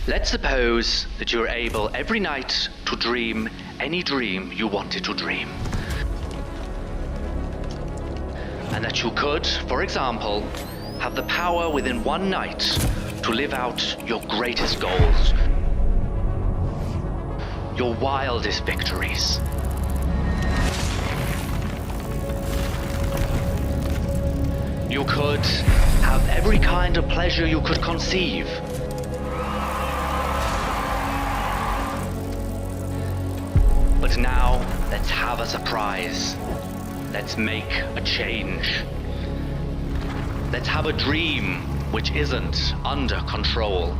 Let's suppose that you're able every night to dream any dream you wanted to dream. And that you could, for example, have the power within one night to live out your greatest goals, your wildest victories. You could have every kind of pleasure you could conceive. But now, let's have a surprise. Let's make a change. Let's have a dream which isn't under control.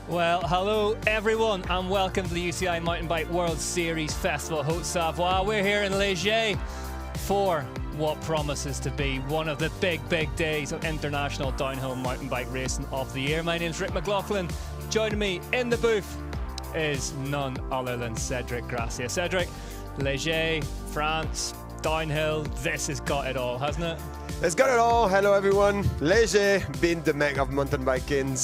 Well, hello everyone and welcome to the UCI Mountain Bike World Series Festival Haute Savoie. We're here in Léger for what promises to be one of the big days of international downhill mountain bike racing of the year. My name's Rick McLaughlin. Joining me in the booth is none other than Cedric Gracia. Cedric, Léger, France, downhill, this has got it all, hasn't it? It's got it all. Hello everyone. Léger being the mecca of mountain biking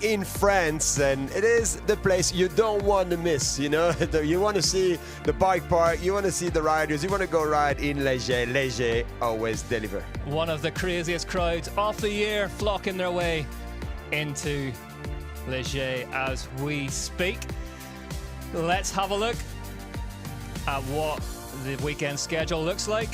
in France, and it is the place you don't want to miss. You know, you want to see the bike park, you want to see the riders, you want to go ride in Léger. Léger always deliver. One of the craziest crowds of the year flocking their way into Léger as we speak. Let's have a look at what the weekend schedule looks like.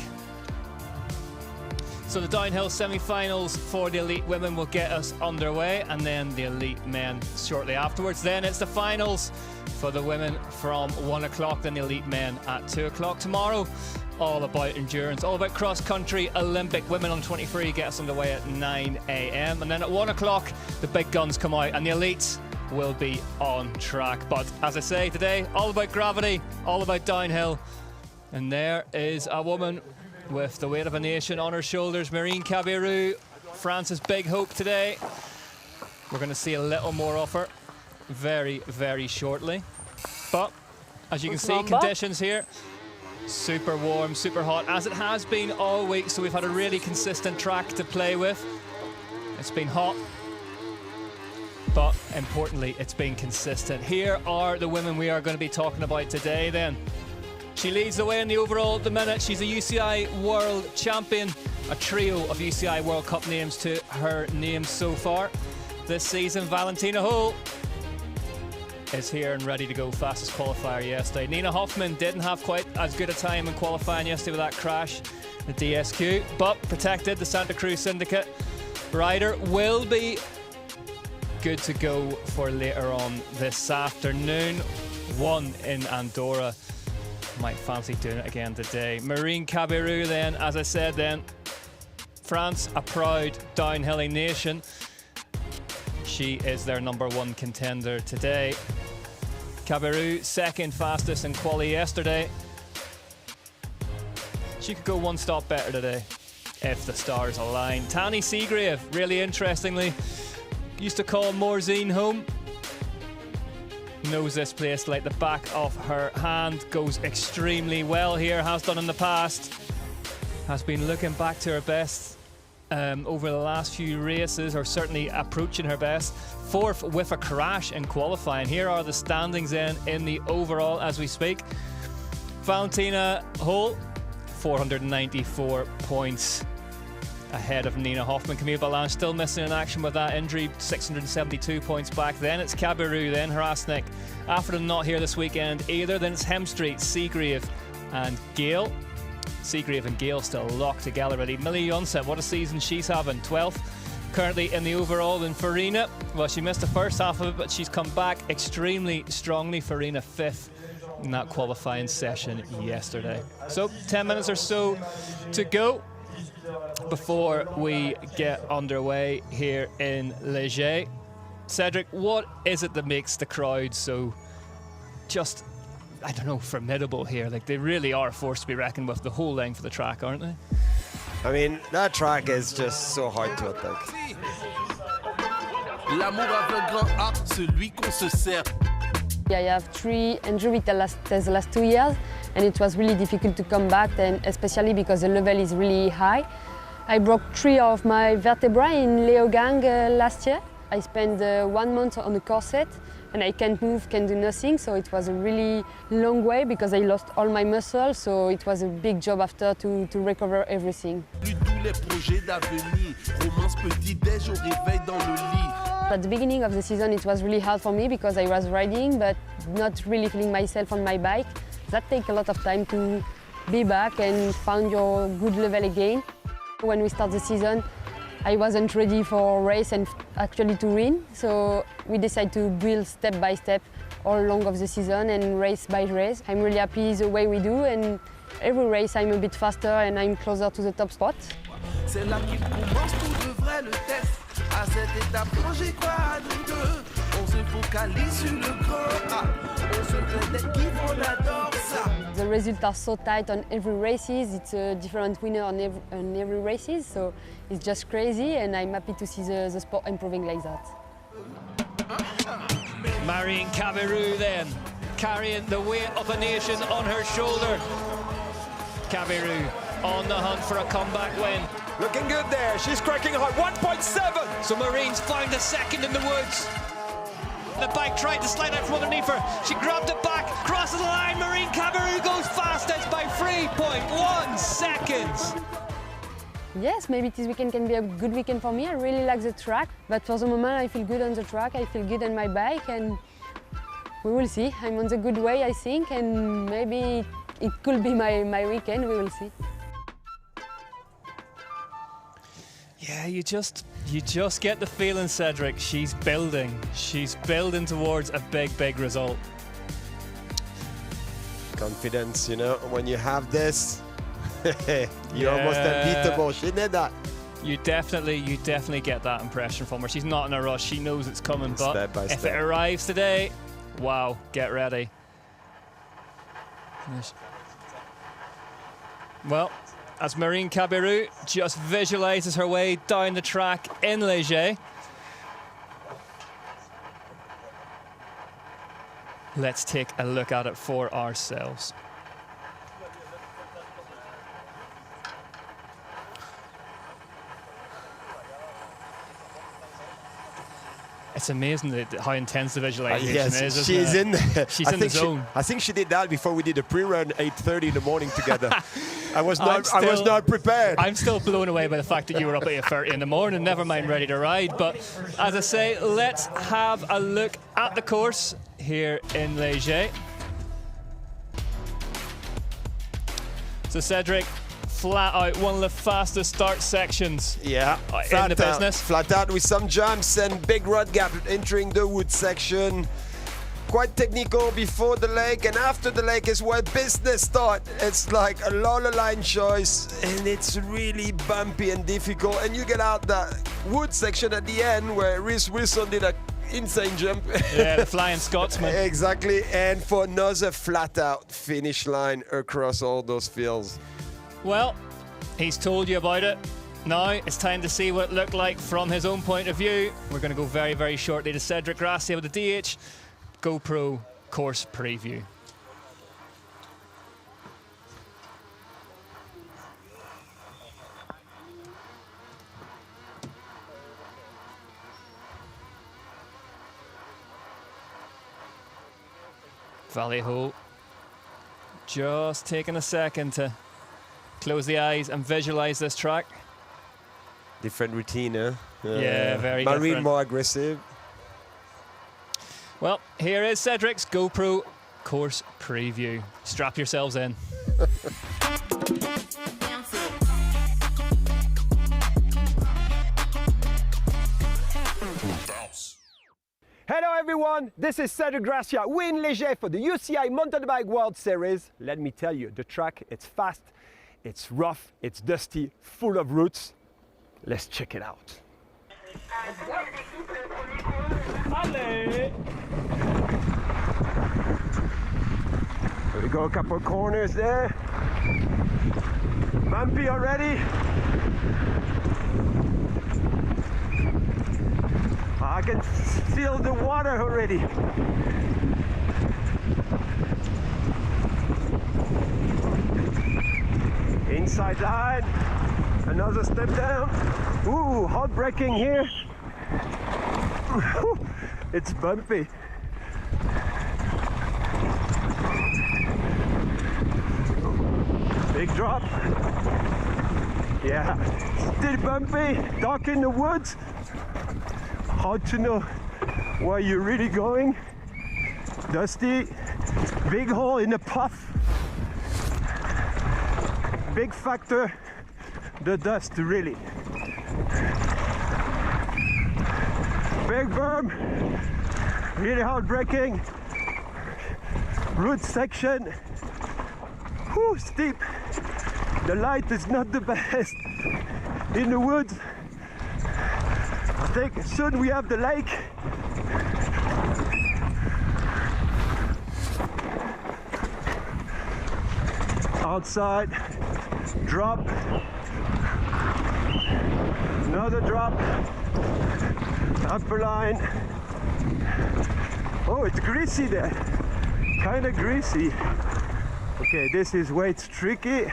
So the downhill semi-finals for the elite women will get us underway, and then the elite men shortly afterwards. Then it's the finals for the women from 1 o'clock, then the elite men at 2 o'clock. Tomorrow, all about endurance, all about cross-country. Olympic women on 23 get us underway at 9 a.m. And then at 1 o'clock, the big guns come out and the elites will be on track. But as I say today, all about gravity, all about downhill. And there is a woman with the weight of a nation on her shoulders, Marine Cabirou, France's big hope today. We're going to see a little more of her very shortly. But as you can see, conditions here, super warm, super hot, as it has been all week. So we've had a really consistent track to play with. It's been hot, but importantly, it's been consistent. Here are the women we are going to be talking about today then. She leads the way in the overall at the minute. She's a UCI World Champion, a trio of UCI World Cup names to her name so far this season. Valentina Hull is here and ready to go, fastest qualifier yesterday. Nina Hoffman didn't have quite as good a time in qualifying yesterday with that crash, the DSQ, but protected. The Santa Cruz Syndicate rider will be good to go for later on this afternoon. One in Andorra. Might fancy doing it again today. Marine Cabirou then, as I said then, France, a proud downhilling nation. She is their #1 contender today. Cabirou, second fastest in quali yesterday. She could go one stop better today if the stars align. Tani Seagrave, really interestingly, used to call Morzine home. Knows this place like the back of her hand, goes extremely well here, has done in the past, has been looking back to her best over the last few races, or certainly approaching her best. Fourth with a crash in qualifying. Here are the standings then in the overall as we speak. Valentina Hull, 494 points ahead of Nina Hoffman. Camille Balanche still missing in action with that injury, 672 points back. Then it's Cabirou, then Hrastnik. After them not here this weekend either, then it's Hemstreet, Seagrave and Gale. Seagrave and Gale still locked together already. Millie Jonset, what a season she's having, 12th. Currently in the overall. Then Farina, well, she missed the first half of it, but she's come back extremely strongly. Farina 5th in that qualifying session yesterday. So 10 minutes or so to go before we get underway here in Léger. Cedric, what is it that makes the crowd so just, I don't know, formidable here? Like, they really are a force to be reckoned with the whole length of the track, aren't they? I mean, that track is just so hard to attack. L'amour avec grand A, celui qu'on se sert. I have 3 injuries the last 2 years, and it was really difficult to come back, and especially because the level is really high. I broke 3 of my vertebrae in Leogang last year. I spent 1 month on a corset, and I can't move, can't do nothing, so it was a really long way because I lost all my muscles, so it was a big job after to recover everything. Plus tous les projets d'avenir, romance petit-déj au réveil dans le lit. At the beginning of the season it was really hard for me because I was riding but not really feeling myself on my bike. That takes a lot of time to be back and find your good level again. When we start the season, I wasn't ready for a race and actually to win, so we decided to build step by step all along of the season and race by race. I'm really happy the way we do, and every race I'm a bit faster and I'm closer to the top spot. C'est là qu'il commence pour de vrai le test. À cette étape, quand j'y crois à nous deux, on se focalise sur le grand A. On se fait des kiffs, on adore ça. The results are so tight on every races. It's a different winner on every races, so it's just crazy, and I'm happy to see the sport improving like that. Marine Caberou then, carrying the weight of a nation on her shoulder. Caberou on the hunt for a comeback win. Looking good there. She's cracking hard. 1.7. So Marine's found a second in the woods. The bike tried to slide out from underneath her. She grabbed it back, crosses the line. Marine Caberou goes fastest by 3.1 seconds. Yes, maybe this weekend can be a good weekend for me. I really like the track, but for the moment I feel good on the track, I feel good on my bike, and we will see. I'm on the good way, I think, and maybe it could be my weekend, we will see. Yeah, you just get the feeling, Cedric, she's building towards a big result. Confidence, you know, when you have this, you're almost unbeatable. She did that. You definitely get that impression from her. She's not in a rush. She knows it's coming, but Step by if step. it arrives today, wow, get ready. Well, as Marine Caberou just visualises her way down the track in Léger. Let's take a look at it for ourselves. It's amazing how intense the visualization yes, is, isn't she's it? in there. She's in the zone. I think she did that before we did a pre-run 8:30 in the morning together. I was not prepared. I'm still blown away by the fact that you were up at 8:30 in the morning, never mind ready to ride. But as I say, let's have a look at the course here in Léger. So Cedric, flat out one of the fastest start sections in the business. Flat out with some jumps and big rut gap entering the wood section. Quite technical before the lake, and after the lake is where business starts. It's like a lower line choice, and it's really bumpy and difficult. And you get out that wood section at the end where Reese Wilson did an insane jump. Yeah, the Flying Scotsman. Exactly, and for another flat out finish line across all those fields. Well, he's told you about it. Now it's time to see what it looked like from his own point of view. We're going to go very shortly to Cedric Gracia with the DH GoPro course preview. Valley Ho just taking a second to close the eyes and visualize this track. Different routine, huh? Yeah, very Marine different. more aggressive. Well, here is Cedric's GoPro course preview. Strap yourselves in. Hello everyone, this is Cedric Gracia. We're in Léger for the UCI Mountain Bike World Series. Let me tell you, the track, it's fast, it's rough, it's dusty, full of roots. Let's check it out. There we go, a couple of corners there. Bumpy already. can feel the water already. Inside line, another step down. Ooh, hard braking here. It's bumpy. Big drop. Yeah, still bumpy, dark in the woods. Hard to know where you're really going. Dusty, big hole in the puff. Big factor, the dust really. Big berm, really hard braking. Root section, whew, steep. The light is not the best in the woods. I think soon we have the lake. Outside, drop, another drop, upper line. Oh, it's greasy there, kind of greasy. Okay, this is where it's tricky.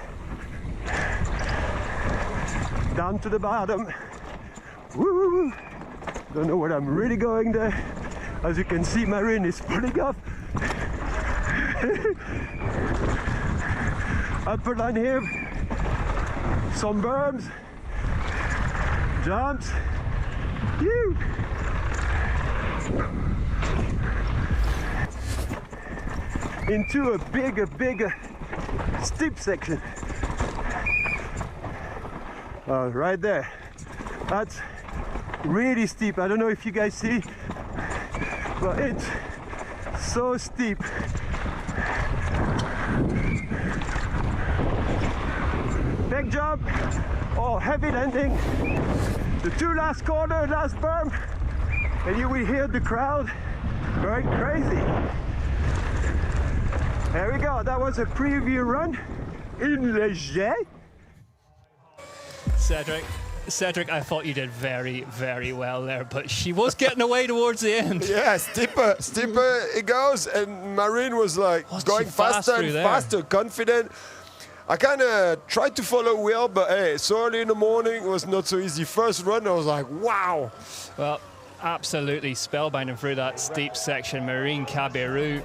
Down to the bottom. Woo! Don't know what I'm really going there. As you can see, Marine is pulling off. Upper line here. Some berms. Jumps. Woo! Into a bigger steep section. Right there. That's really steep. I don't know if you guys see, but it's so steep. Big jump. Oh, heavy landing. The two last corner, last berm, and you will hear the crowd going crazy. There we go. That was a preview run in Léger. Cedric, I thought you did very, very well there, but she was getting away towards the end. Yeah, steeper it goes, and Marine was like going faster and faster, confident. I kind of tried to follow Will, but hey, so early in the morning, it was not so easy. First run, I was like, wow. Well, absolutely spellbinding through that steep section. Marine Cabirou.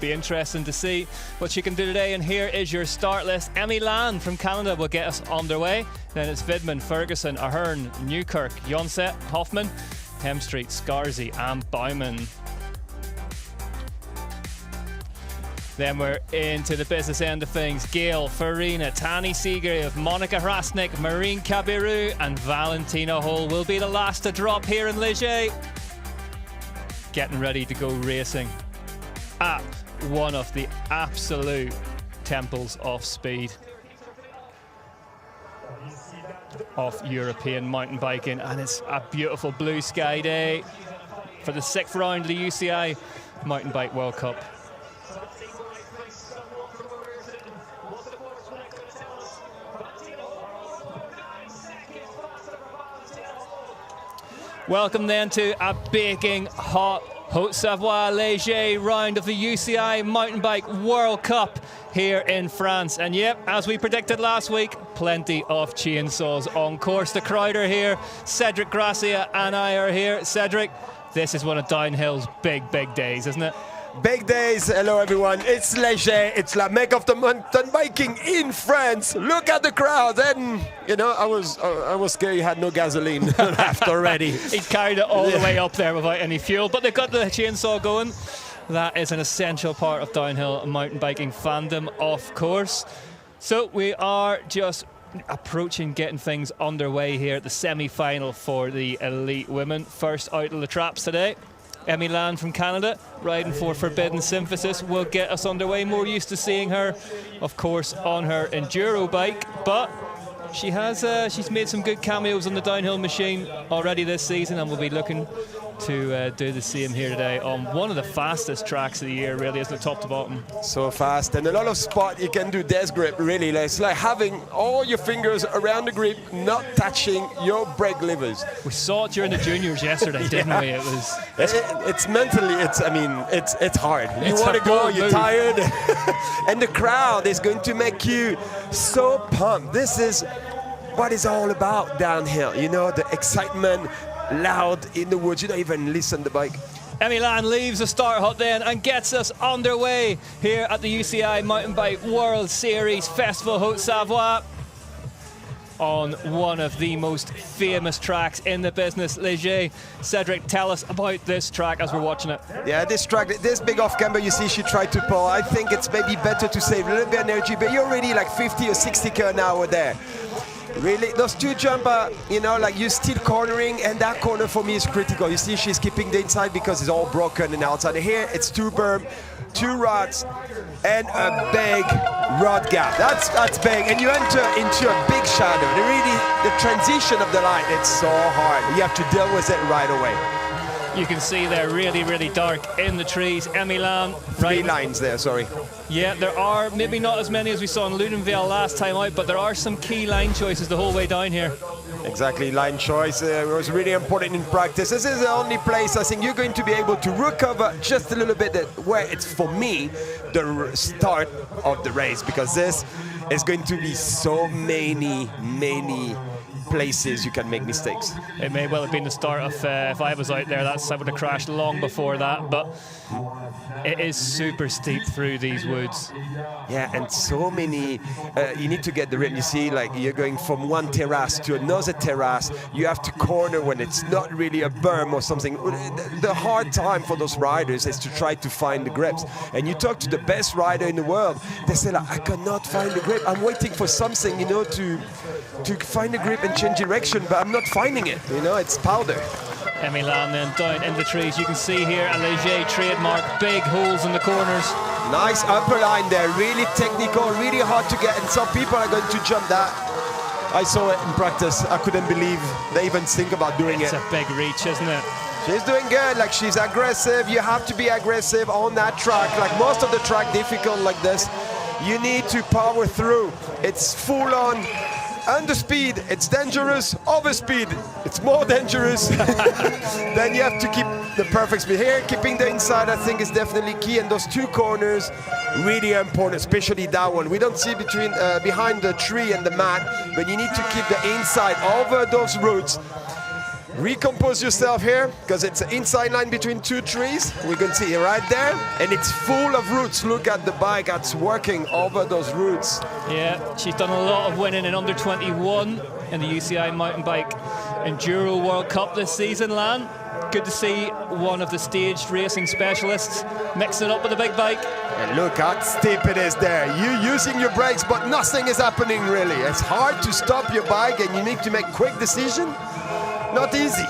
Be interesting to see what she can do today. And here is your start list. Emmy Land from Canada will get us underway. Then it's Vidman, Ferguson, Ahern, Newkirk, Jonset, Hoffman, Hemstreet, Scarzy and Bauman. Then we're into the business end of things. Gail, Farina, Tani Seagrave, Monica Hrasnik, Marine Cabirou and Valentina Hull will be the last to drop here in Léger. Getting ready to go racing at one of the absolute temples of speed of European mountain biking, and it's a beautiful blue sky day for the 6th round of the UCI Mountain Bike World Cup. Welcome then to a baking hot Haute-Savoie Léger round of the UCI Mountain Bike World Cup here in France. And yep, as we predicted last week, plenty of chainsaws on course. The crowd are here. Cedric Gracia and I are here. Cedric, this is one of Downhill's big days, isn't it? Big days. Hello everyone, it's Léger, it's la Mecca of the mountain biking in France. Look at the crowd. And you know, I was scared you had no gasoline left already. He carried it all the way up there without any fuel, but they've got the chainsaw going. That is an essential part of downhill mountain biking fandom, of course. So we are just approaching getting things underway here at the semi-final for the elite women. First out of the traps today, Emmy Land from Canada, riding for Forbidden Synthesis, will get us underway. More used to seeing her, of course, on her enduro bike, but she's made some good cameos on the downhill machine already this season, and we'll be looking to do the same here today on one of the fastest tracks of the year, really, isn't it, top to bottom? So fast, and a lot of spot you can do death grip, really. It's like having all your fingers around the grip, not touching your brake levers. We saw it during the juniors yesterday, didn't we? It was. It's mentally, it's hard. You It's want a to go, bold you're move. tired, and the crowd is going to make you so pumped. This is what it's all about downhill. You know, the excitement, loud in the woods. You don't even listen to the bike. Emmy Land leaves the start hut then and gets us underway here at the UCI Mountain Bike World Series Festival Haute Savoie on one of the most famous tracks in the business. Léger, Cedric, tell us about this track as we're watching it. Yeah, this track, this big off camber, you see she tried to pull. I think it's maybe better to save a little bit of energy, but you're already like 50 or 60 km an hour there. Really, those two jumper, you know, like you're still cornering, and that corner for me is critical. You see she's keeping the inside because it's all broken and outside. Here it's two berm, two rods, and a big rod gap. That's big, and you enter into a big shadow. The transition of the line, it's so hard. You have to deal with it right away. You can see they're really, really dark in the trees. Emmy Land, Three lines there, sorry. Yeah, there are maybe not as many as we saw in Ludenvale last time out, but there are some key line choices the whole way down here. Exactly, line choice was really important in practice. This is the only place I think you're going to be able to recover just a little bit where it's, for me, the start of the race, because this is going to be so many places you can make mistakes. It may well have been the start of, if I was out there, I would have crashed long before that, but it is super steep through these woods. Yeah, and so many, you need to get the rhythm. You see, like you're going from one terrace to another terrace. You have to corner when it's not really a berm or something. The hard time for those riders is to try to find the grips. And you talk to the best rider in the world, they say like, I cannot find the grip. I'm waiting for something, you know, to find the grip and change direction, but I'm not finding it. You know, it's powder. Emmy Land then down in the trees. You can see here a Léger trademark, big holes in the corners. Nice upper line there, really technical, really hard to get, and some people are going to jump that. I saw it in practice. I couldn't believe they even think about doing it. It's a big reach, isn't it? She's doing good, like she's aggressive. You have to be aggressive on that track. Like most of the track difficult like this, you need to power through. It's full on. Under speed, it's dangerous. Over speed, it's more dangerous. Then you have to keep the perfect speed. Here, keeping the inside, I think, is definitely key. And those two corners, really important, especially that one. We don't see between behind the tree and the mat, but you need to keep the inside over those roots. Recompose yourself here, because it's an inside line between two trees. We can see it right there, and it's full of roots. Look at the bike, it's working over those roots. Yeah, she's done a lot of winning in under 21 in the UCI Mountain Bike Enduro World Cup this season, Lan. Good to see one of the staged racing specialists mixing it up with a big bike. And look how steep it is there. You're using your brakes, but nothing is happening really. It's hard to stop your bike, and you need to make quick decision. Not easy.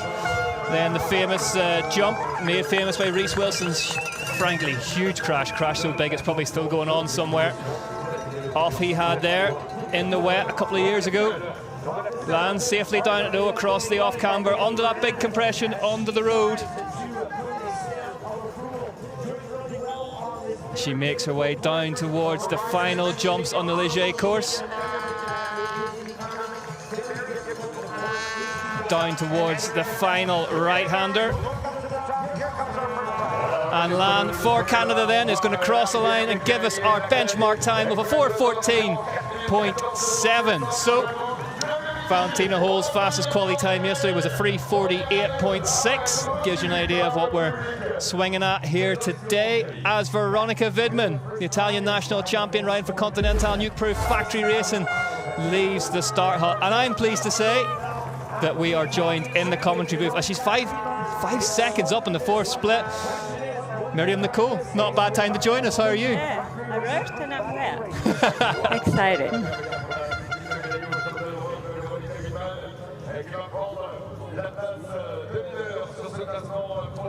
Then the famous jump made famous by Reece Wilson's, frankly, huge crash so big it's probably still going on somewhere. Off he had there in the wet a couple of years ago. Lands safely down it though, across the off camber, onto that big compression, onto the road. She makes her way down towards the final jumps on the Léger course. Down towards the final right-hander. And Lan for Canada then is going to cross the line and give us our benchmark time of a 4:14.7. So Valentina Hall's fastest quality time yesterday was a 3:48.6. Gives you an idea of what we're swinging at here today. As Veronica Widman, the Italian national champion riding for Continental Nuke Proof Factory Racing, leaves the start hut. And I'm pleased to say that we are joined in the commentary booth as she's five seconds up in the fourth split. Miriam Nicole, not a bad time to join us. How are you? Yeah, I rushed and I'm wet. Excited.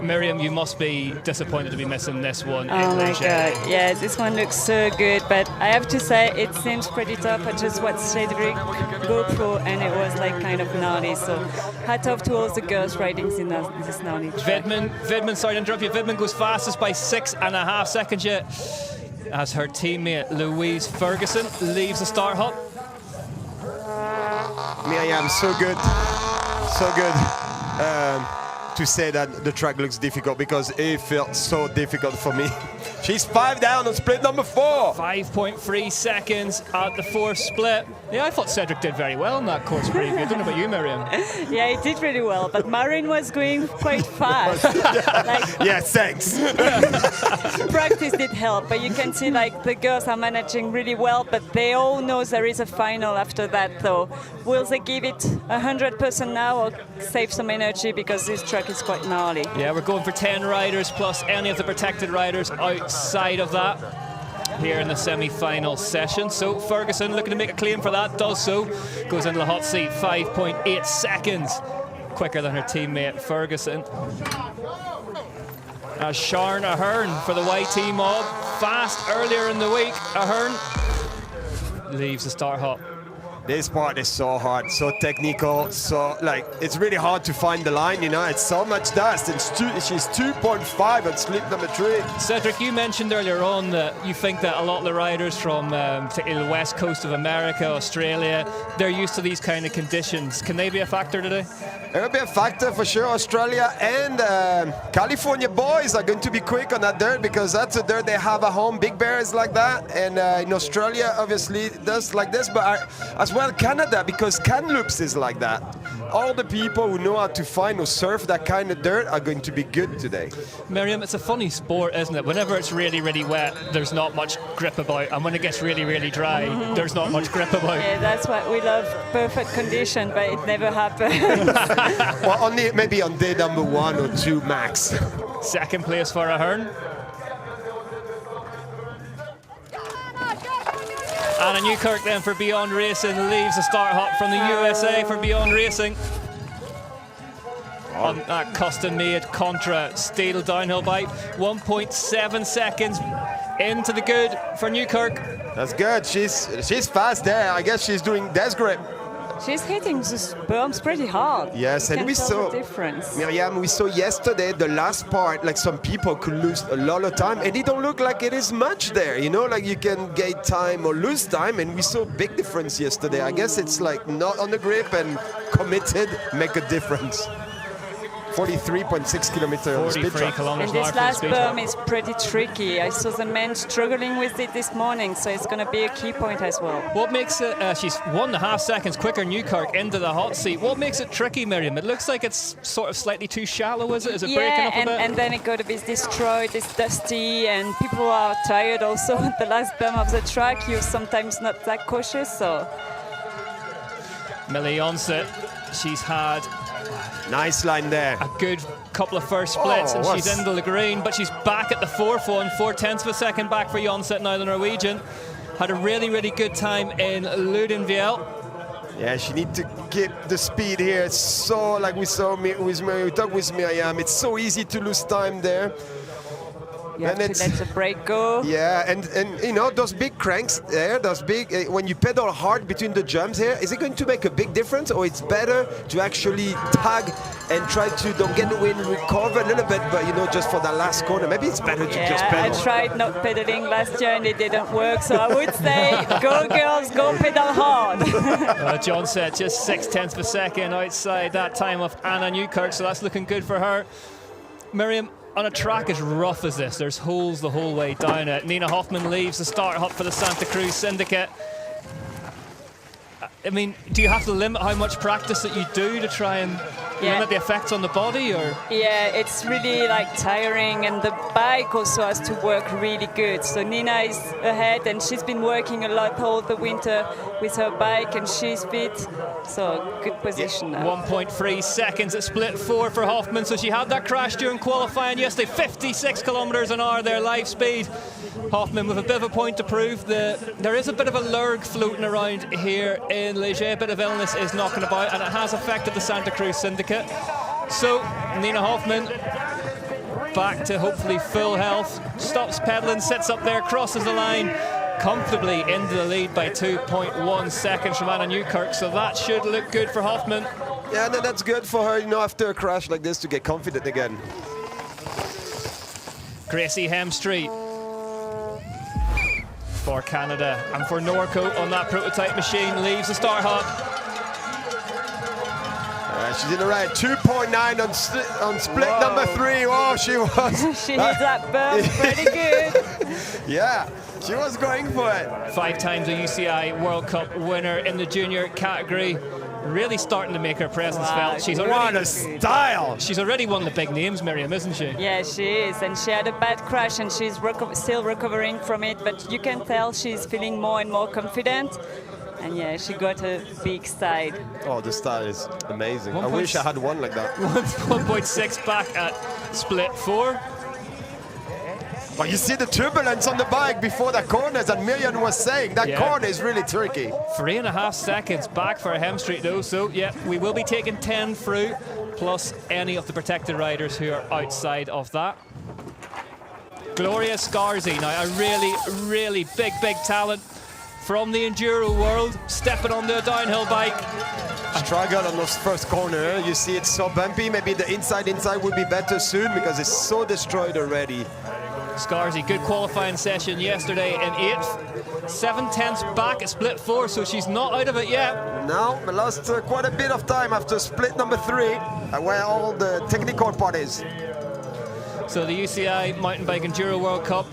Miriam, you must be disappointed to be missing this one. Oh my god, yeah, this one looks so good, but I have to say it seems pretty tough. I just watched Cedric go through and it was like kind of gnarly, so hat off to all the girls riding in this gnarly track. Vidman, sorry to interrupt you, Vidman goes fastest by 6.5 seconds yet as her teammate Louise Ferguson leaves the start hut. Miriam, so good. So good. To say that the track looks difficult because it felt so difficult for me. She's 5 down on split number 4. 5.3 seconds at the 4th split. Yeah, I thought Cedric did very well in that course preview. I don't know about you, Miriam. Yeah, he did really well, but Marin was going quite fast. Yeah, thanks. Practice did help, but you can see like the girls are managing really well, but they all know there is a final after that though. Will they give it 100% now or save some energy because this track is quite gnarly? Yeah, we're going for 10 riders plus any of the protected riders outside of that here in the semi-final session. So Ferguson looking to make a claim for that, does so. Goes into the hot seat 5.8 seconds quicker than her teammate Ferguson. As Sharon Ahern for the YT mob, fast earlier in the week. Ahern leaves the start hut. This part is so hard, so technical, so like it's really hard to find the line, you know, it's so much dust. And she's 2.5 on slip number 3. Cedric, you mentioned earlier on that you think that a lot of the riders from particularly the west coast of America, Australia, they're used to these kind of conditions. Can they be a factor today? It'll be a factor for sure. Australia and California boys are going to be quick on that dirt because that's a dirt they have at home. Big Bear is like that, and in Australia, obviously, does like this, but as well Canada, because Kamloops is like that. All the people who know how to find or surf that kind of dirt are going to be good today. Miriam, it's a funny sport, isn't it? Whenever it's really, really wet, there's not much grip about, and when it gets really, really dry, there's not much grip about. Yeah, that's what we love, perfect condition, but it never happens. Well, only maybe on day number 1 or 2 max. Second place for Ahern. Anna Newkirk then for Beyond Racing leaves the start hut from the USA for Beyond Racing. On that custom-made Contra steel downhill bike. 1.7 seconds into the good for Newkirk. That's good. She's fast there. I guess she's doing death grip. She's hitting the berms pretty hard. Yes, and we saw the difference. Miriam, we saw yesterday the last part, like some people could lose a lot of time, and it don't look like it is much there. You know, like you can gain time or lose time, and we saw a big difference yesterday. I guess it's like not on the grip and committed make a difference. 43.6 kilometers on the speed track. And this last berm is pretty tricky. I saw the men struggling with it this morning, so it's going to be a key point as well. What makes it, she's 1.5 seconds quicker, Newkirk, into the hot seat. What makes it tricky, Miriam? It looks like it's sort of slightly too shallow, is it? Is it breaking up a bit? And then it got to be destroyed, it's dusty, and people are tired also. The last berm of the track, you're sometimes not that cautious, so. Millie Onset, she's had nice line there. A good couple of first splits, and she's into the green, but she's back at the 4th one, 0.4 of a second back for Jonset now, the Norwegian. Had a really, really good time in Ludenviel. Yeah, she needs to keep the speed here. It's so, like we saw with Miriam, it's so easy to lose time there. You have to let the brake go. Yeah, and you know, those big cranks there, those big, when you pedal hard between the jumps here, is it going to make a big difference, or it's better to actually tag and try to don't get the wind, recover a little bit, but you know, just for that last corner, maybe it's better to just pedal. I tried not pedaling last year and it didn't work, so I would say, go girls, go pedal hard. John said just 0.6 of a second outside that time of Anna Newkirk, so that's looking good for her. Miriam, on a track as rough as this, there's holes the whole way down it. Nina Hoffman leaves the start hut for the Santa Cruz Syndicate. I mean, do you have to limit how much practice that you do to try and limit the effects on the body, or? Yeah, it's really like tiring, and the bike also has to work really good. So Nina is ahead, and she's been working a lot all the winter with her bike, and she's fit. So good position now. 1.3 seconds at split 4 for Hoffman. So she had that crash during qualifying yesterday, 56 kilometers an hour their live speed. Hoffman with a bit of a point to prove. There is a bit of a lurg floating around here in Leger. A bit of illness is knocking about, and it has affected the Santa Cruz Syndicate. So Nina Hoffman back to hopefully full health. Stops pedaling, sits up there, crosses the line, comfortably into the lead by 2.1 seconds from Anna Newkirk, so that should look good for Hoffman. Yeah, no, that's good for her, you know, after a crash like this to get confident again. Gracie Hemstreet for Canada, and for Norco on that prototype machine leaves the start hut. She's in the right, 2.9 on split number 3. Oh, she was. She needs that burn pretty good. Yeah, she was going for it. 5 times a UCI World Cup winner in the junior category. Really starting to make her presence felt. She's already, what a style! She's already one of the big names, Miriam, isn't she? Yeah, she is, and she had a bad crash and she's still recovering from it, but you can tell she's feeling more and more confident. And yeah, she got a big side. Oh, the style is amazing. I wish I had one like that. 1.6 back at split 4. But you see the turbulence on the bike before the corners, and Miriam was saying that corner is really tricky. 3.5 seconds back for Hemstreet though, so yeah, we will be taking 10 through, plus any of the protected riders who are outside of that. Gloria Scarzi, now a really big talent from the enduro world, stepping on the downhill bike. Struggle on those first corner. You see it's so bumpy. Maybe the inside will be better soon because it's so destroyed already. Scarzi, good qualifying session yesterday in 8th. 7/10 back at split 4, so she's not out of it yet. No, we lost quite a bit of time after split number 3, where all the technical part is. So the UCI Mountain Bike Enduro World Cup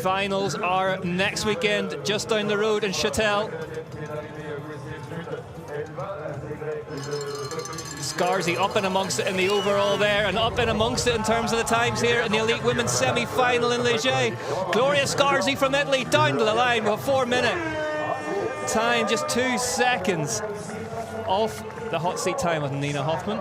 finals are next weekend, just down the road in Châtel. Scarzi up and amongst it in the overall there, and up and amongst it in terms of the times here in the elite women's semi-final in Ligier. Gloria Scarzi from Italy down to the line with a 4-minute time, just 2 seconds off the hot seat time with Nina Hoffman.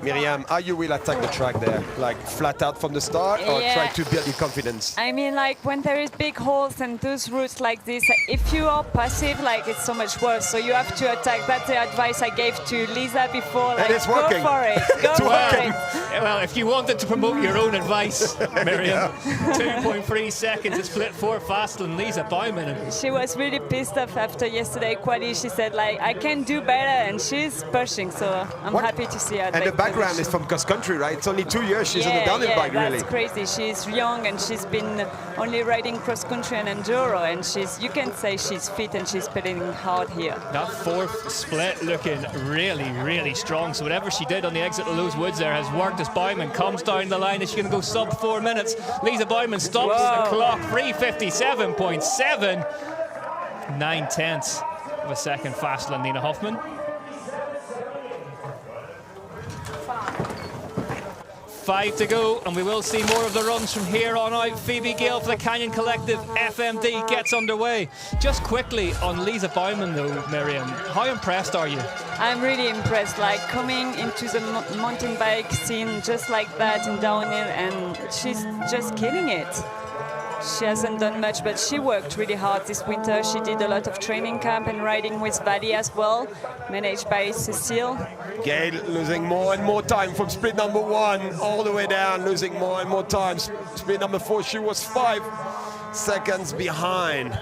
Miriam, how you will attack the track there? Like flat out from the start, or try to build your confidence? I mean, like when there is big holes and those routes like this, if you are passive, like it's so much worse. So you have to attack. That's the advice I gave to Lisa before. Like, and it's working. Go for it. Go for it. Well, if you wanted to promote your own advice, Miriam, 2.3 seconds at split 4 faster than Lisa Baumann. She was really pissed off after yesterday quali. She said, like, I can do better, and she's pushing. So I'm happy to see her. And the background is from cross country, right? It's only 2 years she's on the downhill bike, really. That's crazy. She's young and she's been only riding cross country and enduro, and you can say she's fit and she's pedaling hard here. That 4th split looking really strong. So whatever she did on the exit of Lewis Woods there has worked as Baumann comes down the line. Is she going to go sub 4 minutes? Lisa Baumann stops the clock, 3:57.7. 9/10 of a second faster than Nina Hoffman. 5 to go, and we will see more of the runs from here on out. Phoebe Gale for the Canyon Collective FMD gets underway. Just quickly on Lisa Baumann though, Miriam, how impressed are you? I'm really impressed, like coming into the mountain bike scene just like that in downhill, and she's just killing it. She hasn't done much, but she worked really hard this winter. She did a lot of training camp and riding with Valley as well, managed by Cecile. Gail losing more and more time from split number 1 all the way down, losing more and more time. Split number 4, she was 5 seconds behind.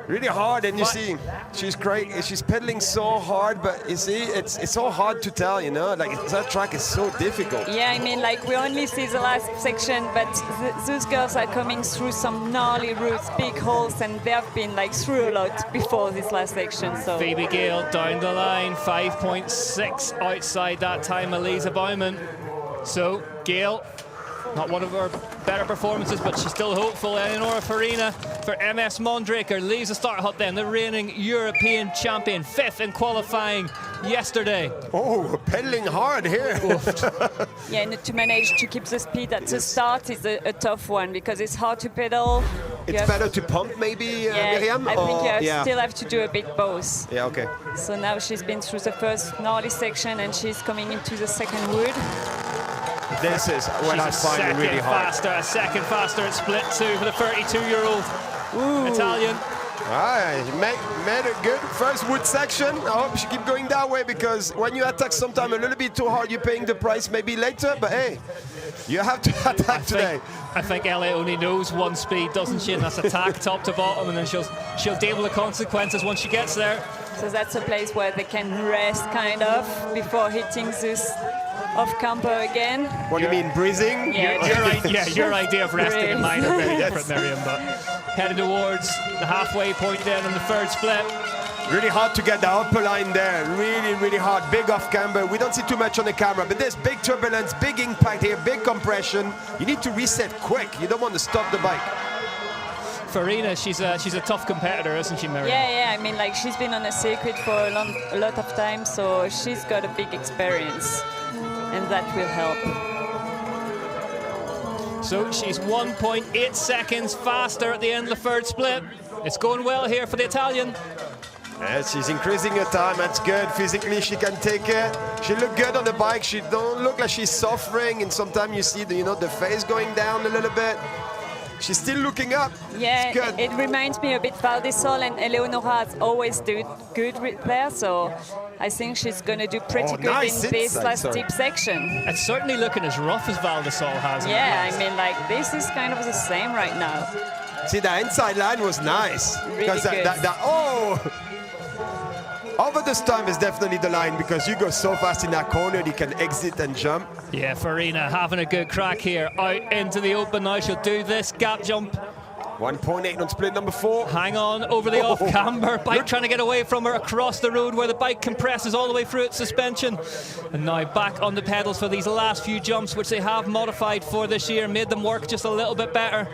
Really hard, and you see, she's great. She's pedaling so hard, but you see, it's so hard to tell, you know, like that track is so difficult. Yeah, I mean, like we only see the last section, but those girls are coming through some gnarly routes, big holes, and they have been like through a lot before this last section. So Phoebe Gale down the line, 5.6 outside that time, Elisa Baumann. So Gale, not one of her better performances, but she's still hopeful. Eleonora Farina for MS Mondraker leaves the start hut then, the reigning European champion, 5th in qualifying yesterday. Oh, pedaling hard here. yeah, and to manage to keep the speed at the start is a tough one, because it's hard to pedal. It's better to pump maybe, Miriam? I think you still have to do a bit both. Yeah, okay. So now she's been through the first gnarly section and she's coming into the second wood. This is when I find it really hard. A second faster at split 2 for the 32-year-old Italian. Made a good first wood section. I hope she keep going that way, because when you attack sometimes a little bit too hard, you're paying the price maybe later. But hey, you have to attack today. I think Ellie only knows one speed, doesn't she? And that's attack top to bottom, and then she'll deal with the consequences once she gets there. So that's a place where they can rest kind of before hitting this off camber again. What do you mean, breathing? Yeah, Your idea of resting and mine are very different, Miriam. But heading towards the halfway point then on the third split. Really hard to get the upper line there. Really, really hard. Big off camber. We don't see too much on the camera, but there's big turbulence, big impact here, big compression. You need to reset quick. You don't want to stop the bike. Farina, she's a tough competitor, isn't she, Miriam? Yeah. I mean, like, she's been on a circuit for a lot of time, so she's got a big experience, and that will help. So she's 1.8 seconds faster at the end of the third split. It's going well here for the Italian. Yes, she's increasing her time. That's good. Physically, she can take it. She look good on the bike. She don't look like she's suffering, and sometimes you see the face going down a little bit. She's still looking up. Yeah, it's good. It reminds me a bit Val di Sole, and Eleonora has always do good there, so I think she's going to do pretty good in this last deep section. It's certainly looking as rough as Val di Sole has. Yeah, I mean, like, this is kind of the same right now. See, the inside line was nice. Really good. Over this time is definitely the line, because you go so fast in that corner, you can exit and jump. Yeah, Farina having a good crack here. Out into the open now. She'll do this gap jump. 1.8 on split number 4. Hang on over the off camber. Bike trying to get away from her across the road where the bike compresses all the way through its suspension. And now back on the pedals for these last few jumps, which they have modified for this year, made them work just a little bit better.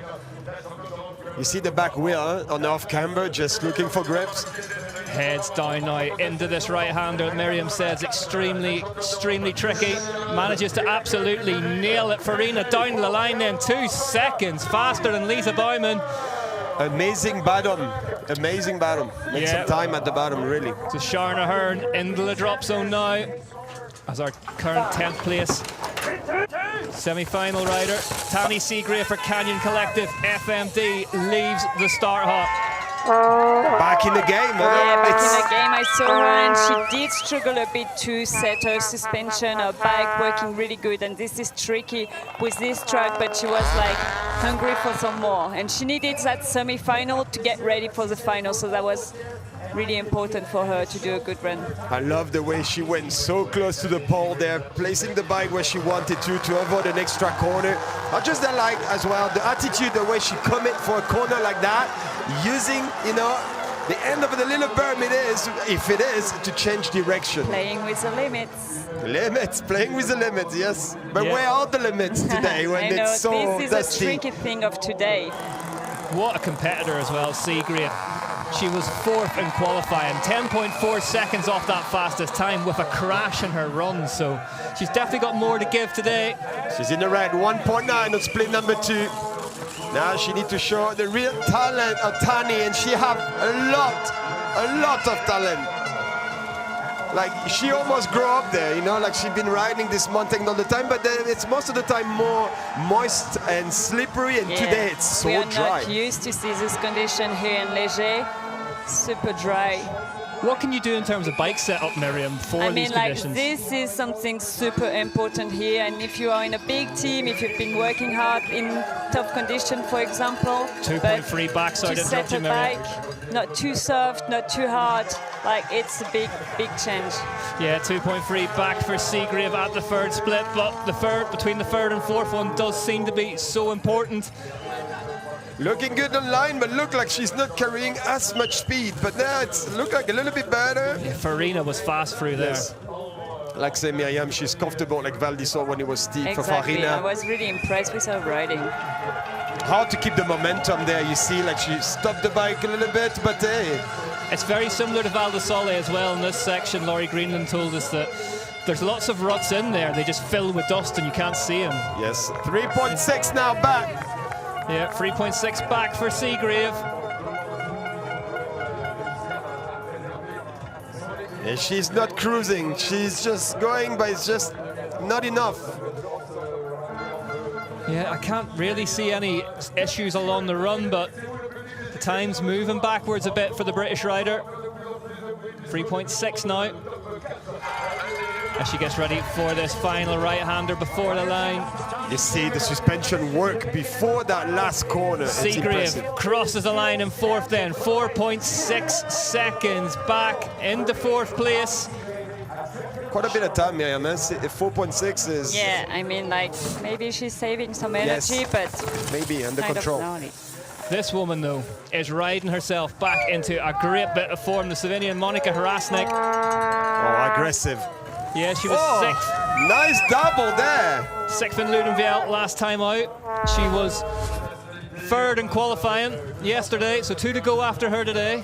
You see the back wheel on the off camber, just looking for grips. Heads down now into this right-hander. Miriam says extremely tricky. Manages to absolutely nail it. Farina down the line then, 2 seconds faster than Lisa Baumann. Amazing bottom. Amazing bottom. Make some time at the bottom, really. So Sharna Hearn into the drop zone now as our current 10th place semi-final rider. Tani Seagrave for Canyon Collective FMD leaves the start hop. Back in the game, Yeah, back in the game. I saw her, and she did struggle a bit to set her suspension, her bike working really good, and this is tricky with this track, but she was like hungry for some more, and she needed that semi-final to get ready for the final, so that was really important for her to do a good run. I love the way she went so close to the pole there, placing the bike where she wanted to avoid an extra corner. I just like as well the attitude, the way she commit for a corner like that, using, the end of the little berm if it is, to change direction. Playing with the limits. Playing with the limits, yes. But where are the limits today when it's so this is dusty? a tricky thing of today. What a competitor as well, Seagrave. She was 4th in qualifying, 10.4 seconds off that fastest time with a crash in her run, so she's definitely got more to give today. She's in the red, 1.9 on split number 2. Now she needs to show the real talent of Tani, and she have a lot of talent. Like, she almost grew up there, like she's been riding this mountain all the time, but then it's most of the time more moist and slippery, and today it's so dry. We are not used to see this condition here in Léger. Super dry. What can you do in terms of bike setup, Miriam, for these conditions? This is something super important here, and if you are in a big team, if you've been working hard in tough condition, for example, 2.3 backside to set a bike, not too soft, not too hard, like, it's a big change. Yeah, 2.3 back for Seagrave at the third split, but between the third and fourth one does seem to be so important. Looking good online, but look like she's not carrying as much speed. But now it's look like a little bit better. Yeah, Farina was fast through there. Yes. Like say Miriam, she's comfortable like Val di Sole when it was steep. Exactly. For Farina. I was really impressed with her riding. Hard to keep the momentum there. You see, like she stopped the bike a little bit, but hey. It's very similar to Val di Sole as well in this section. Laurie Greenland told us that there's lots of ruts in there. They just fill with dust and you can't see them. Yes, 3.6 now back. Yeah, 3.6 back for Seagrave. And she's not cruising. She's just going, but it's just not enough. Yeah, I can't really see any issues along the run, but the times moving backwards a bit for the British rider. 3.6 now. As she gets ready for this final right-hander before the line. You see the suspension work before that last corner. Seagrave crosses the line in fourth then. 4.6 seconds back into fourth place. Quite a bit of time, Miriam. 4.6 is... Yeah, I mean, like, maybe she's saving some energy, Yes. but maybe under kind control. of slowly. This woman, though, is riding herself back into a great bit of form. The Slovenian Monika Hrastnik. Oh, aggressive. Yeah, she was sixth. Nice double there. Sixth in Ludenviel last time out. She was third in qualifying yesterday, so 2 to go after her today.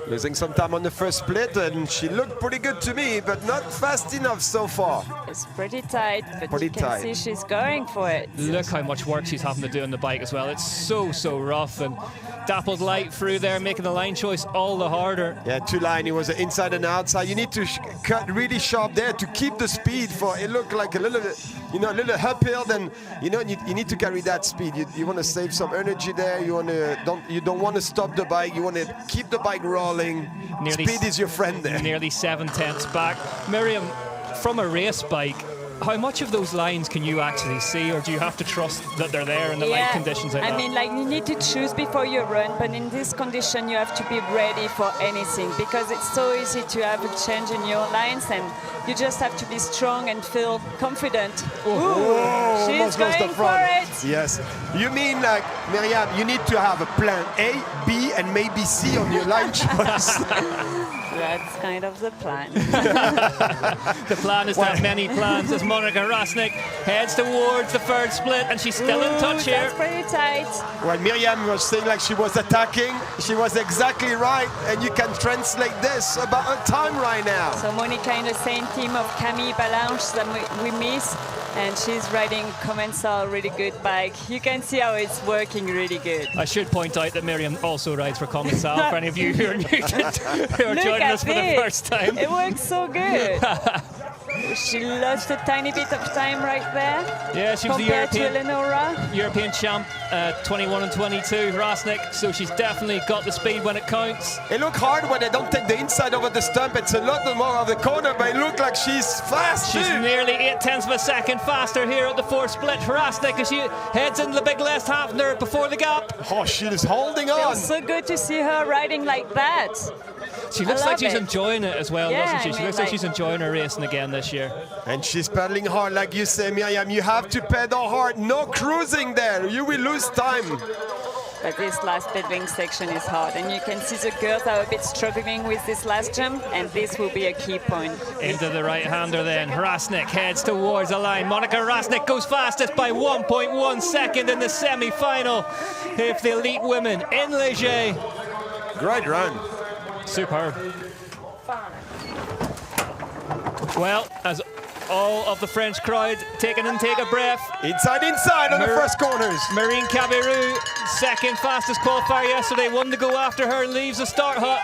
Losing some time on the first split, and she looked pretty good to me, but not fast enough so far. It's pretty tight, but Pretty you can tight. see she's going for it. Look how much work she's having to do on the bike as well. It's so rough, and dappled light through there, making the line choice all the harder. Yeah, 2 line, it was an inside and outside. You need to cut really sharp there to keep the speed for it looked like a little bit, you know, a little uphill. Then you know you need to carry that speed. You want to save some energy there. You don't want to stop the bike. You want to keep the bike rolling. Speed is your friend there. Nearly 7/10 back. Miriam, from a race bike, how much of those lines can you actually see, or do you have to trust that they're there in the light conditions like that? I mean, like, you need to choose before you run, but in this condition you have to be ready for anything, because it's so easy to have a change in your lines, and you just have to be strong and feel confident. Ooh, she's almost lost the going for front. it. Yes. You mean, like, Miriam, you need to have a plan A, B, and maybe C on your line choice. That's kind of the plan. The plan is that many plans as Monika Hrastnik heads towards the third split, and she's still in touch here. That's pretty tight. When Miriam was saying like she was attacking, she was exactly right, and you can translate this about her time right now. So Monika in the same team of Camille Balanche that we miss, and she's riding Commensal, really good bike. You can see how it's working really good. I should point out that Miriam also rides for Commensal, for any of you who are new who are joining us for the first time. It works so good. She lost a tiny bit of time right there. Yeah, she was the compared to Eleonora. European champ, 21 and 22, Hrastnik, so she's definitely got the speed when it counts. It looked hard when they don't take the inside over the stump. It's a lot more of the corner, but it looked like she's fast. She's nearly 0.8 of a second faster here at the fourth split. Hrastnik, as she heads into the big last half there before the gap. Oh, she is holding on. Feels so good to see her riding like that. She looks like she's enjoying it as well, doesn't she? She looks like she's enjoying her racing again this year. And she's pedaling hard, like you say, Miriam. You have to pedal hard. No cruising there. You will lose time. But this last pedaling section is hard, and you can see the girls are a bit struggling with this last jump, and this will be a key point. Into the right-hander then. Hrastnik heads towards the line. Monika Hrastnik goes fastest by 1.1 second in the semi-final. If the elite women in Léger. Great run. Superb. Well, as all of the French crowd take a breath. Inside on the first corners. Marine Cabirou, second fastest qualifier yesterday, 1 to go after her, leaves the start hut.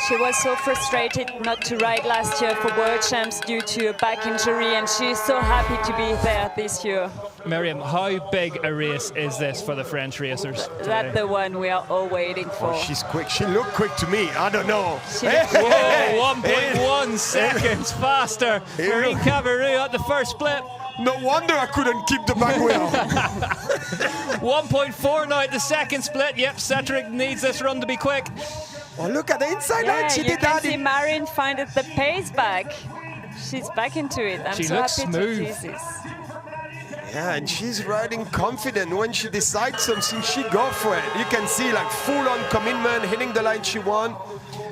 She was so frustrated not to ride last year for World Champs due to a back injury, and she is so happy to be there this year. Miriam, how big a race is this for the French racers today? That's the one we are all waiting for. Oh, she's quick. She looked quick to me. I don't know. Whoa, 1.1 seconds faster. Marine Cabirou at the first split. No wonder I couldn't keep the back wheel. 1.4 now at the second split. Yep, Cedric needs this run to be quick. Oh, look at the inside line. She did that. You can see Marin find the pace back. She's back into it. I'm She so looks happy smooth. to see this. Yeah, and she's riding confident. When she decides something, she go for it. You can see like full-on commitment, hitting the line she won.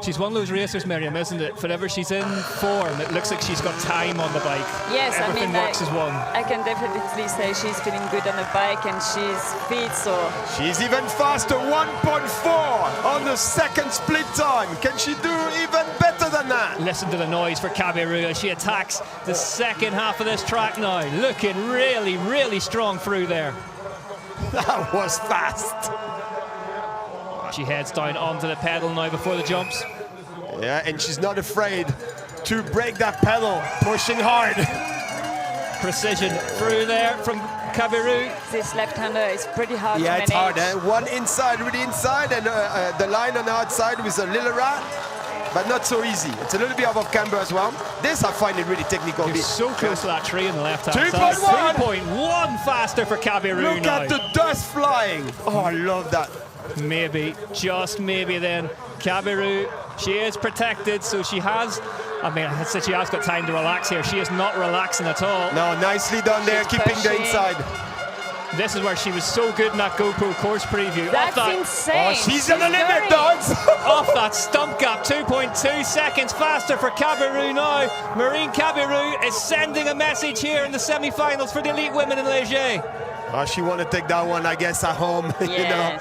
She's one of those racers, Miriam, isn't it? Whenever she's in form, it looks like she's got time on the bike. Yes, everything I mean, works as one. I can definitely say she's feeling good on the bike, and she's fit, so... She's even faster, 1.4 on the second split time. Can she do even better than that? Listen to the noise for Cabirou as she attacks the second half of this track now. Looking really, really strong through there. That was fast. She heads down onto the pedal now before the jumps. Yeah, and she's not afraid to break that pedal, pushing hard. precision through there from Kabiru. This left-hander is pretty hard to Yeah, manage. it's hard. One inside, really inside, and the line on the outside with a little rat, but not so easy. It's a little bit above camber as well. This I find it really technical. You're so close to that tree on the left-hand side. 2.1. 2.1 faster for Kabiru Look now. at the dust flying. Oh, I love that. Maybe, just maybe then, Kabiru, she is protected, so she has, I mean, I said she has got time to relax here. She is not relaxing at all. No, nicely done there, She's keeping the pushing. inside. This is where she was so good in that GoPro course preview. That's off that, insane. Oh, she's on the limit, dogs. off that stump gap, 2.2 seconds faster for Kabiru now. Marine Kabiru is sending a message here in the semi-finals for the elite women in Léger. Oh, she want to take that one, I guess, at home. You know,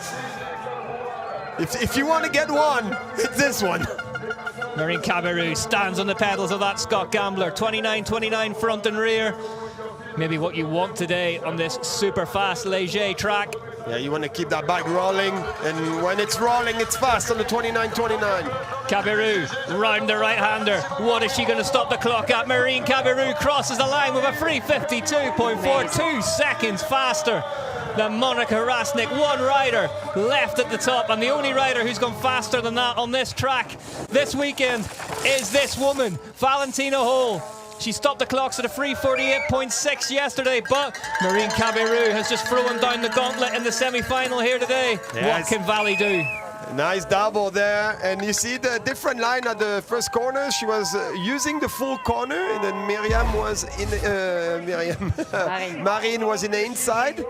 Yes. if you want to get one, it's this one. Marine Kabiru stands on the pedals of that Scott Gambler, 29-29 front and rear. Maybe what you want today on this super fast Léger track. Yeah, you want to keep that bike rolling, and when it's rolling, it's fast on the 29-29. Kabiru round the right-hander. What is she going to stop the clock at? Marine Kabiru crosses the line with a free 52.42 seconds faster than Monica Rasnik. One rider left at the top, and the only rider who's gone faster than that on this track this weekend is this woman, Valentina Hall. She stopped the clocks at a free 48.6 yesterday, but Marine Kabiru has just thrown down the gauntlet in the semi-final here today. Yes. What can Valley do? Nice double there, and you see the different line at the first corner. She was using the full corner, and then Miriam was in Marine was in the inside.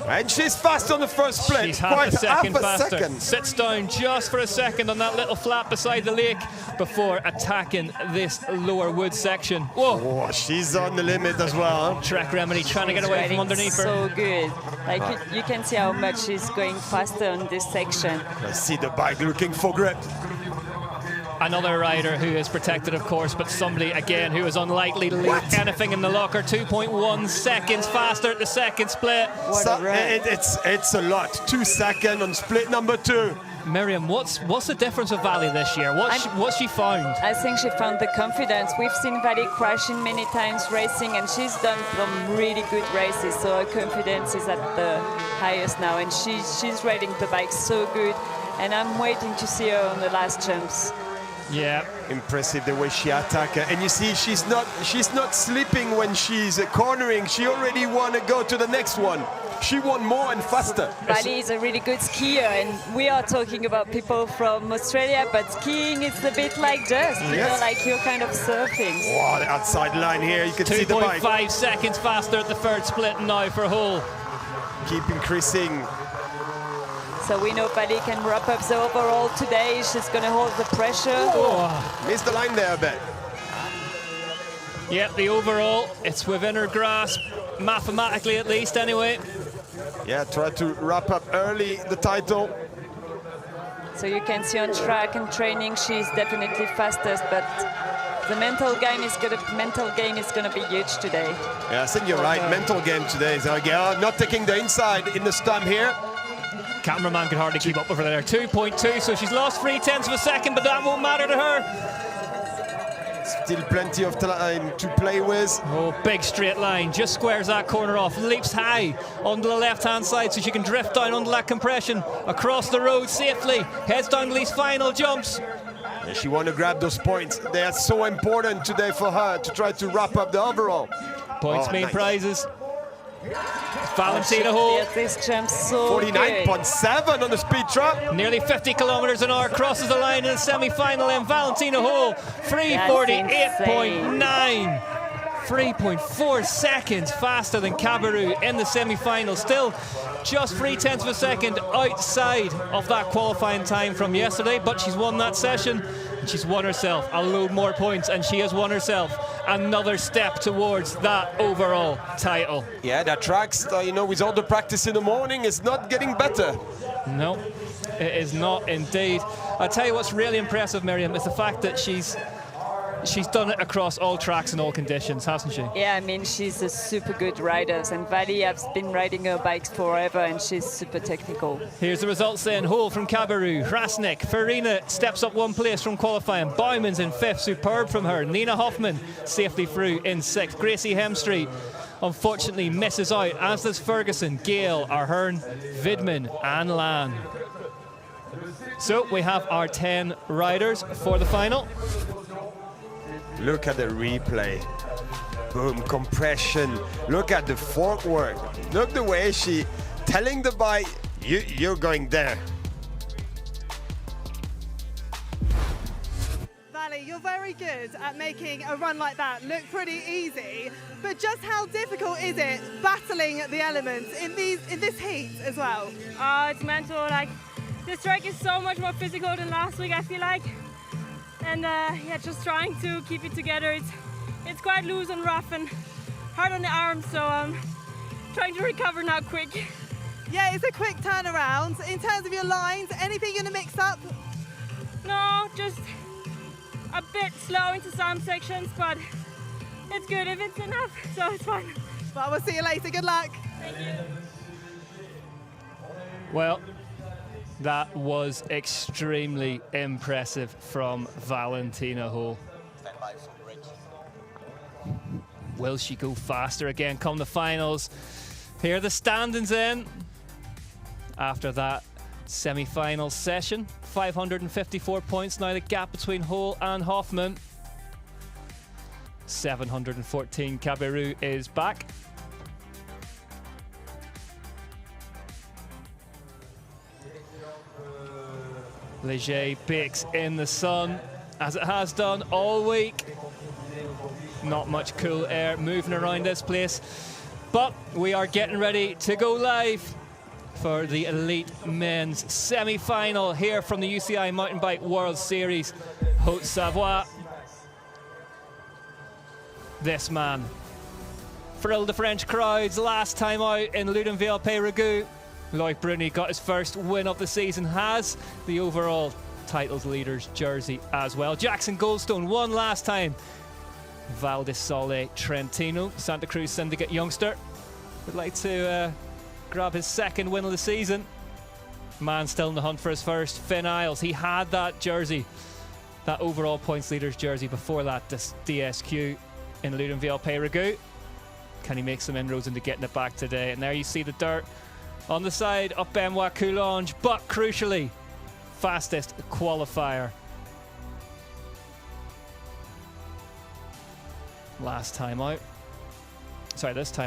And she's fast on the first split. She's half a second half a faster. second. Sits down just for a second on that little flat beside the lake before attacking this lower wood section. Whoa! Oh, she's on the limit as well. Huh? Trek Remedy trying to get She's away from riding underneath her. so good. Like you can see how much she's going faster on this section. I see the bike looking for grip. Another rider who is protected, of course, but somebody, again, who is unlikely to leave anything in the locker. 2.1 seconds faster at the second split. What a run. It's a lot. 2 seconds on split number 2. Miriam, what's the difference with Valley this year? What's she found? I think she found the confidence. We've seen Valley crashing many times racing, and she's done some really good races, so her confidence is at the highest now, and she's riding the bike so good, and I'm waiting to see her on the last jumps. Yeah. Impressive the way she attacked her. And you see she's not sleeping when she's cornering. She already want to go to the next one. She want more and faster. Valley is a really good skier, and we are talking about people from Australia, but skiing is a bit like just, you know, like you're kind of surfing. Wow, the outside line here, you can see the bike. 2.5 seconds faster at the third split now for Hull. Keep increasing. So we know Valley can wrap up the overall today. She's going to hold the pressure. Oh. Missed the line there a bit. Yeah, the overall, it's within her grasp, mathematically at least anyway. Yeah, try to wrap up early the title. So you can see on track and training she's definitely fastest, but the mental game is going to be huge today. Yeah, I think you're right. Mental game today is not taking the inside in the stump here. Cameraman could hardly keep up with her there. 2.2, so she's lost 0.3 of a second, but that won't matter to her. Still plenty of time to play with. Oh, big straight line, just squares that corner off, leaps high onto the left-hand side so she can drift down under that compression, across the road safely, heads down to these final jumps. And she want to grab those points. They are so important today for her to try to wrap up the overall. Points mean nice. prizes. Valentina Hall. This jump so 49.7 on the speed trap. Nearly 50 kilometers an hour, crosses the line in the semi-final, and Valentina Hall, 3:48.9. 3.4 seconds faster than Kabiru in the semi-final. Still just 0.3 of a second outside of that qualifying time from yesterday, but she's won that session. She's won herself a load more points, and she has won herself another step towards that overall title. Yeah, that tracks, with all the practice in the morning, is not getting better. No, it is not indeed. I'll tell you what's really impressive, Miriam, is the fact that she's she's done it across all tracks and all conditions, hasn't she? Yeah, I mean, she's a super good rider, and Vali has been riding her bikes forever, and she's super technical. Here's the results then. Hole from Cabarrou, Hrasnik, Farina steps up 1 place from qualifying. Bauman's in 5th, superb from her. Nina Hoffman safely through in 6th. Gracie Hemstreet unfortunately misses out, as does Ferguson, Gale, Ahern, Vidman and Lan. So we have our 10 riders for the final. Look at the replay. Boom, compression. Look at the fork work. Look the way she telling the bike, you're going there. Vali, you're very good at making a run like that look pretty easy, but just how difficult is it battling the elements in this heat as well? It's mental. Like, this track is so much more physical than last week, I feel like. And yeah, just trying to keep it together. It's quite loose and rough and hard on the arms, so I'm trying to recover now quick. Yeah, it's a quick turnaround. In terms of your lines, anything you're gonna mix up? No, just a bit slow into some sections, but it's good if it's enough, so it's fine. Well, we'll see you later. Good luck. Thank you. Well, that was extremely impressive from Valentina Hole. Will she go faster again come the finals? Here are the standings in after that semi-final session. 554 points now, the gap between Hole and Hoffman. 714, Cabarrou is back. Léger bakes in the sun, as it has done all week. Not much cool air moving around this place. But we are getting ready to go live for the elite men's semi-final here from the UCI Mountain Bike World Series, Haute-Savoie. This man thrilled the French crowds last time out in Ludenville-Peyragueux. Loic Bruni got his first win of the season, has the overall titles leader's jersey as well. Jackson Goldstone won last time. Val di Sole Trentino, Santa Cruz Syndicate youngster, would like to grab his second win of the season. Man still in the hunt for his first. Finn Isles, he had that jersey, that overall points leader's jersey before that DSQ in Ludenville-Peyragueux. Can he make some inroads into getting it back today? And there you see the dirt on the side of Benoit Coulange, but crucially, fastest qualifier. This time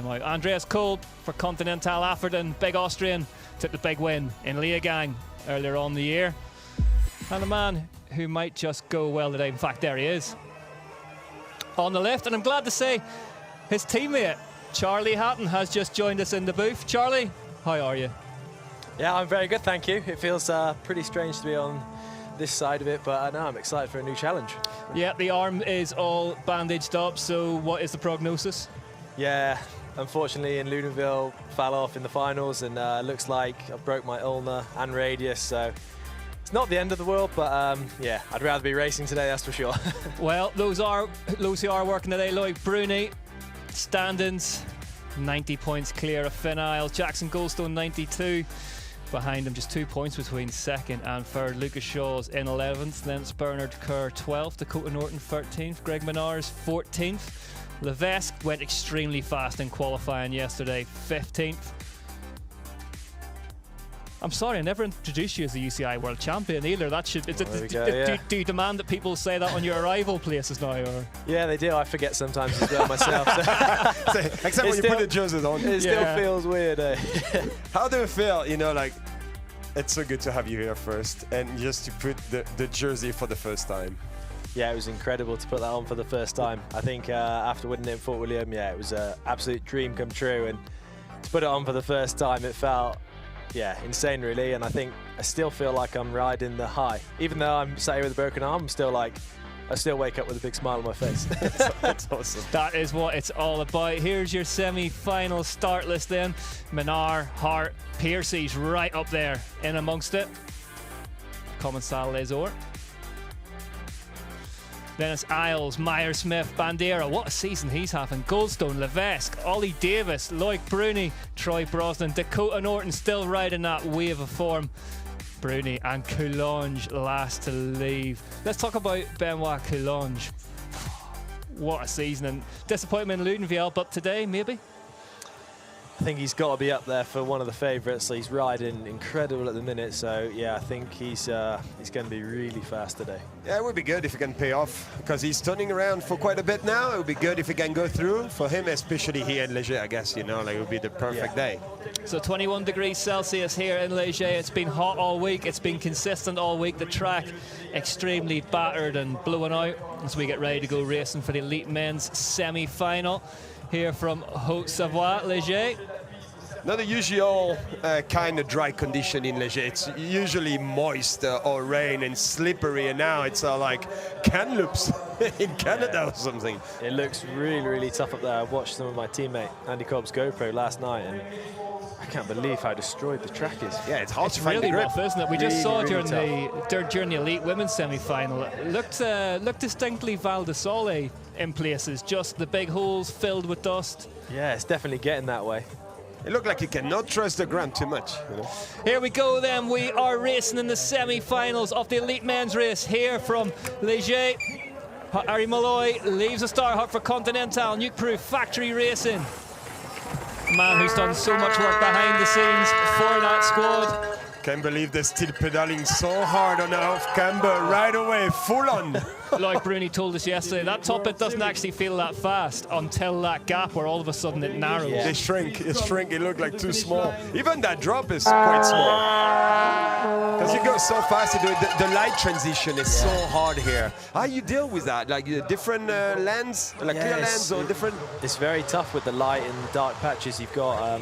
out. Andreas Kolb for Continental Afferden, big Austrian, took the big win in Leogang earlier on in the year. And a man who might just go well today. In fact, there he is on the left, and I'm glad to say his teammate Charlie Hatton has just joined us in the booth. Charlie, how are you? Yeah, I'm very good, thank you. It feels pretty strange to be on this side of it, but I know I'm excited for a new challenge. Yeah, the arm is all bandaged up, so what is the prognosis? Yeah, unfortunately in Ludenville, fell off in the finals, and looks like I broke my ulna and radius, so it's not the end of the world, but yeah, I'd rather be racing today, that's for sure. Well, those who are working today, Loic Bruni, standings, 90 points clear of Finn Isles. Jackson Goldstone, 92. Behind him, just 2 points between second and third. Lucas Shaw's in 11th, then it's Bernard Kerr 12th, Dakota Norton 13th, Greg Menars 14th. Levesque went extremely fast in qualifying yesterday, 15th. I'm sorry, I never introduced you as the UCI World Champion either. That should. Do you demand that people say that on your arrival places now? Or? Yeah, they do. I forget sometimes as well myself. So. Except when you put the jerseys on. It still feels weird. How do you feel? You know, like, it's so good to have you here first, and just to put the jersey for the first time. Yeah, it was incredible to put that on for the first time. I think after winning it in Fort William, yeah, it was an absolute dream come true, and to put it on for the first time, it felt, yeah, insane really. And I think I still feel like I'm riding the high. Even though I'm sat here with a broken arm, I'm still like, I still wake up with a big smile on my face. That's awesome. That is what it's all about. Here's your semi-final start list then. Menard, Hart, Piercy's right up there in amongst it. Commensal Les Or. Then it's Isles, Meyer-Smith, Bandera. What a season he's having. Goldstone, Levesque, Ollie Davis, Loic Bruni, Troy Brosnan, Dakota Norton still riding that wave of form. Bruni and Coulange last to leave. Let's talk about Benoit Coulange. What a season, and disappointment in Ludenviel, but today maybe? I think he's got to be up there for one of the favourites. He's riding incredible at the minute, so yeah, I think he's going to be really fast today. Yeah, it would be good if he can pay off, because he's turning around for quite a bit now. It would be good if he can go through. For him, especially here in Léger, I guess, you know, like it would be the perfect day. So 21 degrees Celsius here in Léger. It's been hot all week. It's been consistent all week. The track extremely battered and blowing out as we get ready to go racing for the elite men's semi-final here from Haute-Savoie, Léger. Not the usual kind of dry condition in Léger. It's usually moist or rain and slippery, and now it's like Kamloops in Canada or something. It looks really, really tough up there. I watched some of my teammate Andy Cobb's GoPro last night, and I can't believe how destroyed the track is. Yeah, it's hard to find really the grip. rough, isn't it? We just Really, saw really during the elite women's semi-final. It looked distinctly Val di Sole in places, just the big holes filled with dust. Yeah, it's definitely getting that way. It looked like you cannot trust the ground too much. You know? Here we go then. We are racing in the semi-finals of the elite men's race here from Léger. Harry Malloy leaves the Star Hut for Continental, Nuke Proof Factory Racing. Man who's done so much work behind the scenes for that squad. Can't believe they're still pedaling so hard on the off-camber right away, full on. Like Bruni told us yesterday, that top bit doesn't actually feel that fast until that gap where all of a sudden it narrows. Yeah. They shrink, it looked like too small. Even that drop is quite small. Because you go so fast, the light transition is so hard here. How you deal with that? Like different lens, like clear lens or different? It's very tough with the light and dark patches you've got.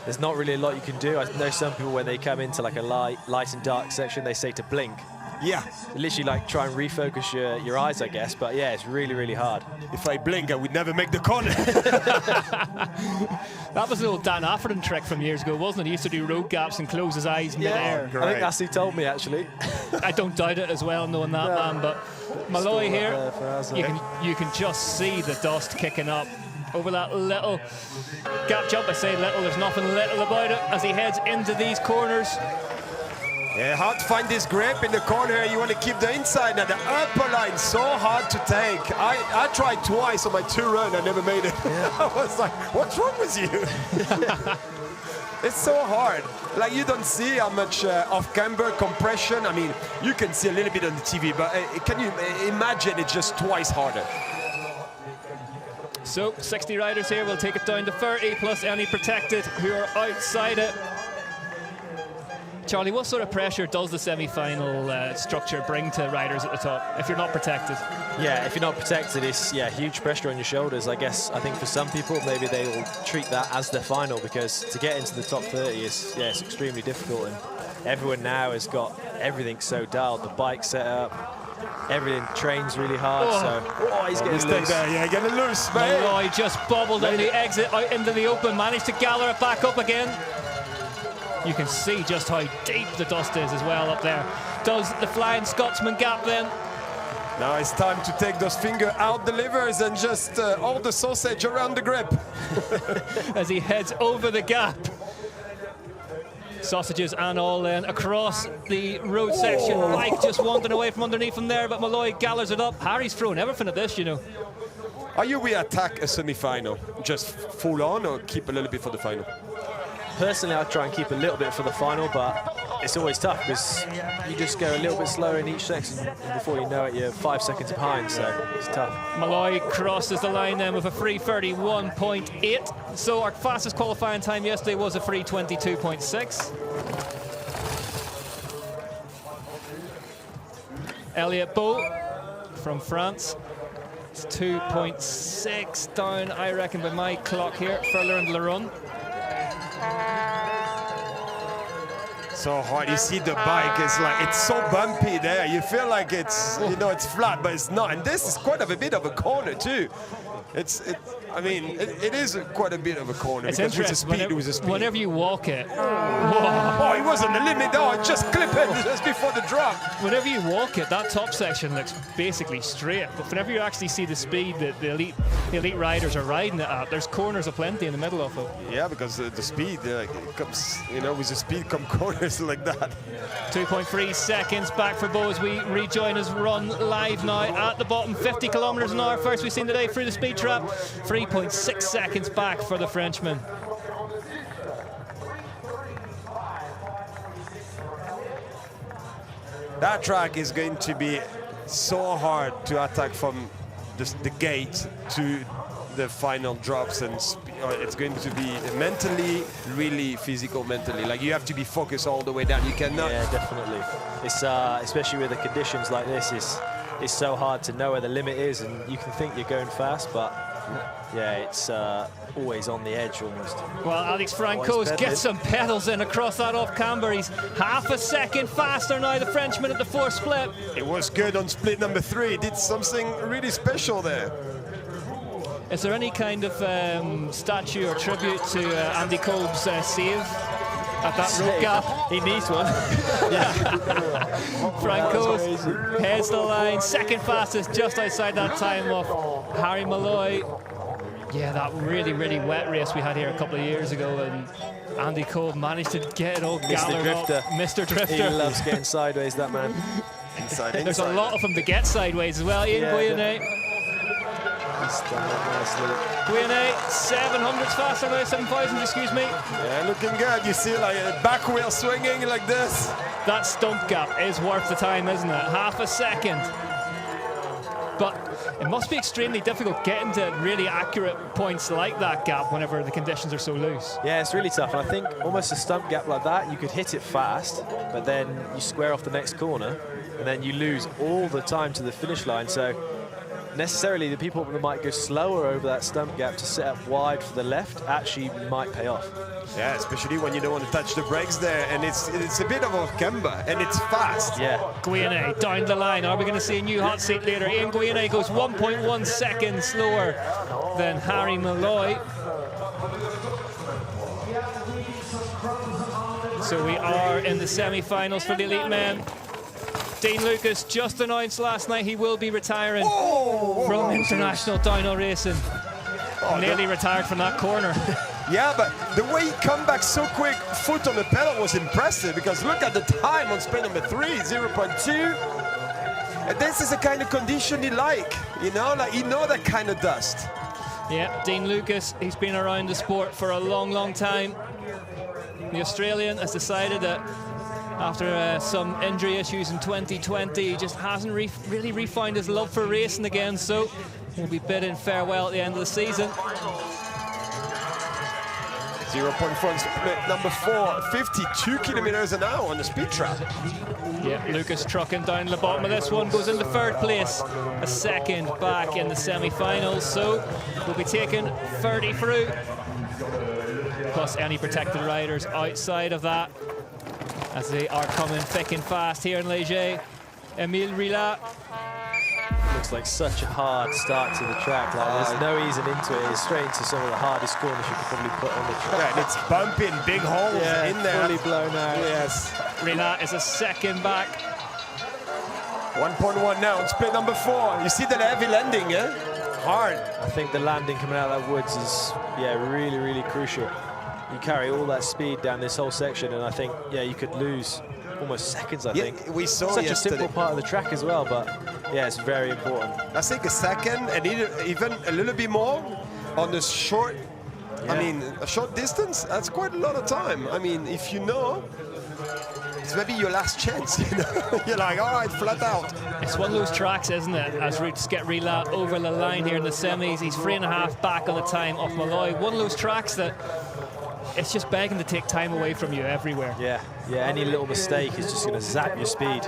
There's not really a lot you can do. I know some people, when they come into like a light and dark section, they say to blink. Yeah. Literally like try and refocus your eyes, I guess. But yeah, it's really, really hard. If I blink, I would never make the corner. That was the old Dan Afferton trick from years ago, wasn't it? He used to do road gaps and close his eyes mid-air. I think that's who told me, actually. I don't doubt it as well, knowing that man. But Malloy here, you can just see the dust kicking up over that little gap jump. I say little, there's nothing little about it as he heads into these corners. Yeah, hard to find this grip in the corner. You want to keep the inside and the upper line so hard to take. I tried twice on my 2 run, I never made it. Yeah. I was like, what's wrong with you? It's so hard. Like you don't see how much off-camber compression. I mean, you can see a little bit on the TV, but can you imagine it's just twice harder? So 60 riders here will take it down to 30 plus any protected who are outside it. Charlie, what sort of pressure does the semi-final structure bring to riders at the top if you're not protected? Yeah, if you're not protected, it's huge pressure on your shoulders. I think for some people, maybe they will treat that as their final, because to get into the top 30 is it's extremely difficult, and everyone now has got everything so dialed. The bike set up, everything trains really hard. He's getting loose. Yeah, getting loose, mate. Malloy just bobbled on the exit out into the open, managed to gather it back up again. You can see just how deep the dust is as well up there. Does the Flying Scotsman gap then? Now it's time to take those fingers out the livers and just all the sausage around the grip. As he heads over the gap. Sausages and all then across the road section. Mike just wandering away from underneath him there, but Malloy gathers it up. Harry's throwing everything at this, you know. Are you attack a semi-final? Just full on or keep a little bit for the final? Personally, I'd try and keep a little bit for the final, but it's always tough because you just go a little bit slower in each section, and before you know it, you're 5 seconds behind, so it's tough. Malloy crosses the line then with a 3:31.8. So our fastest qualifying time yesterday was a 3:22.6. Elliot Beau from France. It's 2.6 down, I reckon, by my clock here, further into the run. So hard. You see the bike is like, it's so bumpy there. You feel like it's, it's flat, but it's not. And this is quite a bit of a corner too. I mean, it is quite a bit of a corner. It's because interesting. with the speed. Whenever you walk it, Oh, he was on the limit. Oh, just clip it just before the drop. whenever you walk it, that top section looks basically straight. But whenever you actually see the speed that the elite riders are riding it at, there's corners aplenty in the middle of it. Yeah, because the speed it comes, with the speed come corners like that. 2.3 seconds back for Bo as we rejoin his run live now at the bottom. 50 kilometers an hour first we've seen today through the speed trap. 3.6 seconds back for the Frenchman. That track is going to be so hard to attack from the gate to the final drops, and it's going to be mentally, really physical mentally. Like, you have to be focused all the way down. You cannot. Yeah, definitely. It's especially with the conditions like this, it's so hard to know where the limit is, and you can think you're going fast, but yeah, it's always on the edge almost. Well, Alex Franco's gets some pedals in across that off camber. He's half a second faster now, the Frenchman at the fourth split. It was good on split number 3. He did something really special there. Is there any kind of statue or tribute to Andy Kolb's save at that rope gap? He needs one. Franco's heads the line, second fastest, just outside that time of Harry Malloy. Yeah, that really, really wet race we had here a couple of years ago, and Andy Kolb managed to get it all gathered up. Mr. Drifter. He loves getting sideways, that man. Inside. There's a lot of them to get sideways as well. Ian Guyenet. He's done it nicely. Guyenet, 700s faster now, 7,000, excuse me. Yeah, looking good. You see, like, a back wheel swinging like this. That stump gap is worth the time, isn't it? Half a second. But it must be extremely difficult getting to really accurate points like that gap whenever the conditions are so loose. Yeah, it's really tough. And I think almost a stump gap like that, you could hit it fast, but then you square off the next corner, and then you lose all the time to the finish line. So necessarily the people that might go slower over that stump gap to set up wide for the left actually might pay off. Yeah, especially when you don't want to touch the brakes there, and it's a bit of a camber, and it's fast. Yeah. Guyenet down the line. Are we going to see a new hot seat later? Ian Guyenet goes 1.1 seconds slower than Harry Malloy. So we are in the semi-finals for the elite men. Dean Lucas just announced last night he will be retiring from international downhill racing. Nearly retired from that corner. Yeah, but the way he come back so quick, foot on the pedal, was impressive, because look at the time on spin number 3, 0.2. And this is the kind of condition he like, like he know that kind of dust. Yeah, Dean Lucas, he's been around the sport for a long, long time. The Australian has decided that after some injury issues in 2020, he just hasn't really refound his love for racing again, so he'll be bidding farewell at the end of the season. 0.4 split number 4, 52 kilometers an hour on the speed trap. Yeah, Lucas trucking down the bottom of this one, goes into third place, a second back in the semi-finals, so we'll be taking 30 through, plus any protected riders outside of that, as they are coming thick and fast here in Léger. Emile Rillat. Looks like such a hard start to the track. Like, there's no easing into it. It's straight into some of the hardest corners you could probably put on the track. Yeah, and it's bumping, big holes in there. Fully blown out. Yes. Rillat is a second back. 1.1 now on split number 4. You see that heavy landing, yeah? Hard. I think the landing coming out of that woods is, really, really crucial. You carry all that speed down this whole section, and I think, you could lose almost seconds, I think. We saw such yesterday. a simple part of the track as well, but it's very important. I think a second, and even a little bit more on the short, a short distance, that's quite a lot of time. I mean, if you know, it's maybe your last chance, You're like, all right, flat out. It's one of those tracks, isn't it, as we just get Rillat over the line here in the semis. He's 3.5 back on the time of Malloy. One of those tracks that it's just begging to take time away from you everywhere. Yeah, any little mistake is just going to zap your speed.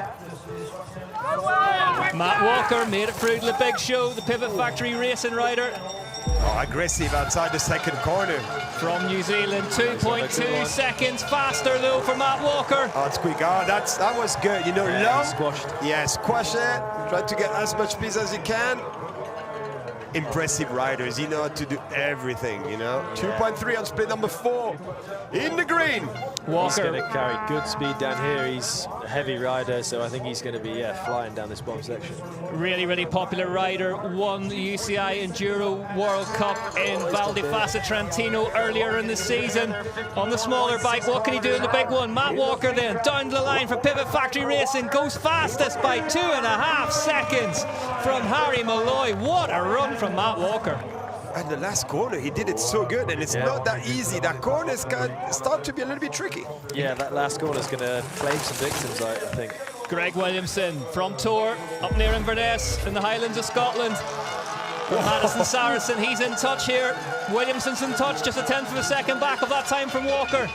Matt Walker made it through to the big show, the Pivot Factory racing rider. Oh, aggressive outside the second corner. From New Zealand, 2.2 seconds faster though for Matt Walker. Oh, it's quick. Oh, that was good. Long. Squashed. Yeah, squash it. Try to get as much speed as you can. impressive riders. He knows how to do everything, you know. 2.3 on split number 4 in the green. Walker. He's going to carry good speed down here. He's a heavy rider, so I think he's going to be flying down this bottom section. Really, really popular rider. Won the UCI Enduro World Cup in Val di Fassa Trentino earlier in the season on the smaller bike. What can he do in the big one? Matt Walker then down the line for Pivot Factory Racing, goes fastest by 2.5 seconds from Harry Malloy. What a run from Matt Walker. And the last corner, he did it so good, and it's not that easy. That corner's start to be a little bit tricky. Yeah, that last corner's going to claim some victims, I think. Greg Williamson from Tour, up near Inverness in the Highlands of Scotland. Madison Saracen, he's in touch here. Williamson's in touch, just 1/10 of a second back of that time from Walker.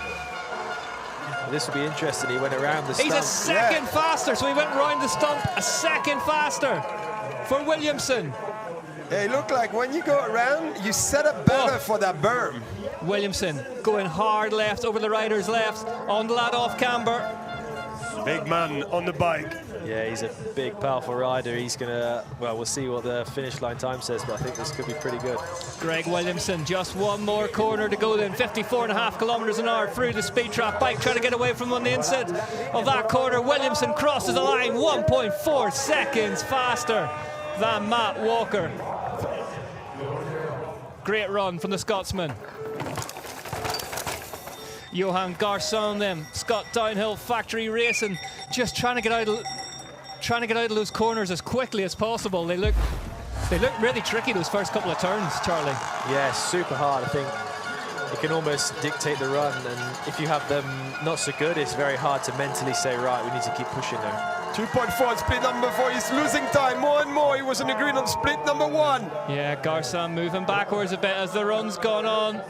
This will be interesting. He went around the stump. He's a second faster, so he went round the stump a second faster for Williamson. Yeah, it looked like when you go around, you set up better for that berm. Williamson going hard left over the rider's left on the lad off camber. Big man on the bike. Yeah, he's a big, powerful rider. He's going to, well, we'll see what the finish line time says, but I think this could be pretty good. Greg Williamson, just one more corner to go then. 54.5 kilometers an hour through the speed trap. Bike trying to get away from on the inside of that corner. Williamson crosses the line 1.4 seconds faster than Matt Walker. Great run from the Scotsman. Johan Garçon then, Scott Downhill Factory Racing, just trying to get out of those corners as quickly as possible. They look really tricky, those first couple of turns, Charlie. Yeah, super hard. I think it can almost dictate the run, and if you have them not so good, it's very hard to mentally say, right, we need to keep pushing them. 2.4 on split number 4. He's losing time more and more. He was in the green on split number 1. Yeah, Garçon moving backwards a bit as the run's gone on.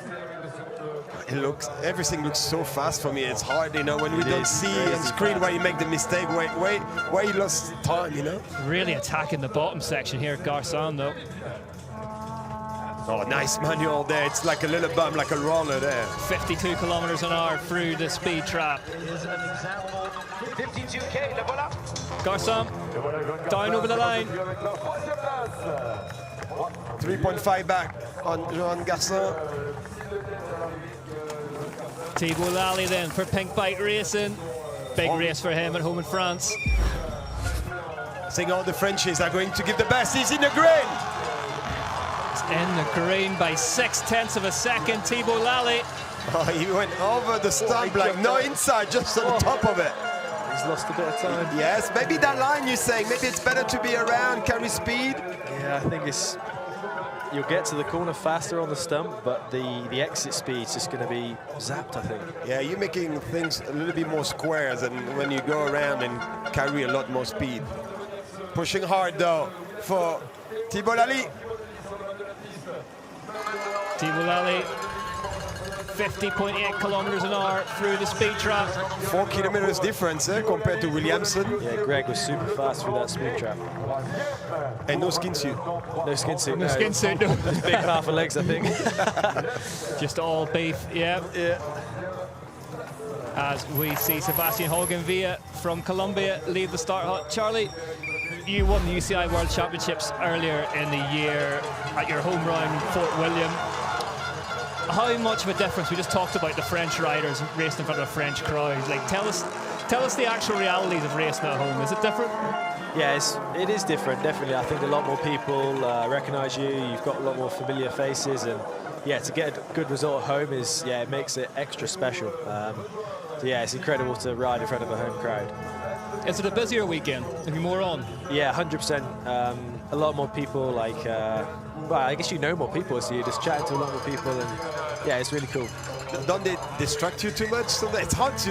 Everything looks so fast for me. It's hard, you know, when we don't see on screen where you make the mistake, where he lost time, you know. Really attacking the bottom section here, Garçon, though. Oh, nice manual there. It's like a little bump, like a roller there. 52 kilometers an hour through the speed trap. Garçon down over the line. 3.5 back on Johan Garçon. Thibault Lally then for Pink Bike Racing. Big race for him at home in France. I think all the Frenchies are going to give the best. He's in the green. He's in the green by 0.6 of a second, Thibault Lally. Oh, he went over the stump, like no inside, just on top of it. He's lost a bit of time. Yes, maybe that line you're saying, maybe it's better to be around, carry speed. Yeah, I think you'll get to the corner faster on the stump, but the exit speed's just going to be zapped, I think. Yeah, you're making things a little bit more squares and when you go around and carry a lot more speed. Pushing hard though for Thibault Lally. Thibault Lally, 50.8 kilometers an hour through the speed trap. 4 kilometers difference compared to Williamson. Yeah, Greg was super fast through that speed trap. And no skin suit. No skin suit. No skin suit, no. Big powerful legs, I think. Just all beef, yeah. As we see Sebastian Holgenvia from Colombia leave the start hut. Charlie, you won the UCI World Championships earlier in the year at your home round, Fort William. How much of a difference? We just talked about the French riders racing in front of a French crowd. Like, tell us the actual realities of racing at home. Is it different? Yeah, it is different, definitely. I think a lot more people recognise you. You've got a lot more familiar faces, and yeah, to get a good result at home it makes it extra special. So yeah, it's incredible to ride in front of a home crowd. Is it a busier weekend? Have you more on? Yeah, 100%. A lot more people, like, well, I guess you know more people, so you're just chatting to a lot more people, and yeah, it's really cool. Don't they distract you too much? So it's hard to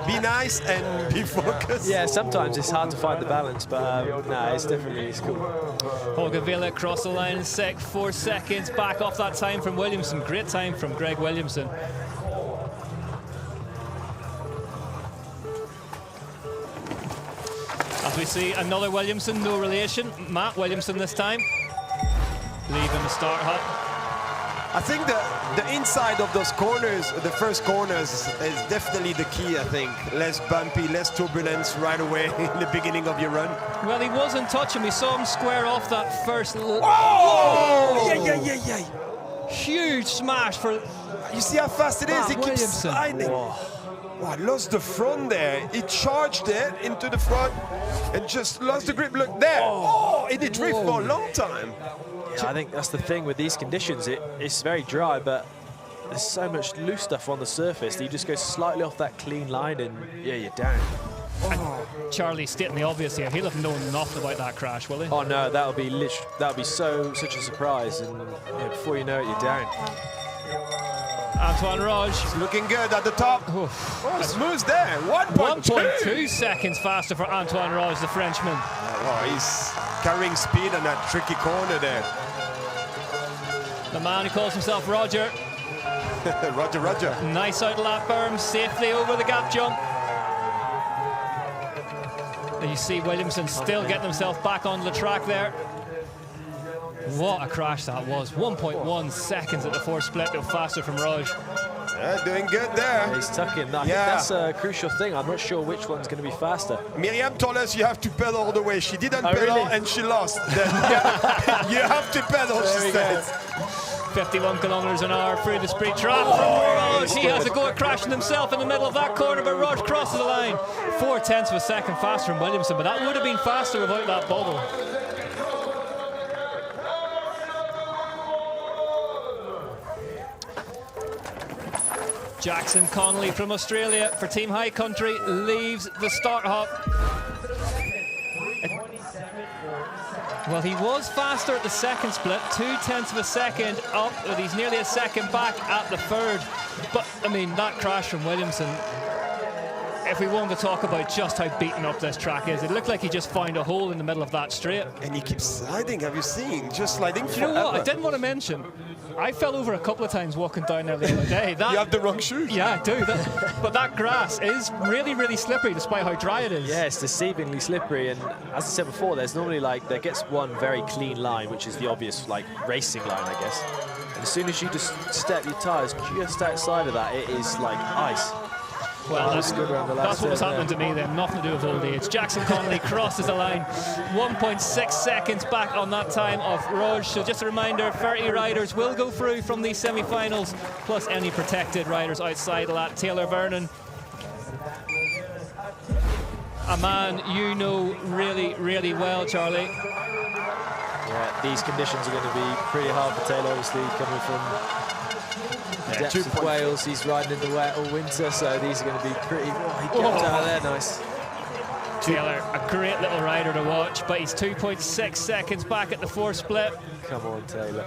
be nice and be focused. Yeah, sometimes it's hard to find the balance, but no, it's cool. Holger Villa across the line in 4 seconds, back off that time from Williamson. Great time from Greg Williamson. As we see another Williamson, no relation, Matt Williamson this time, leaving the start hut. I think that The inside of those corners, the first corners, is definitely the key, I think. Less bumpy, less turbulence right away in the beginning of your run. Well, he wasn't touching. We saw him square off that first. Yeah. Huge smash for. You see how fast it is? He keeps Williamson. sliding. Wow, lost the front there. He charged it into the front and just lost the grip. Look there. Oh, it did drift for a long time. Yeah, I think that's the thing with these conditions. It's very dry, but there's so much loose stuff on the surface that you just go slightly off that clean line and yeah, you're down. Charlie stating the obvious here. He'll have known nothing about that crash, will he? Oh no, that'll be such a surprise, and before you know it, you're down. Antoine Roche. Looking good at the top. Oh, smooth there. 1.2 seconds faster for Antoine Roche, the Frenchman. Oh, he's carrying speed on that tricky corner there. The man who calls himself Roger. Roger. Nice out lap berm, safely over the gap jump. And you see Williamson still getting himself back onto the track there. What a crash that was. 1.1 seconds at the fourth split, though faster from Roche. Yeah, doing good there. He's tucking. I think that's a crucial thing. I'm not sure which one's going to be faster. Miriam told us you have to pedal all the way. She didn't pedal really? and she lost. Then, you have to pedal, she said. 51 kilometers an hour through the sprint trap from Roche. He has a go at crashing himself in the middle of that corner, but Roche crosses the line. 0.4 of a second faster than Williamson, but that would have been faster without that bubble. Jackson Connolly from Australia for Team High Country leaves the start hop. Well, he was faster at the second split, 0.2 of a second up, but he's nearly a second back at the third. But, I mean, that crash from Williamson, if we wanted to talk about just how beaten up this track is, it looked like he just found a hole in the middle of that straight. And he keeps sliding, have you seen? Just sliding forever. You know what, I didn't want to mention, I fell over a couple of times walking down there the other day. You have the wrong shoes. Yeah, I do. But that grass is really, really slippery despite how dry it is. Yeah, it's deceivingly slippery, and as I said before, there's normally there gets one very clean line, which is the obvious racing line, I guess. And as soon as you just step your tyres just outside of that, it is like ice. Well, that's what was happening to me then, nothing to do with old age. Jackson Connolly crosses the line, 1.6 seconds back on that time of Roche. So just a reminder, 30 riders will go through from these semi-finals, plus any protected riders outside of that. Taylor Vernon, a man you know really, really well, Charlie. Yeah, these conditions are going to be pretty hard for Taylor, obviously, coming from the depths of Wales. He's riding in the wet all winter, so these are going to be pretty... Oh, he kept out of there, nice. Taylor, a great little rider to watch, but he's 2.6 seconds back at the fourth split. Come on, Taylor.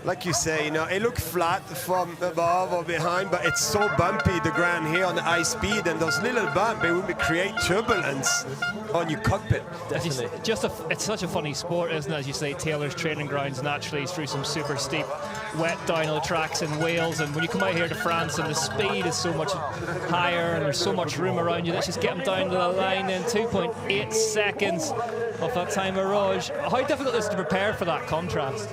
Like you say, it looked flat from above or behind, but it's so bumpy, the ground here on the high speed, and those little bumps, they will create turbulence on your cockpit. Definitely. It's such a funny sport, isn't it? As you say, Taylor's training grounds naturally through some super steep, wet downhill tracks in Wales, and when you come out here to France and the speed is so much higher and there's so much room around you, let's just get them down to the line in 2.8 seconds of that time of Roche. How difficult is it to prepare for that contrast?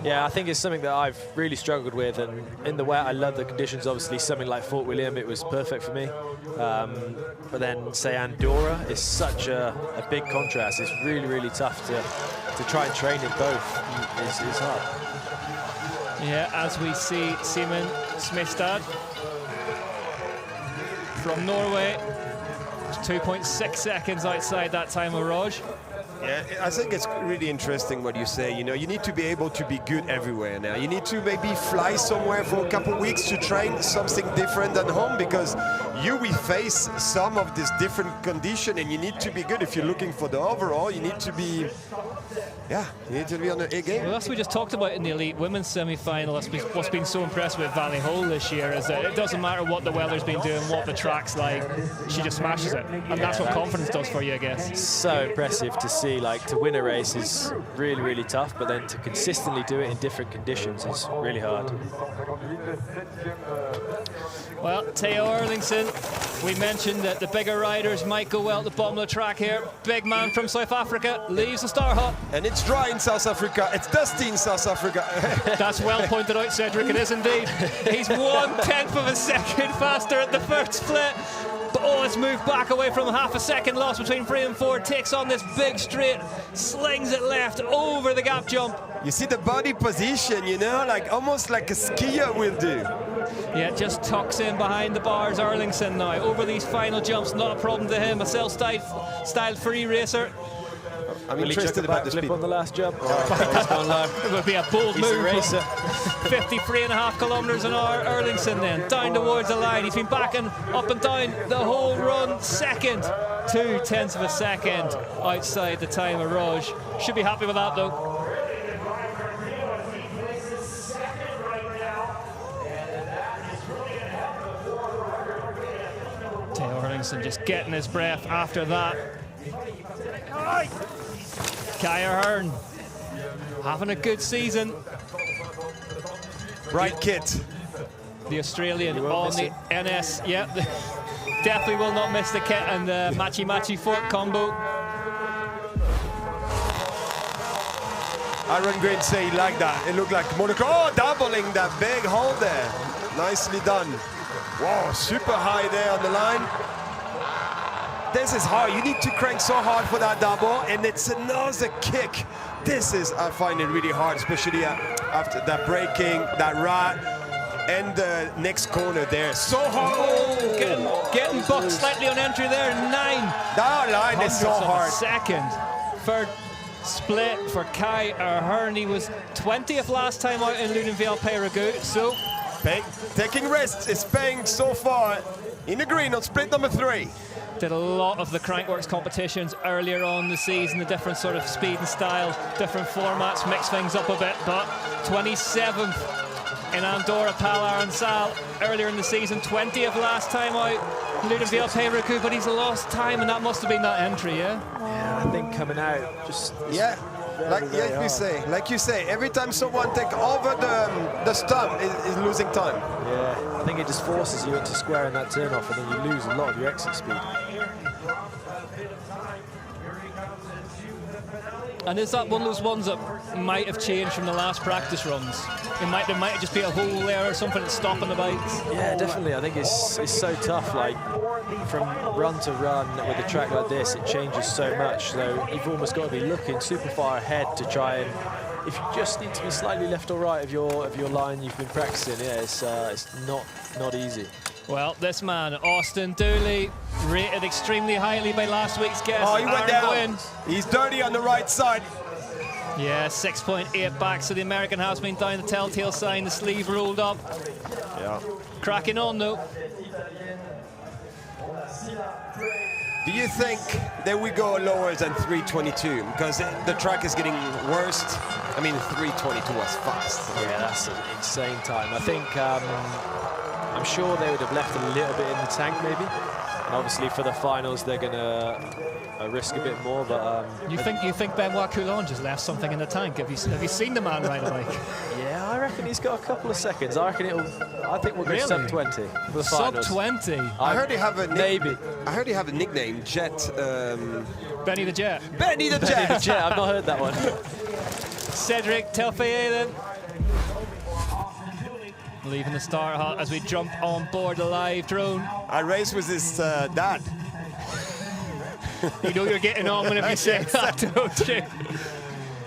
Yeah, I think it's something that I've really struggled with, and in the wet I love the conditions. Obviously something like Fort William, it was perfect for me, but then say Andorra is such a big contrast. It's really, really tough to try and train in both. It's hard. Yeah, as we see Simon Smestad from Norway, 2.6 seconds outside that time of Roche. Yeah, I think it's really interesting what you say. You need to be able to be good everywhere now. You need to maybe fly somewhere for a couple of weeks to train something different than home, because you will face some of this different condition, and you need to be good. If you're looking for the overall, you need to be, you need to be on the A game. Well, that's what we just talked about in the elite women's semi-final. That's what's been so impressive with Valley Hole this year, is that it doesn't matter what the weather's been doing, what the track's like, she just smashes it. And that's what confidence does for you, I guess. So impressive to see. To win a race is really, really tough, but then to consistently do it in different conditions is really hard. Well, Theo Erlingson, we mentioned that the bigger riders might go well at the bottom of the track here. Big man from South Africa leaves the start hop. And it's It's dry in South Africa. It's dusty in South Africa. That's well pointed out, Cedric. It is indeed. He's 1/10 of a second faster at the first split. But oh, it's moved back away from half a second loss between 3 and 4. Takes on this big straight, slings it left over the gap jump. You see the body position, you know, like almost like a skier will do. Yeah, just tucks in behind the bars. Erlingsson now over these final jumps, not a problem to him. A self-style free racer. I'm Will interested about the speed on the last jump. He's gone low. It would be a bold He's move. a racer. 53.5 kilometers an hour. Erlingsson then down towards the line. He's been backing up and down the whole run. Second, 0.2 of a second outside the time of Roj. Should be happy with that though. Theo Erlingsson just getting his breath after that. Kaya Hearn having a good season. Bright kit. The Australian on the NS. Yep, definitely will not miss the kit and the matchy fork combo. Aaron Green say he liked that. It looked like Monaco. Oh, doubling that big hole there. Nicely done. Wow, super high there on the line. This is hard. You need to crank so hard for that double, and it's another kick. This is, I find it really hard, especially after that braking, that ride, and the next corner there. So hard. Oh, getting bucked slightly on entry there. 9. That line is so hard. Second. Third split for Kai Hearn. He was 20th last time out in Ludenville Peyragut. So taking risks is paying so far. In the green on split number 3. Did a lot of the Crankworks competitions earlier on the season, the different sort of speed and style, different formats, mix things up a bit, but 27th in Andorra Palar and Sal earlier in the season, 20th last time out, Ludenville Peyragut, but he's lost time, and that must have been that entry, yeah? Yeah, I think coming out just... Yeah. Like you say, every time someone takes over the stump is losing time. Yeah, I think it just forces you into squaring that turn off, and then you lose a lot of your exit speed. And is that one of those ones that might have changed from the last practice runs? There might just be a hole there or something that's stopping the bikes. Yeah, definitely. I think it's so tough. Like from run to run with a track like this, it changes so much. So you've almost got to be looking super far ahead to try and. If you just need to be slightly left or right of your line you've been practicing, yeah, it's not easy. Well, this man, Austin Dooley, rated extremely highly by last week's guest. Oh, he went Aaron down. Gwynn. He's dirty on the right side. Yeah, 6.8 back, so the American has been down the telltale sign, the sleeve rolled up. Yeah. Cracking on, though. Do you think that we go lower than 322? Because the track is getting worse. I mean, 322 was fast. Yeah, that's an insane time. I think I'm sure they would have left a little bit in the tank, maybe. And obviously for the finals, they're going to risk a bit more. But you think Benoit Coulon just left something in the tank? Have you seen the man ride a bike? Yeah, I reckon he's got a couple of seconds. I think we'll go sub 20 for the finals. Sub 20. I heard he have a maybe. I heard he have a nickname, Jet. Benny the Jet. Benny the Jet. Benny the Jet. I've not heard that one. Cedric Telfaye then. Leaving the start hut as we jump on board the live drone. I raced with his dad. You know you're getting on whenever you say that, don't you?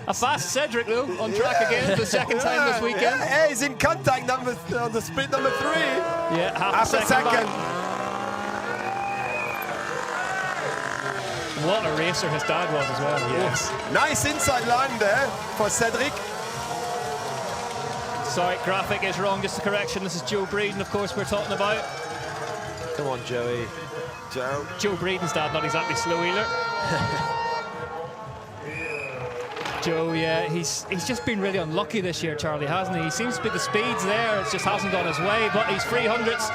A fast Cedric though, on track again for the second time this weekend. Yeah, he's in contact on the split number 3. Yeah, half a second. What a racer his dad was as well. Yes. Nice inside line there for Cedric. Sorry, graphic is wrong, just a correction. This is Joe Breeden, of course, we're talking about. Come on, Joey. Joe Breeden's dad, not exactly slow wheeler. Joe, yeah, he's just been really unlucky this year, Charlie, hasn't he? He seems to be the speeds there, it just hasn't gone his way, but he's 300s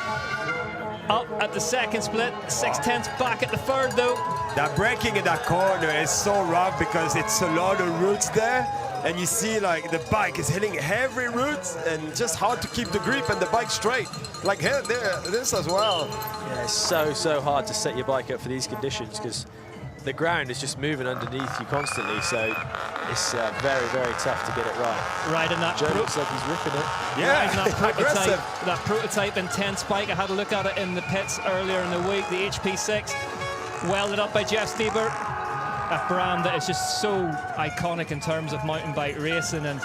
up at the second split, 6/10 back at the third though. That braking in that corner is so rough because it's a lot of roots there. And you see like the bike is hitting heavy roots and just hard to keep the grip and the bike straight. Like here, there, this as well. Yeah, it's so hard to set your bike up for these conditions because the ground is just moving underneath you constantly, so it's very, very tough to get it right. Riding that Joe looks like he's ripping it. Yeah, that prototype intense bike. I had a look at it in the pits earlier in the week. The HP6, welded up by Jeff Stieber. A brand that is just so iconic in terms of mountain bike racing, and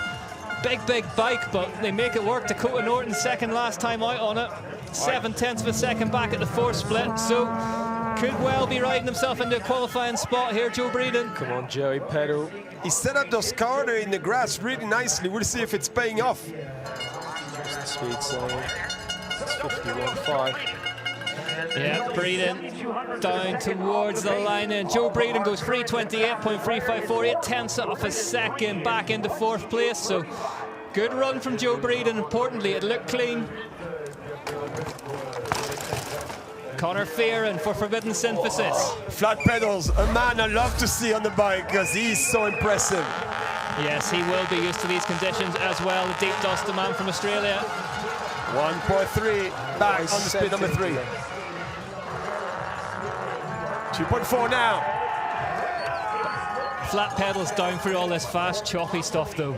big bike, but they make it work. Dakota Norton second last time out on it, 7/10 of a second back at the fourth split, so could well be riding himself into a qualifying spot here, Joe Breeden. Come on, Joey, pedal. He set up those corners in the grass really nicely. We'll see if it's paying off. Just the speed zone. It's 51.5. Yeah, Breeden down towards the line, and Joe Breeden goes 3:28.354, 8/10 of a second back into fourth place. So good run from Joe Breeden. Importantly, it looked clean. Connor Fearon for Forbidden Synthesis. Flat pedals, a man I love to see on the bike because he's so impressive. Yes, he will be used to these conditions as well. The deep dust man from Australia. 1.3 back on the split number 3. 2.4 now. Flat pedals down through all this fast, choppy stuff though.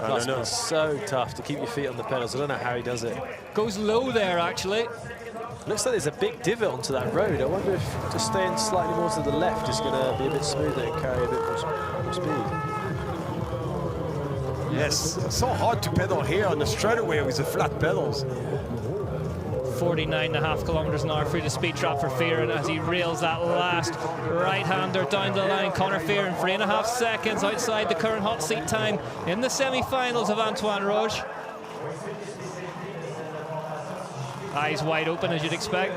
I don't know. It's so tough to keep your feet on the pedals. I don't know how he does it. Goes low there actually. Looks like there's a big divot onto that road. I wonder if just staying slightly more to the left is going to be a bit smoother and carry a bit more speed. Yes, it's so hard to pedal here on the straightaway with the flat pedals. 49.5 kilometers an hour through the speed trap for Fearon as he rails that last right-hander down the line. Connor Fearon, 3.5 seconds outside the current hot seat time in the semi-finals of Antoine Roche. Eyes wide open as you'd expect.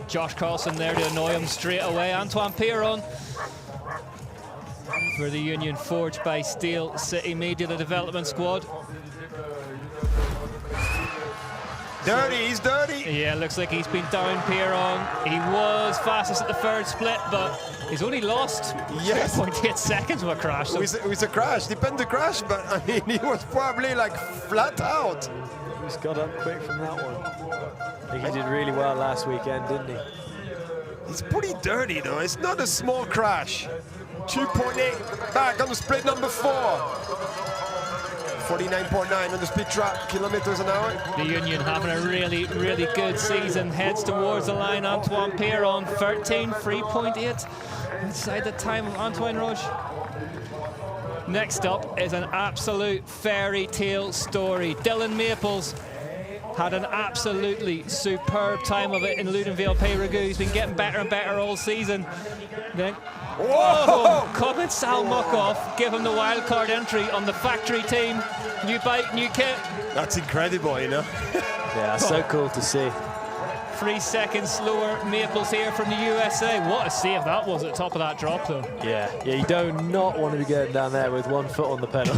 Josh Carlson there to annoy him straight away. Antoine Piron for the Union Forged by Steel City Media, the development squad. Dirty, he's dirty. Yeah, looks like he's been down Piron. He was fastest at the third split, but he's only lost 0.8 seconds with a crash. So. With a crash, depends the crash, but I mean, he was probably like flat out. He's got up quick from that one. I think he did really well last weekend, didn't he? It's pretty dirty though, it's not a small crash. 2.8 back on the split number 4. 49.9 on the speed trap, kilometers an hour. The Union having a really good season. Heads towards the line. Antoine Piron, 13.3.8 inside the time of Antoine Roche. Next up is an absolute fairy tale story. Dylan Maples had an absolutely superb time of it in Ludenville-Peyragueux. He's been getting better and better all season. Then, whoa! Comment Sal Muckhoff, give him the wild card entry on the factory team. New bike, new kit. That's incredible, you know. Yeah, so cool to see. 3 seconds slower Maples here from the USA. What a save that was at the top of that drop though. Yeah, you do not want to be going down there with 1 foot on the pedal.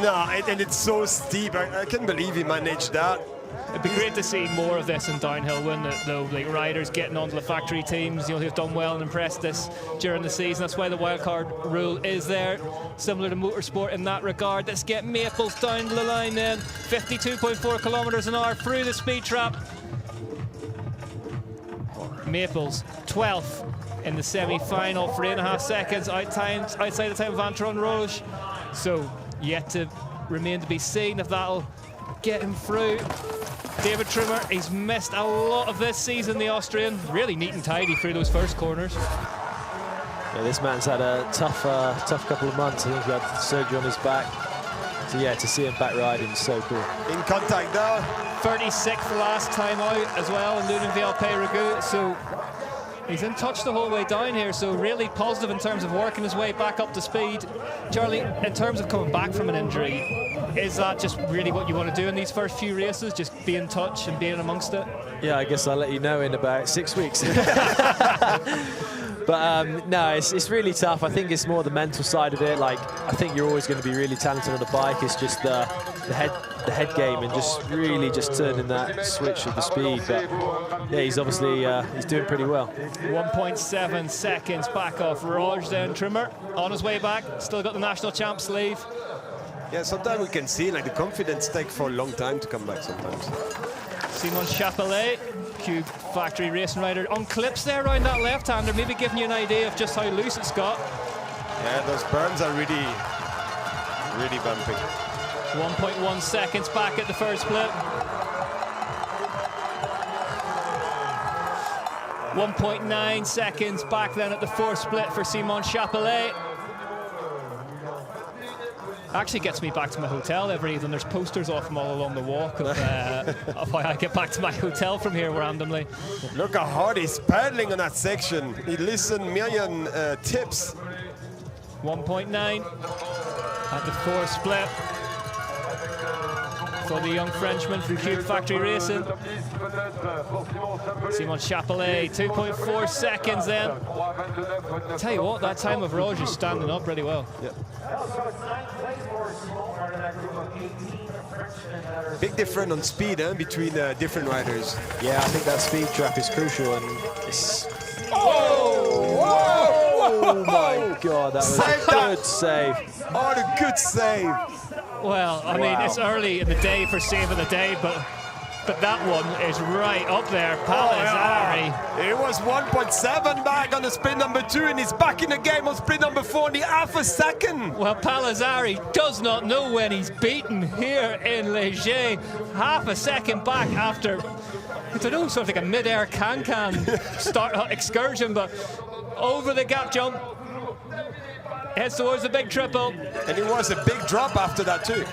No, and it's so steep. I can't believe he managed that. It'd be great to see more of this in downhill, wouldn't it, though? Like riders getting onto the factory teams, you know, who've done well and impressed this during the season. That's why the wildcard rule is there, similar to motorsport in that regard. Let's get Maples down the line then. 52.4 kilometers an hour through the speed trap. Maples, 12th in the semi-final, 3.5 seconds outside the time of Antoine Roche. So, yet to remain to be seen if that'll get him through. David Trimmer, he's missed a lot of this season, the Austrian. Really neat and tidy through those first corners. Yeah, this man's had a tough couple of months. I think he had surgery on his back. So yeah, to see him back riding is so cool. In contact now. 36th last time out as well in Ludenville-Peyragueux. So he's in touch the whole way down here, so really positive in terms of working his way back up to speed. Charlie, in terms of coming back from an injury, is that just really what you want to do in these first few races, just be in touch and being amongst it? Yeah, I guess I'll let you know in about 6 weeks. But no, it's really tough. I think it's more the mental side of it. Like, I think you're always going to be really talented on the bike. It's just the head game and just really just turning that switch of the speed. But yeah, he's obviously he's doing pretty well. 1.7 seconds back off Roche then. Trimmer on his way back, still got the national champ sleeve. Yeah, sometimes we can see like the confidence take for a long time to come back sometimes. Simon Chapelet Cube Factory racing rider. On clips there around that left-hander, maybe giving you an idea of just how loose it's got. Yeah, those berms are really, really bumpy. 1.1 seconds back at the first split. 1.9 seconds back then at the fourth split for Simon Chapelet. Actually gets me back to my hotel every evening. There's posters off him all along the walk of how I get back to my hotel from here randomly. Look how hard he's pedaling on that section. He listened million tips. 1.9 at the fourth split for the young Frenchman from Cube Factory Racing. Simon Chapelet, 2.4 seconds then. I'll tell you what, that time of Roche is standing up really well. Yep. Big difference on speed between different riders. Yeah, I think that speed trap is crucial, and it's... Oh my God, that was a good save. Oh, the good save. Well, I mean, it's early in the day for save of the day, but that one is right up there. Palazzari. It was 1.7 back on the sprint number 2, and he's back in the game on sprint number 4 in the half a second. Well, Palazzari does not know when he's beaten here in Léger. Half a second back after, I don't know, sort of like a mid-air can-can start excursion, but over the gap jump, heads towards the big triple. And it was a big drop after that too.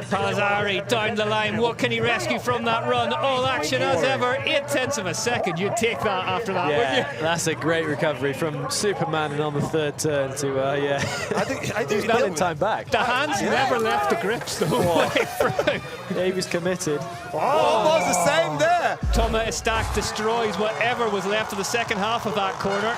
Palazzari down the line. What can he rescue from that run? All action as ever. 0.8 of a second. You'd take that after that, wouldn't you? That's a great recovery from Superman and on the third turn to, I think he's not in time back. The hands never left the grips the whole way through. Yeah, he was committed. Almost the same there. Thomas Estac destroys whatever was left of the second half of that corner.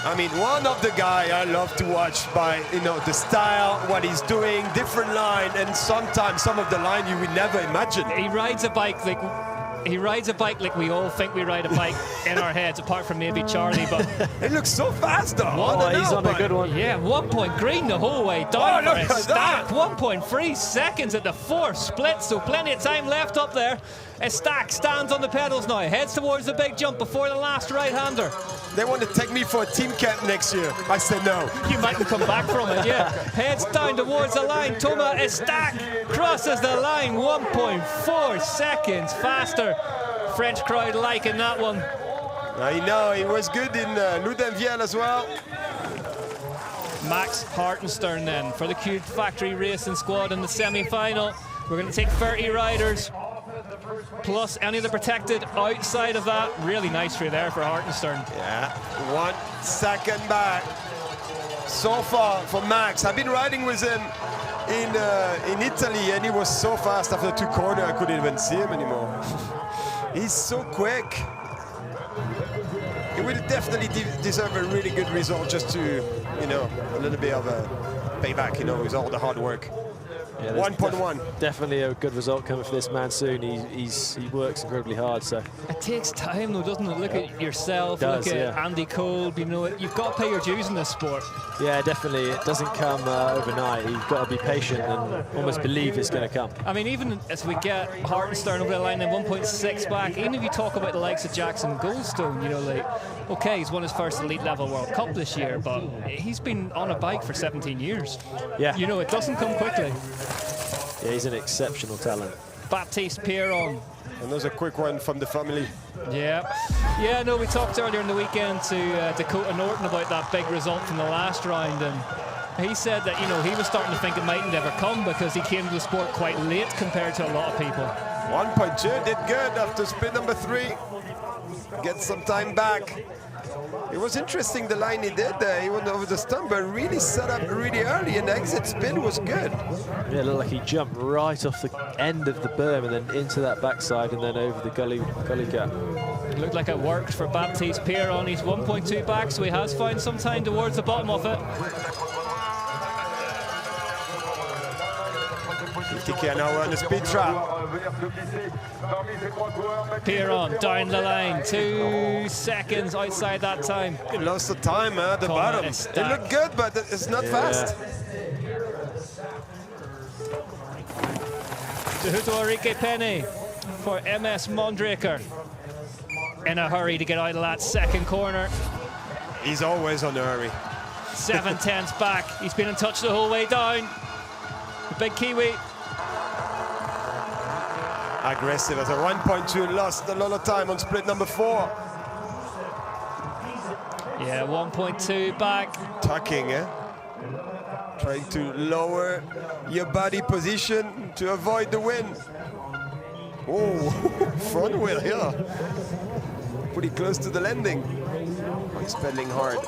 I mean, one of the guy I love to watch by, the style, what he's doing, different line, and sometimes some of the line you would never imagine. He rides a bike like we all think we ride a bike in our heads, apart from maybe Charlie. But it looks so fast, though. He's on a good one. Yeah, 1 point green the whole way down. Look at that. 1.3 seconds at the fourth split, so plenty of time left up there. Estac stands on the pedals now, heads towards the big jump before the last right-hander. They want to take me for a team cap next year. I said no. You mightn't come back from it, yeah. Heads down towards the line. Thomas Estac crosses the line 1.4 seconds faster. French crowd liking that one. I know, he was good in Ludenvielle as well. Max Hartenstern then for the Cube Factory Racing squad in the semi-final. We're going to take 30 riders, plus any of the protected outside of that. Really nice through there for Hartenstern. Yeah, 1 second back. So far for Max. I've been riding with him in Italy, and he was so fast after the 2 corners, I couldn't even see him anymore. He's so quick. He will definitely deserve a really good result just to, a little bit of a payback, with all the hard work. Yeah, 1.1. Definitely a good result coming for this man soon. He works incredibly hard. So it takes time, though, doesn't it? Look at yourself. Look at Andy Kolb. You've got to pay your dues in this sport. Yeah, definitely. It doesn't come overnight. You've got to be patient and almost believe it's going to come. I mean, even as we get Hartenstern over the line in 1.6 back, even if you talk about the likes of Jackson Goldstone, okay, he's won his first elite level World Cup this year, but he's been on a bike for 17 years. Yeah. It doesn't come quickly. Yeah, he's an exceptional talent. Baptiste Piron. Another quick one from the family. Yeah, no, we talked earlier in the weekend to Dakota Norton about that big result from the last round, and he said that, he was starting to think it mightn't ever come because he came to the sport quite late compared to a lot of people. 1.2 did good after spin number 3. Get some time back. It was interesting the line he did there. He went over the stump, but really set up really early, and the exit spin was good. Yeah, it looked like he jumped right off the end of the berm and then into that backside and then over the gully gap. It looked like it worked for Baptiste Piron. He's 1.2 back, so he has found some time towards the bottom of it. 50k an hour on the speed trap. Piron down the line, 2 seconds outside that time. He lost the time at the bottom. It looked good, but it's not fast. Cejudo Enrique Penny for MS Mondraker. In a hurry to get out of that second corner. He's always on a hurry. 7/10 back. He's been in touch the whole way down. The big Kiwi. Aggressive as a 1.2, lost a lot of time on split number 4. Yeah, 1.2 back. Tucking, eh? Trying to lower your body position to avoid the wind. Oh, front wheel here. Pretty close to the landing. He's pedaling hard.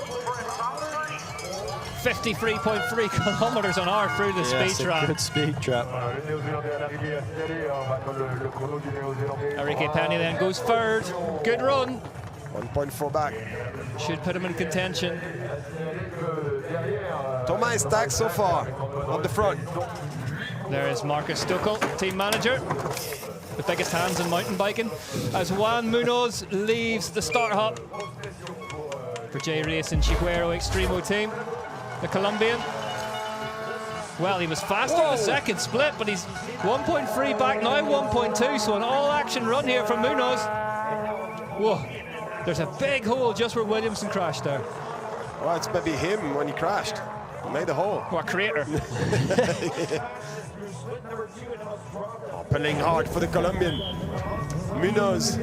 53.3 kilometers an hour through the speed trap. Good speed trap. Enrique Penny then goes third. Good run. 1.4 back. Should put him in contention. Thomas Stack so far on the front. There is Marcus Stuckel, team manager. The biggest hands in mountain biking. As Juan Munoz leaves the start hop for J Race and Chiguero Extremo team. The Colombian. Well, he was faster in the second split, but he's 1.3 back now, 1.2, so an all-action run here from Munoz. Whoa, there's a big hole just where Williamson crashed there. Well, it's maybe him when he crashed. He made a hole. What a creator. Pedaling hard for the Colombian. Munoz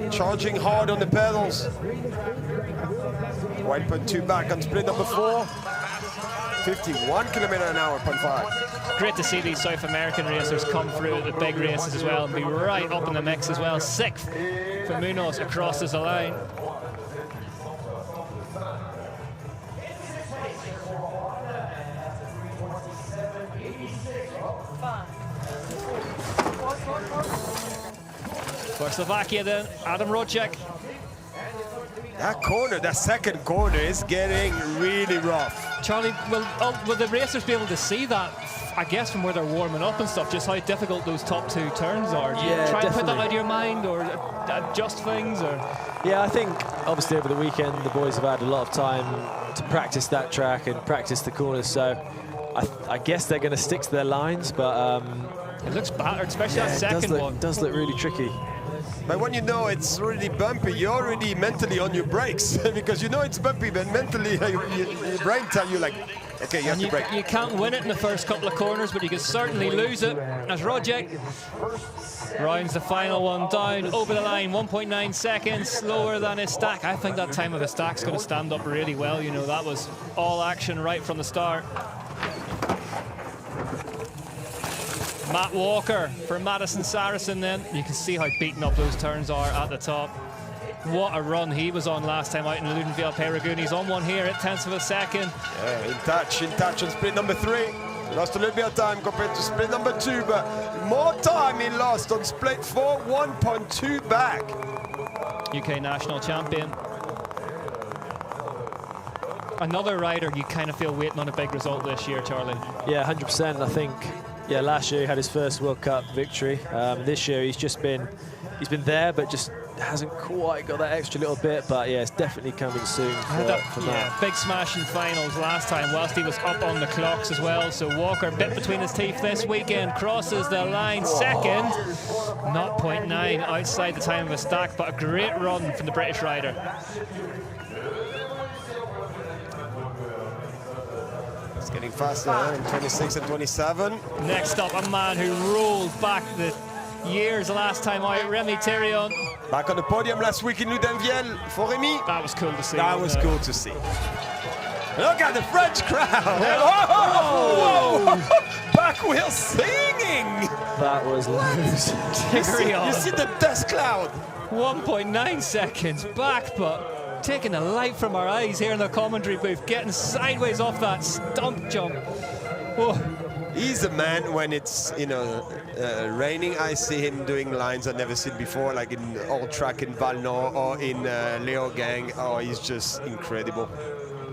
charging hard on the pedals. 1.2 back on split number 4. 51 kilometer an hour, 0.5. Great to see these South American racers come through at the big races as well and be right up in the mix as well. 6th for Munoz crosses the line. For Slovakia then, Adam Rocek. That corner, that second corner is getting really rough. Charlie, will the racers be able to see that, I guess, from where they're warming up and stuff, just how difficult those top 2 turns are? Do you try and put that out of your mind or adjust things? Or? Yeah, I think obviously over the weekend the boys have had a lot of time to practice that track and practice the corners, so I guess they're going to stick to their lines, but it looks battered, especially that second one. It does look really tricky. But when you know it's really bumpy, you're already mentally on your brakes because you know it's bumpy, but mentally your brain tells you like, okay, you have to brake. You can't win it in the first couple of corners, but you can certainly lose it. As Rocek rounds the final one down over the line, 1.9 seconds slower than his stack. I think that time of his stack's going to stand up really well. You know, that was all action right from the start. Matt Walker for Madison Saracen then. You can see how beaten up those turns are at the top. What a run he was on last time out in Ludenville Paragoon. He's on one here at 10th of a second. Yeah, in touch on split number 3. Lost a little bit of time compared to split number 2, but more time he lost on split 4, 1.2 back. UK national champion. Another rider you kind of feel waiting on a big result this year, Charlie. Yeah, 100%. I think, yeah, last year he had his first World Cup victory. This year he's been there, but just hasn't quite got that extra little bit. But yeah, it's definitely coming soon for Matt. Big smashing finals last time, whilst he was up on the clocks as well. So Walker bit between his teeth this weekend, crosses the line second, 0.9 outside the time of a stack, but a great run from the British rider. It's getting faster in 26 and 27. Next up, a man who rolled back the years last time out, Remy Therion. Back on the podium last week in Ludenvielle for Remy. That was cool to see. That was cool to see. Look at the French crowd. Whoa! Back wheel singing. That was loose. You see the dust cloud. 1.9 seconds back, but taking the light from our eyes here in the commentary booth, getting sideways off that stump jump. Whoa. He's a man when it's, you know, raining. I see him doing lines I've never seen before, like in Old Track in Val Nord or in Leogang. Oh, he's just incredible.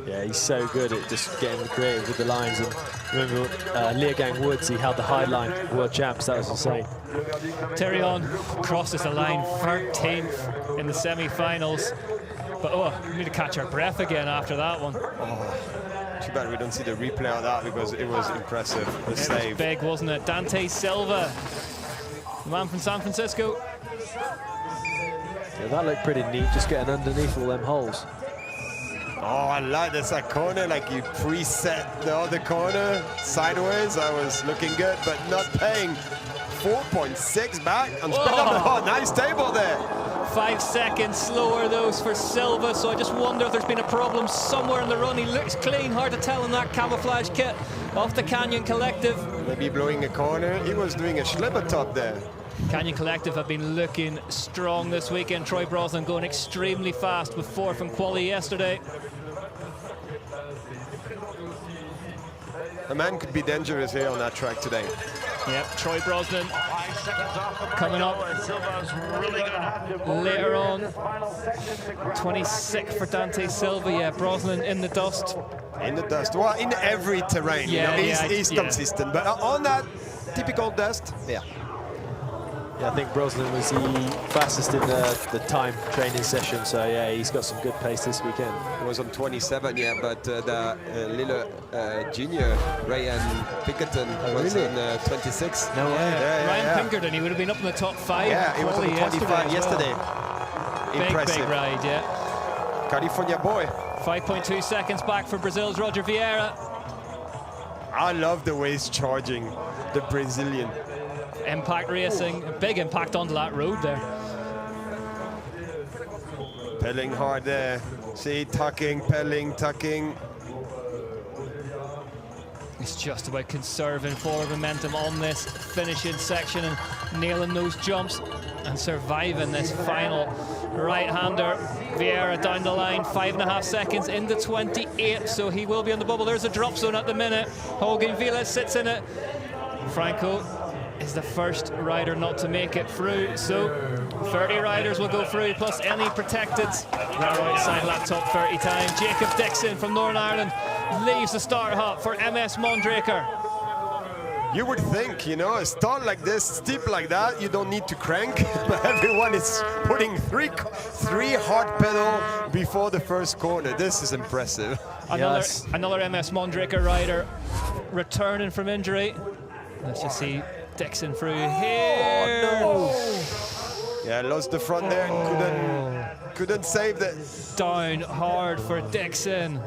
Yeah, he's so good at just getting creative with the lines. And remember, Leogang Woods, he held the high line, World Champs. That was insane. Therion crosses the line 13th in the semi-finals. But we need to catch our breath again after that one. Oh, too bad we don't see the replay of that because it was impressive. The save. It was big, wasn't it? Dante Silva, the man from San Francisco. Yeah, that looked pretty neat, just getting underneath all them holes. Oh, I like this corner, like you preset the other corner sideways. I was looking good, but not paying. 4.6 back and split up. Oh, nice table there. 5 seconds slower those for Silva, so I just wonder if there's been a problem somewhere in the run. He looks clean, hard to tell in that camouflage kit off the Canyon Collective. Maybe blowing a corner. He was doing a slipper top there. Canyon Collective have been looking strong this weekend. Troy Brosnan going extremely fast with 4th in quali yesterday. A man could be dangerous here on that track today. Yep, Troy Brosnan coming up later on. 26th for Dante Silva. Yeah, Brosnan in the dust. In the dust. Well, in every terrain. Yeah, you know, he's consistent. But on that typical dust, yeah. Yeah, I think Brosnan was the fastest in the time training session, so yeah, he's got some good pace this weekend. He was on 27, yeah, but the little junior, Ryan Pinkerton, was on 26. No way. Yeah, Ryan Pinkerton, he would have been up in the top 5. Yeah, he was on 25 yesterday. Impressive. Big ride, yeah. California boy. 5.2 seconds back for Brazil's Roger Vieira. I love the way he's charging the Brazilian. Impact racing, big impact onto that road there. Pedaling hard there. See, tucking, pedaling, tucking. It's just about conserving forward momentum on this finishing section and nailing those jumps and surviving this final right-hander. Vieira down the line, 5.5 seconds into 28, so he will be on the bubble. There's a drop zone at the minute. Hogan Vila sits in it. Franco is the first rider not to make it through, so 30 riders will go through, plus any protected outside that top 30 time. Jacob Dixon from Northern Ireland leaves the start hut for MS Mondraker. You would think, you know, a start like this, steep like that, you don't need to crank, but everyone is putting three hard pedal before the first corner. This is impressive. Another MS Mondraker rider returning from injury. Let's just see Dixon through here. Oh, no. Yeah, lost the front there, couldn't save that. Down hard for Dixon.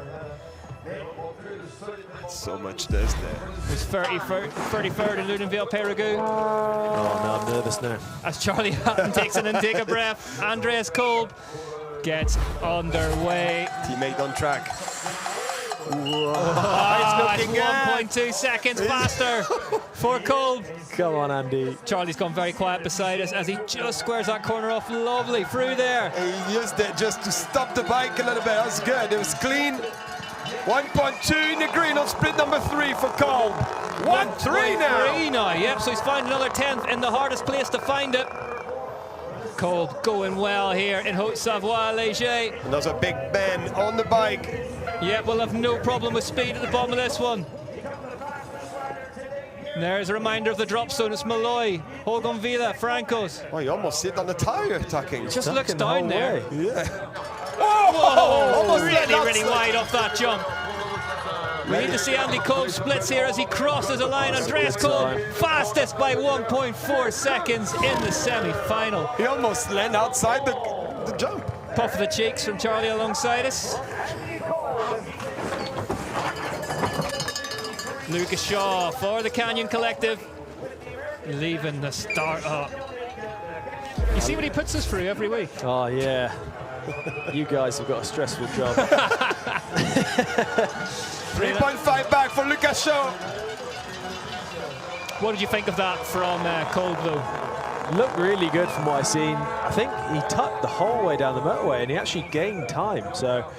So much dust there. It's 33rd in Ludenville, Périgueux. Oh, no, I'm nervous now. As Charlie Hatton takes an intake of breath, Andreas Kolb gets underway. Teammate on track. It's 1.2 seconds faster for Kolb. Come on, Andy. Charlie's gone very quiet beside us as he just squares that corner off. Lovely through there. He used it just to stop the bike a little bit. That was good. It was clean. 1.2 in the green on split number 3 for Kolb. 1.3 now. Yep, so he's found another 10th in the hardest place to find it. Kolb going well here in Haute-Savoie, Léger. Another big bend on the bike. Yep, we'll have no problem with speed at the bottom of this one. There's a reminder of the drop zone. It's Malloy, Hogan Vila, Francos. Oh, you almost sit on the tire tucking. Just looks down there. Yeah. Whoa! Really wide off that jump. We need to see Andy Kolb splits here as he crosses a line. Andreas Kolb, fastest by 1.4 seconds in the semi-final. He almost landed outside the jump. Puff of the cheeks from Charlie alongside us. Lucas Shaw for the Canyon Collective, leaving the start up. You see what he puts us through every week? Oh, yeah. You guys have got a stressful job. 3.5 back for Lucas Shaw. What did you think of that from Kolb, though? Looked really good from what I've seen. I think he tucked the whole way down the motorway and he actually gained time, so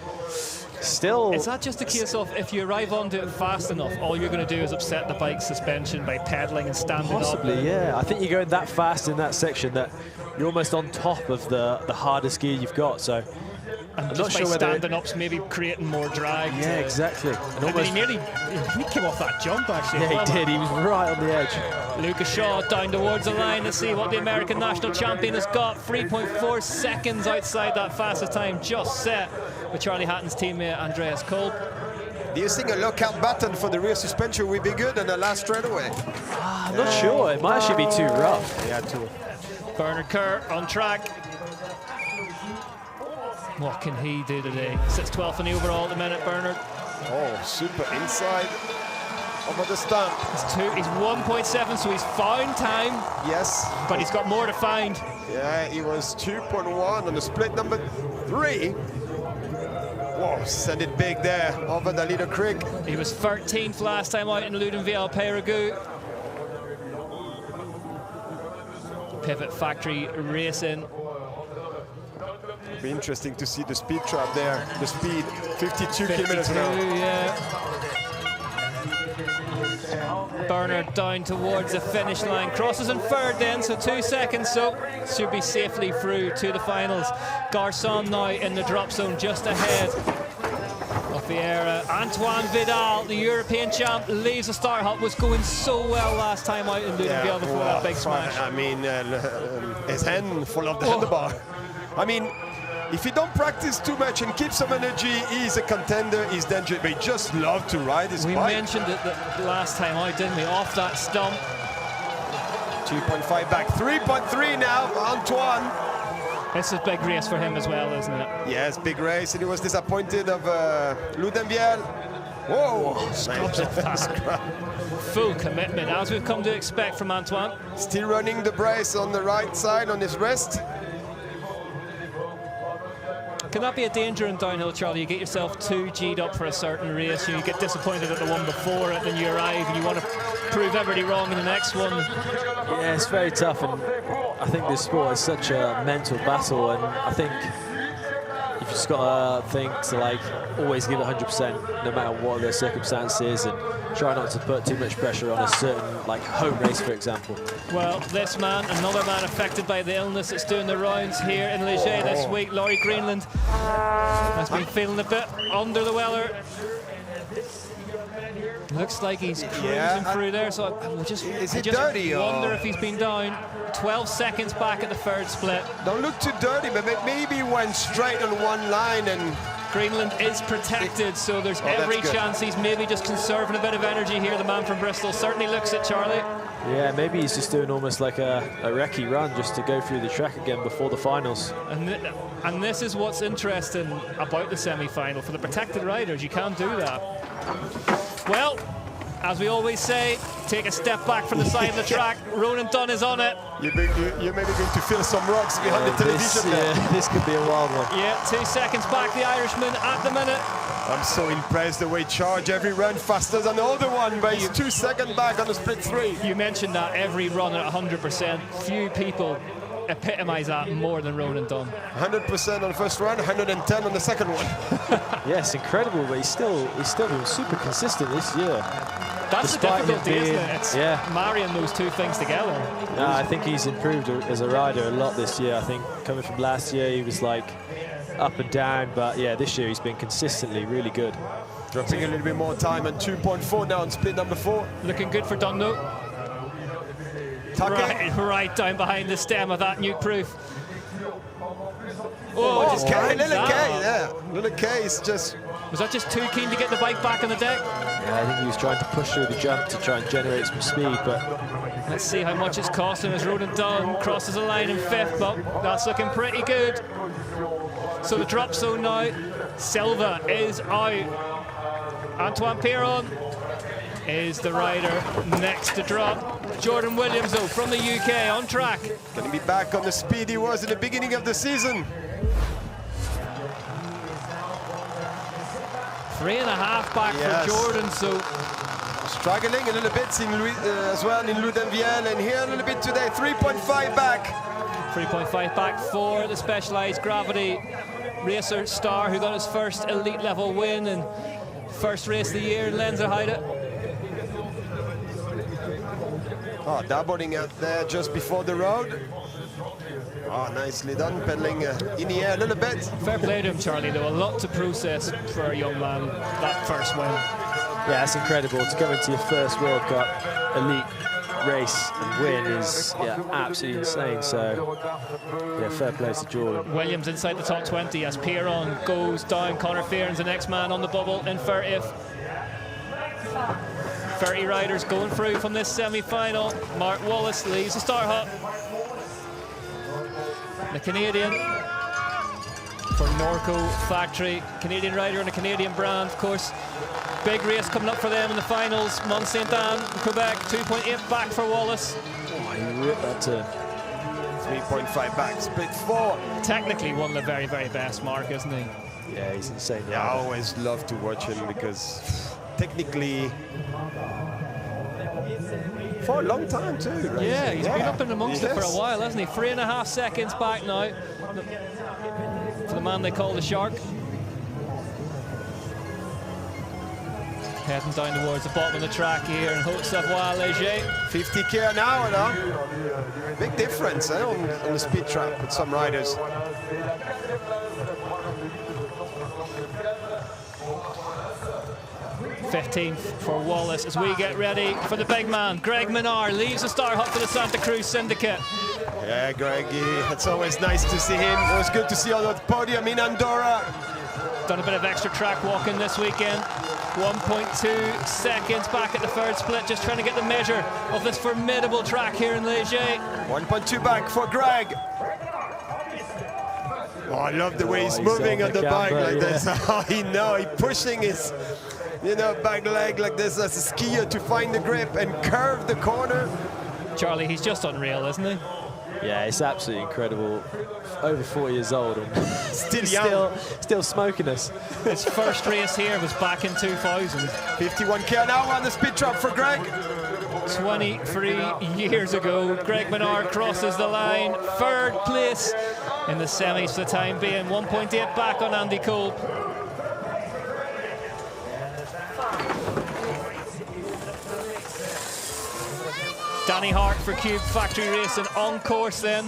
still... Is that just a case of if you arrive onto it fast enough, all you're going to do is upset the bike's suspension by pedaling and standing Possibly, up? yeah. I think you're going that fast in that section that you're almost on top of the hardest gear you've got, so... And I'm just not sure by whether standing up's maybe creating more drag. Yeah, exactly. And then he came off that jump, actually. Yeah, he did. He was right on the edge. Lucas Shaw down towards the line. Let's see what the American national champion has got. 3.4 seconds outside that fastest time just set with Charlie Hatton's teammate Andreas Kolb. Do you think a lockout button for the rear suspension would be good on the last straightaway? I'm not sure. It might actually be too rough. Yeah, too. Bernard Kerr on track. What can he do today? Sits 12th in the overall at the minute, Bernard. Oh, super inside over the stump. He's 1.7, so he's found time. Yes. But he's got more to find. Yeah, he was 2.1 on the split number 3. Whoa, send it big there over the Lido Creek. He was 13th last time out in Ludenviel Peyragu. Pivot Factory Racing. It'll be interesting to see the speed trap there. The speed, 52 kilometers an hour. Yeah. Bernard down towards the finish line. Crosses in third then, so 2 seconds, so should be safely through to the finals. Garçon now in the drop zone just ahead of Vieira. Antoine Vidal, the European champ, leaves the start hut. Was going so well last time out in Ludenviel before that big smash. I mean, his hand full of the handlebar. I mean, if he don't practice too much and keep some energy, he's a contender, he's dangerous, but he just loves to ride his bike. We mentioned it the last time out, didn't we? Off that stump. 2.5 back, 3.3 now for Antoine. This is a big race for him as well, isn't it? Yes, big race, and he was disappointed of Ludenviel. Whoa! Full commitment, as we've come to expect from Antoine. Still running the brace on the right side on his wrist. Can that be a danger in downhill, Charlie? You get yourself too G'd up for a certain race, you get disappointed at the one before it, then you arrive and you want to prove everybody wrong in the next one. Yeah, it's very tough, and I think this sport is such a mental battle, and I think you've just got to think to like always give it 100% no matter what the circumstances, and try not to put too much pressure on a certain like home race, for example. Well, this man, another man affected by the illness that's doing the rounds here in Ligier this week, Laurie Greenland, has been feeling a bit under the weather. Looks like he's cruising through there, so I just wonder if he's been down. 12 seconds back at the third split. Don't look too dirty, but maybe went straight on one line and... Greenland is protected, so there's every chance he's maybe just conserving a bit of energy here. The man from Bristol certainly looks it, Charlie. Yeah, maybe he's just doing almost like a recce run just to go through the track again before the finals. And this is what's interesting about the semi-final. For the protected riders, you can't do that. Well, as we always say, take a step back from the side of the track. Ronan Dunn is on it. You're maybe going to feel some rocks behind the television there. This could be a wild one. Yeah, 2 seconds back, the Irishman at the minute. I'm so impressed the way he charged every run faster than the other one, but he's 2 seconds back on the split 3. You mentioned that every run at 100%. Few people epitomise that more than Ronan Dunn. 100% on the first run, 110 on the second one. Yes, incredible, but he's still been super consistent this year. That's the difficulty, isn't it? It's marrying those two things together. No, I think he's improved as a rider a lot this year. I think coming from last year, he was like up and down, but yeah, this year he's been consistently really good. Dropping a little bit more time and 2.4 now on split number 4. Looking good for Dunn, though. Right down behind the stem of that nuke proof. Little K, Little K is just... Was that just too keen to get the bike back on the deck? Yeah, I think he was trying to push through the jump to try and generate some speed, but... Let's see how much it's costing as Ronan Dunn crosses the line in 5th, but that's looking pretty good. So the drop zone now, Silva is out. Antoine Piron is the rider next to drop. Jordan Williams, though, from the UK, on track. Can he be back on the speed he was in the beginning of the season? 3.5 back for Jordan, so... Struggling a little bit as well in Ludenviel, and here a little bit today, 3.5 back. 3.5 back for the Specialized Gravity racer star who got his first elite level win and first race of the year in Lenzerheide. Oh, doubling out there just before the road. Oh, nicely done, pedaling in the air a little bit. Fair play to him, Charlie, though. A lot to process for a young man, that first win. Yeah, it's incredible. To go into your first World Cup elite race and win is absolutely insane. So, yeah, fair play to Jordan. Williams inside the top 20 as Piron goes down. Conor Fearon's the next man on the bubble in 30th. 30 riders going through from this semi-final. Mark Wallace leaves the start hut. the Canadian for Norco Factory. Canadian rider and a Canadian brand, of course. Big race coming up for them in the finals. Mont Saint-Anne, Quebec, 2.8 back for Wallace. Oh, he ripped that turn. 3.5 back, split 4. Technically one of the very, very best, Mark, isn't he? Yeah, he's insane. Yeah, I always love to watch him because technically, for a long time too. Right? Yeah, he's been up and amongst it for a while, hasn't he? 3.5 seconds back now for the man they call the Shark. Heading down towards the bottom of the track here in Haute-Savoie-Léger. 50k an hour now. Big difference on the speed trap with some riders. '15th for Wallace as we get ready for the big man. Greg Minnaar leaves the Star Hut for the Santa Cruz Syndicate. Yeah, Greg, it's always nice to see him. It was good to see on the podium in Andorra. Done a bit of extra track walking this weekend. 1.2 seconds back at the third split, just trying to get the measure of this formidable track here in Léger. 1.2 back for Greg. Oh, I love the way he's moving on the bike like this. Oh, he's pushing his, back leg like this as a skier to find the grip and curve the corner. Charlie, he's just unreal, isn't he? Yeah, it's absolutely incredible. Over 4 years old and still young. Still smoking us. His first race here was back in 2000. 51k an hour on the speed trap for Greg. 23 years ago, Greg Minnaar crosses the line. Third place in the semis for the time being. 1.8 back on Andy Kolb. Danny Hart for Cube Factory Racing on course then.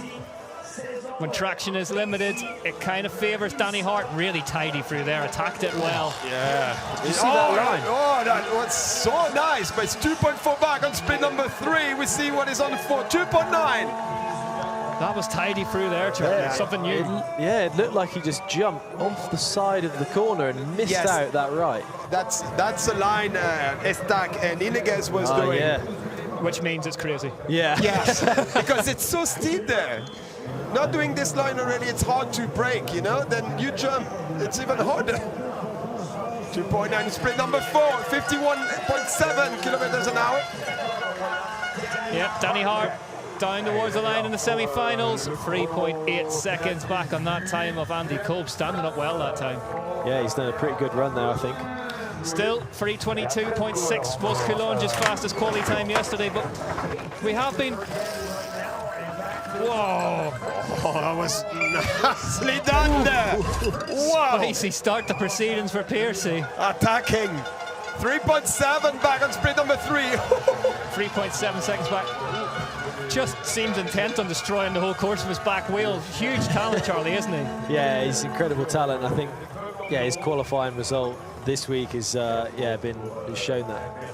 When traction is limited, it kind of favours Danny Hart. Really tidy through there, attacked it well. Yeah. Did you see that line? Oh, that was so nice, but it's 2.4 back on split number 3. We see what is on the 4, 2.9. That was tidy through there, Charlie. Yeah. Something new. It looked like he just jumped off the side of the corner and missed out that right. That's a line Estac and Ineguez was doing. Yeah. Which means it's crazy. Yeah. Yes, because it's so steep there. Not doing this line already, it's hard to break, Then you jump, it's even harder. 2.9 split number 4, 51.7 kilometers an hour. Yep, Danny Hart down towards the line in the semi-finals. 3.8 seconds back on that time of Andy Kolb, standing up well that time. Yeah, he's done a pretty good run there, I think. Still, 3:22.6 was Coulonge's fastest quality time yesterday, but we have been... Whoa! Oh, that was nicely done there. Wow! Spicy start the proceedings for Piercy. Attacking. 3.7 back on sprint number 3. 3.7 seconds back. Just seems intent on destroying the whole course of his back wheel. Huge talent, Charlie, isn't he? Yeah, he's incredible talent. I think, his qualifying result this week has been shown that.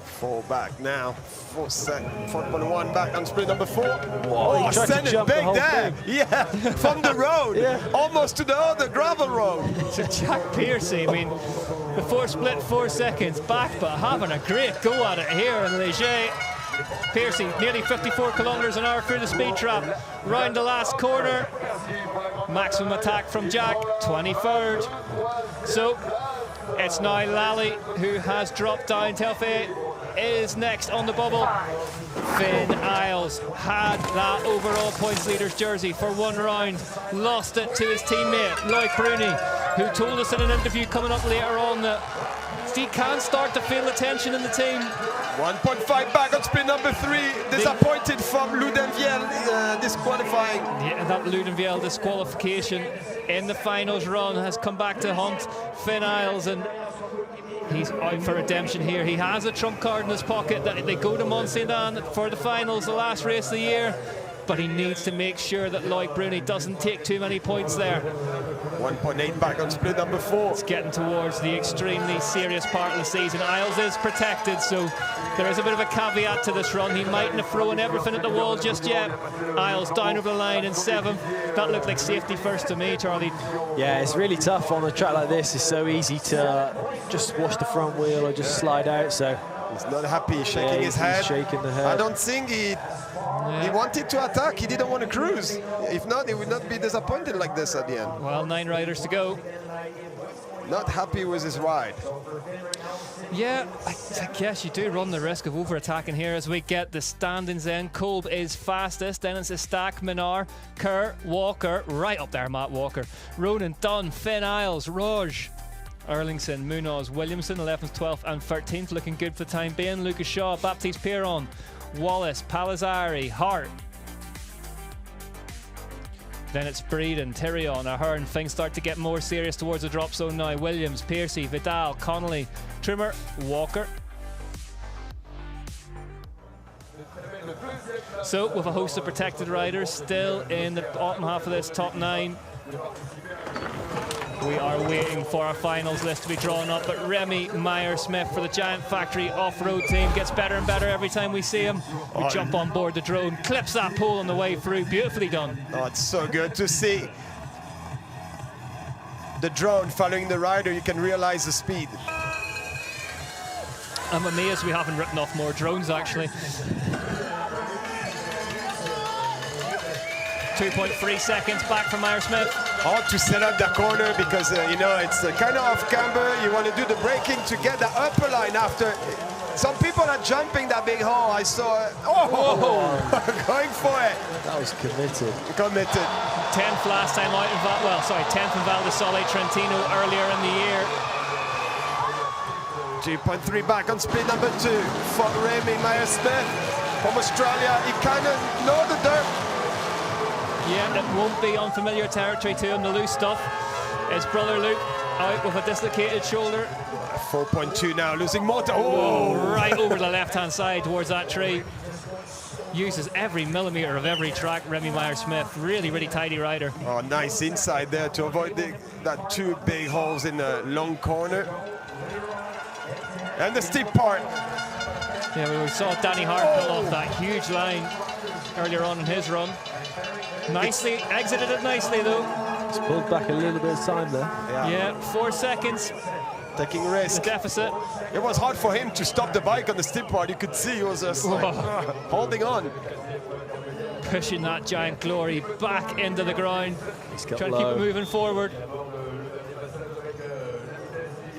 4 back now. 4.1 back on sprint number 4. Whoa, oh, send it big there. Thing. Yeah, from the road. Almost to the other gravel road. So Jack Piercy, I mean, the 4 split 4 seconds back, but having a great go at it here in Léger. Piercy, nearly 54 kilometers an hour through the speed trap. Round the last corner. Maximum attack from Jack, 23rd. So it's now Lally who has dropped down. Telfair is next on the bubble. Finn Isles had that overall points leader's jersey for 1 round, lost it to his teammate Loic Bruni, who told us in an interview coming up later on that he can start to feel the tension in the team. 1.5 back on sprint number 3. Disappointed from Ludenviel disqualifying. Yeah, that Ludenviel disqualification in the finals run has come back to haunt Finn Isles, and he's out for redemption here. He has a trump card in his pocket that they go to Mont Saint-Anne for the finals, the last race of the year, but he needs to make sure that Loic Bruni doesn't take too many points there. 1.8 back on split number 4. It's getting towards the extremely serious part of the season. Isles is protected, so there is a bit of a caveat to this run. He mightn't have thrown everything at the wall just yet. Isles down over the line in 7th. That looked like safety first to me, Charlie. Yeah, it's really tough on a track like this. It's so easy to just wash the front wheel or just slide out. So He's not happy, shaking his he's head. shaking the head. I don't think he wanted to attack. He didn't want to cruise. If not, he would not be disappointed like this at the end. Well, 9 riders to go. Not happy with his ride. Yeah, I guess you do run the risk of over-attacking here as we get the standings in. Kolb is fastest, then it's a stack, Minar, Kerr, Walker, right up there, Matt Walker, Ronan, Dunn, Finn Isles, Roj, Erlingson, Munoz, Williamson, 11th, 12th and 13th, looking good for the time being. Lucas Shaw, Baptiste Piron, Wallace, Palazzari, Hart. Then it's Breed and Tyrion, Ahern. Things start to get more serious towards the drop zone now. Williams, Piercy, Vidal, Connolly, Trimmer, Walker. So with a host of protected riders still in the bottom half of this top 9. We are waiting for our finals list to be drawn up, but Remy Meyer-Smith for the Giant Factory off-road team gets better and better every time we see him. We jump on board the drone, clips that pole on the way through, beautifully done. Oh, it's so good to see the drone following the rider. You can realize the speed. I'm amazed we haven't written off more drones, actually. 2.3 seconds back from Meyer-Smith. Hard to set up that corner because, you know, it's kind of off camber. You want to do the braking to get the upper line after. Some people are jumping that big hole. I saw it. Oh, going for it. That was committed. Committed. 10th last time out in 10th in Val di Sole Trentino earlier in the year. 2.3 back on speed number 2 for Remy Meyer-Smith from Australia. He kind of know the dirt. Yeah, it won't be unfamiliar territory to him, the loose stuff. His brother Luke out with a dislocated shoulder. 4.2 now, losing motor. Oh, right over the left-hand side towards that tree. Uses every millimetre of every track, Remy Meyer-Smith. Really, really tidy rider. Oh, nice inside there to avoid that 2 big holes in the long corner. And the steep part. Yeah, we saw Danny Hart pull off that huge line earlier on in his run. Nicely, exited it nicely though. It's pulled back a little bit of time there. Yeah, 4 seconds. Taking risk. The deficit. It was hard for him to stop the bike on the steep part. You could see he was just like, holding on. Pushing that Giant Glory back into the ground. Trying to keep it moving forward.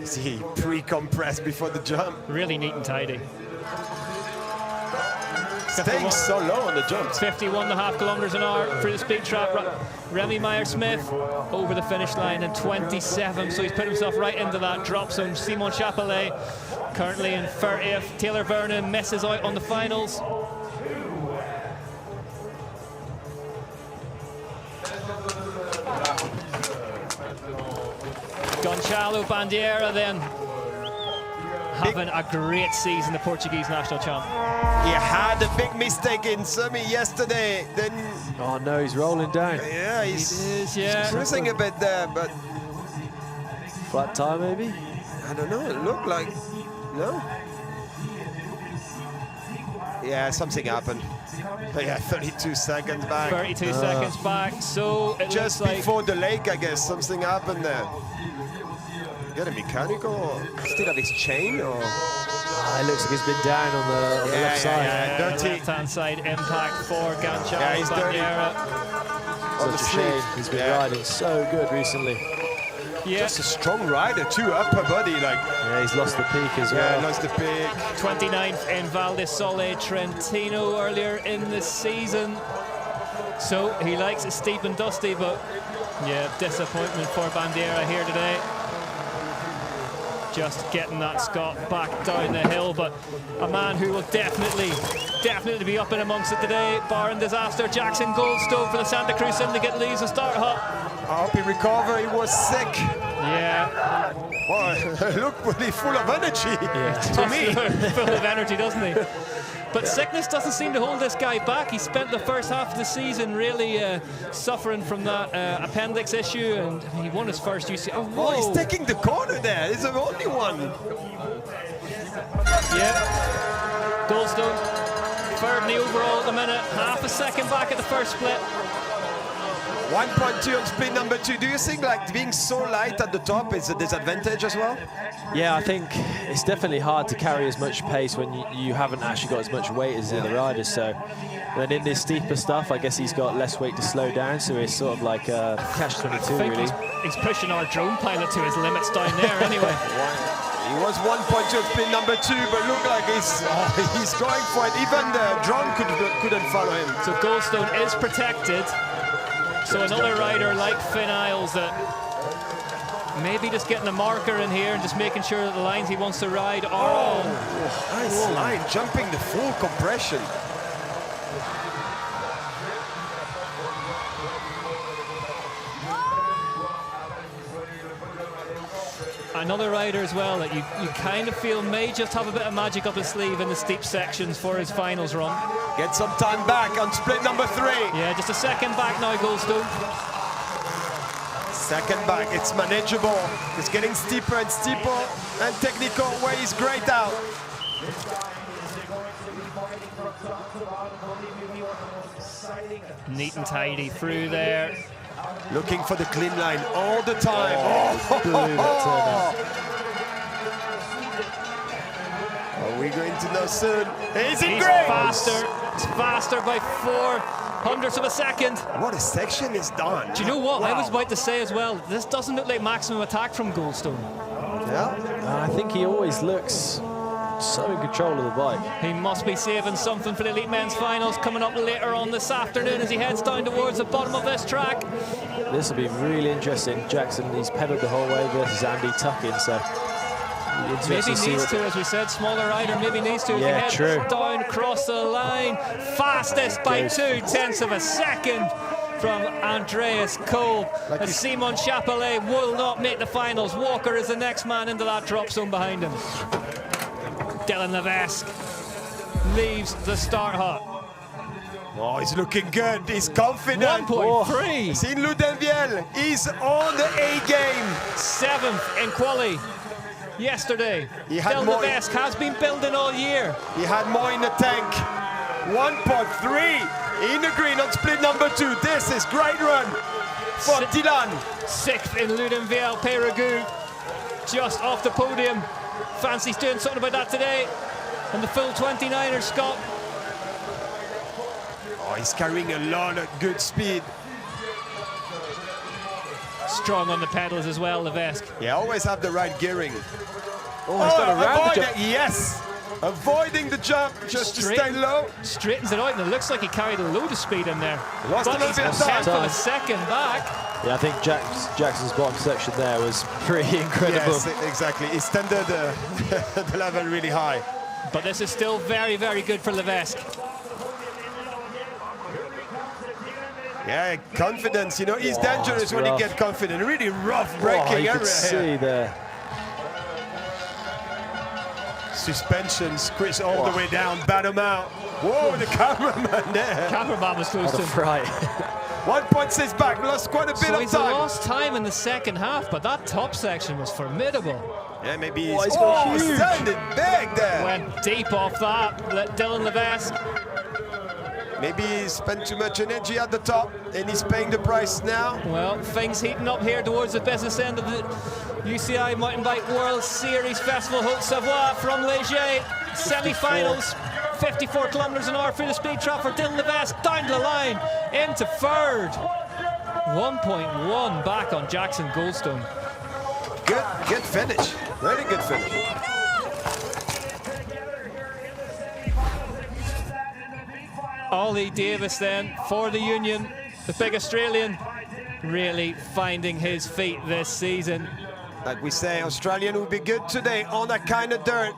See, pre-compressed before the jump. Really neat and tidy. Staying so low on the jumps. 51.5 kilometers an hour through the speed trap. Remy Meyer-Smith over the finish line in 27, so he's put himself right into that drop zone. Simon Chapelet currently in 30th. Taylor Vernon misses out on the finals. Gonçalo Bandeira then having a great season, the Portuguese national champ. He had a big mistake in semi yesterday. Then, oh no, he's rolling down. Yeah, he's yeah. cruising a bit there, but flat tire maybe. I don't know. It looked like no. Yeah, something happened. But yeah, 32 seconds back. 32 seconds back. So it just looks before the lake, I guess something happened there. Get a mechanical or still have his chain or? It looks like he's been down on the left side. Yeah, dirty. Left-hand side impact for Gonçalo he's Bandeira. Such a shame. He's been riding so good recently. Yeah. Just a strong rider too, upper body like. Yeah, he's lost the peak as well. Yeah, lost the peak. 29th in Val di Sole Trentino earlier in the season. So he likes it steep and dusty, but yeah, disappointment for Bandeira here today. Just getting that Scot back down the hill, but a man who will definitely be up and amongst it today, barring disaster. Jackson Goldstone for the Santa Cruz Syndicate leaves the start hut. I hope he recovered. He was sick. Yeah. Well, look really full of energy to me. Full of energy, doesn't he? But sickness doesn't seem to hold this guy back. He spent the first half of the season really suffering from that appendix issue, and he won his first UCI. Oh, he's taking the corner there. He's the only one. Yeah. Goldstone, third in the overall at the minute. Half a second back at the first split. 1.2 on split number 2. Do you think like being so light at the top is a disadvantage as well? Yeah, I think it's definitely hard to carry as much pace when you haven't actually got as much weight as the other riders. So then in this steeper stuff, I guess he's got less weight to slow down. So it's sort of like a catch-22 really. He's pushing our drone pilot to his limits down there anyway. He was 1.2 on split number 2, but look like he's going for it. Even the drone couldn't follow him. So Goldstone is protected. So another rider like Finn Isles that maybe just getting a marker in here and just making sure that the lines he wants to ride are on. Nice line, jumping the full compression. Another rider as well that you kind of feel may just have a bit of magic up his sleeve in the steep sections for his finals run. Get some time back on split number 3. Yeah, just a second back now, Goldstone. Second back, it's manageable. It's getting steeper and steeper, and technical where he's great out. Neat and tidy through there. Looking for the clean line all the time. Are we going to know soon? Is it He's great? faster. It's faster by 400ths of a second. What a section is done. Do you know what? I was Wow. about to say as well, this doesn't look like maximum attack from Goldstone. Yeah. I think he always looks so in control of the bike. He must be saving something for the Elite Men's Finals coming up later on this afternoon as he heads down towards the bottom of this track. This will be really interesting. Jackson, he's pedalled the whole way versus Andy Tuckin, so maybe needs to, as we said, smaller rider, maybe needs to. Yeah, as he true. heads down across the line. Fastest by 0.2 of a second from Andreas Cole. As Simon Chapelet will not make the finals. Walker is the next man into that drop zone behind him. Dylan Levesque leaves the start hut. Oh, he's looking good. He's confident. 1.3. Seen Ludenviel. He's on the A game. 7th in quali yesterday. Dylan Levesque has been building all year. He had more in the tank. 1.3 in the green on split number 2. This is great run for Dylan. 6th in Ludenviel Peyragueux, just off the podium. Fancy's doing something about that today. And the full 29er, Scott. Oh, he's carrying a lot of good speed. Strong on the pedals as well, Levesque. Yeah, always have the right gearing. Oh, he's done a round avoid jump. it. Yes. Avoiding the jump just to stay low. Straightens it out, and it looks like he carried a load of speed in there. Lost a But little he's bit of tenth time. of a second back. Yeah, I think Jackson's bottom section there was pretty incredible. Yes, exactly. He extended the level really high. But this is still very, very good for Levesque. Yeah, confidence. You know, he's dangerous it's when he rough. gets confident. Really rough Oh, braking you area could see here. there. Suspensions, Chris all the way down, bat him out. Whoa, the cameraman there. Cameraman was close What to a him. fright. 1.6 back, lost quite a bit So of he's time. lost time in the second half, but that top section was formidable. Yeah, maybe Oh, he's he's got he huge. sounded big there. Went deep off that. Let Dylan Levesque. Maybe he spent too much energy at the top and he's paying the price now. Well, things heating up here towards the business end of the UCI Mountain Bike World Series Festival Haute Savoie from Léger. Semi-finals, 54 kilometers an hour through the speed trap for Dylan Levesque, down the line, into third. 1.1 back on Jackson Goldstone. Good finish, really good finish. Ollie Davis then for the Union, the big Australian, really finding his feet this season. Like we say, Australian will be good today on that kind of dirt.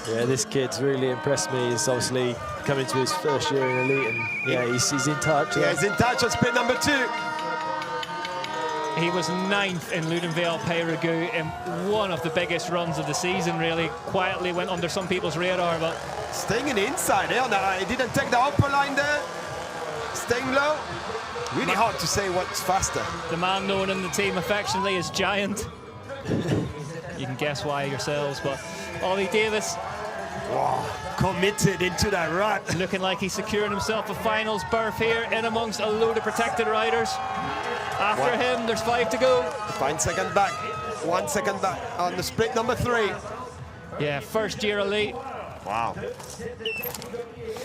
Yeah, this kid's really impressed me. He's obviously coming to his first year in Elite, and yeah, he's in touch. Yeah, he's in touch on split number 2. He was 9th in Ludenviel Peyragueux in one of the biggest runs of the season, really. Quietly went under some people's radar, but Staying in the inside there, he didn't take the upper line there. Staying low. Really hard to say what's faster. the man known in the team affectionately as Giant. You can guess why yourselves, but Ollie Davis Wow, committed into that rut. Looking like he's securing himself a finals berth here in amongst a load of protected riders. After him, there's 5 to go. 1 second back. 1 second back on the split number 3. Yeah, first year elite. Wow.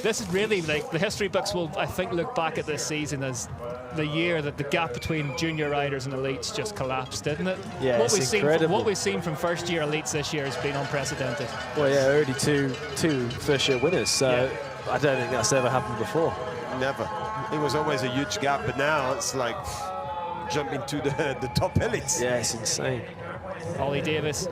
This is really like the history books will, I think, look back at this season as the year that the gap between junior riders and elites just collapsed, didn't it? Yeah, what it's incredible. What we've seen from first year elites this year has been unprecedented. Well, yeah, already two first year winners, so I don't think that's ever happened before. Never. It was always a huge gap, but now it's like jumping to the top elites. Yeah, it's insane. Ollie Davis.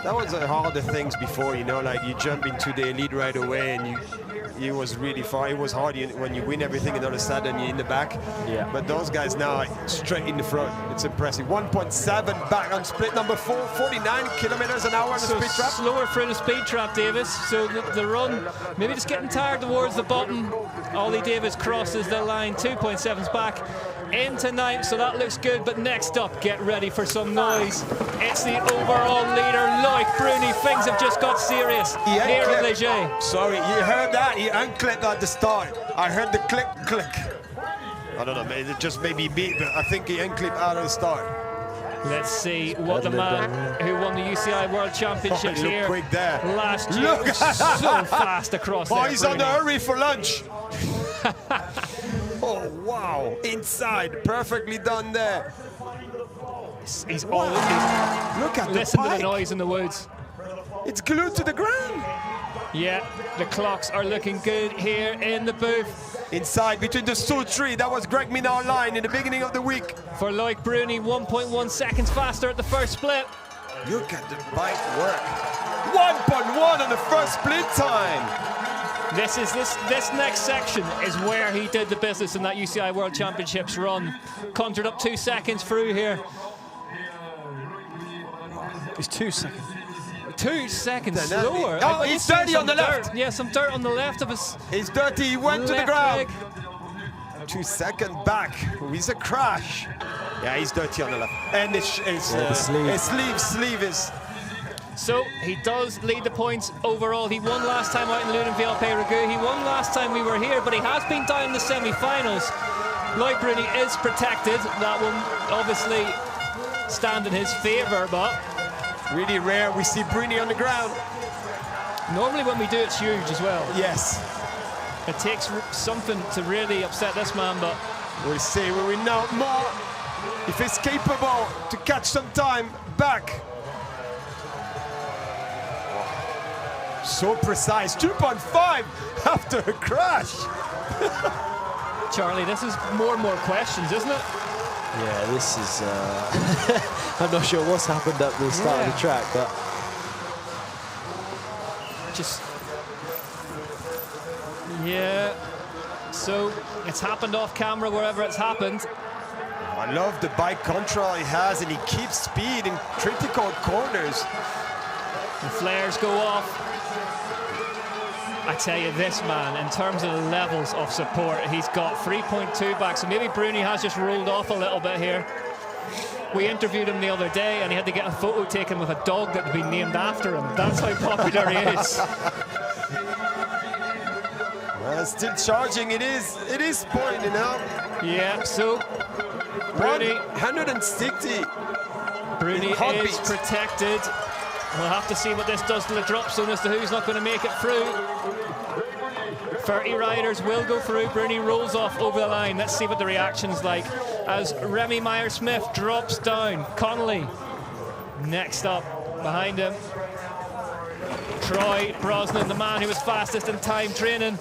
That was the harder things before, you know, like you jump into the elite right away and it was really far. It was hard when you win everything and all of a sudden you're in the back. Yeah. But those guys now are straight in the front. It's impressive. 1.7 back on split number 4, 49 kilometers an hour on the speed trap. Slower through the speed trap, Davis. So the run, maybe just getting tired towards the bottom. Ollie Davis crosses the line, 2.7's back into 9th, so that looks good. But next up, get ready for some noise. It's the overall leader, Loic Bruni. Things have just got serious here at Leger. Sorry, you heard that? He unclipped at the start. I heard the click, click. I don't know, maybe it just maybe beat, but I think he unclipped out of the start. Let's see what the man who won the UCI World Championships here quick there. last year was so fast across there. He's on the hurry for lunch. Oh, wow. Inside. Perfectly done there. He's all Look at listen the to bike. the noise in the woods. It's glued to the ground. Yeah, the clocks are looking good here in the booth. Inside, between the 2-3, that was Greg Minard line in the beginning of the week. For Loic Bruni, 1.1 seconds faster at the first split. Look at the bike work. 1.1 on the first split time. This next section is where he did the business in that UCI World Championships run. Conjured up 2 seconds through here. It's 2 seconds. 2 seconds slower. Oh, he's dirty on the left. Yeah, some dirt on the left of his. He's dirty. He went to the ground. Leg. 2 second back. He's a crash. Yeah, he's dirty on the left. And his sleeve is. So he does lead the points overall. He won last time out in Ludenville Peyragu. He won last time we were here, but he has been down in the semi-finals. Loic Bruni is protected. That will obviously stand in his favour, but really rare we see Bruni on the ground. Normally when we do, it's huge as well. Yes. It takes something to really upset this man, but we'll see when we know more if he's capable to catch some time back. So precise, 2.5 after a crash. Charlie, this is more and more questions, isn't it? Yeah, this is. I'm not sure what's happened at the start of the track, but just. Yeah. So it's happened off camera wherever it's happened. I love the bike control he has, and he keeps speed in critical corners. The flares go off. I tell you, this man, in terms of the levels of support, he's got 3.2 back, so maybe Bruni has just rolled off a little bit here. We interviewed him the other day, and he had to get a photo taken with a dog that had been named after him. That's how popular he is. Well, still charging, it is pointing out. Yeah, so Bruni 160. Bruni is protected. We'll have to see what this does to the drop zone as to who's not going to make it through. 30 riders will go through. Bruni rolls off over the line. Let's see what the reaction's like as Remy Meyer-Smith drops down. Connolly next up behind him. Troy Brosnan, the man who was fastest in time training.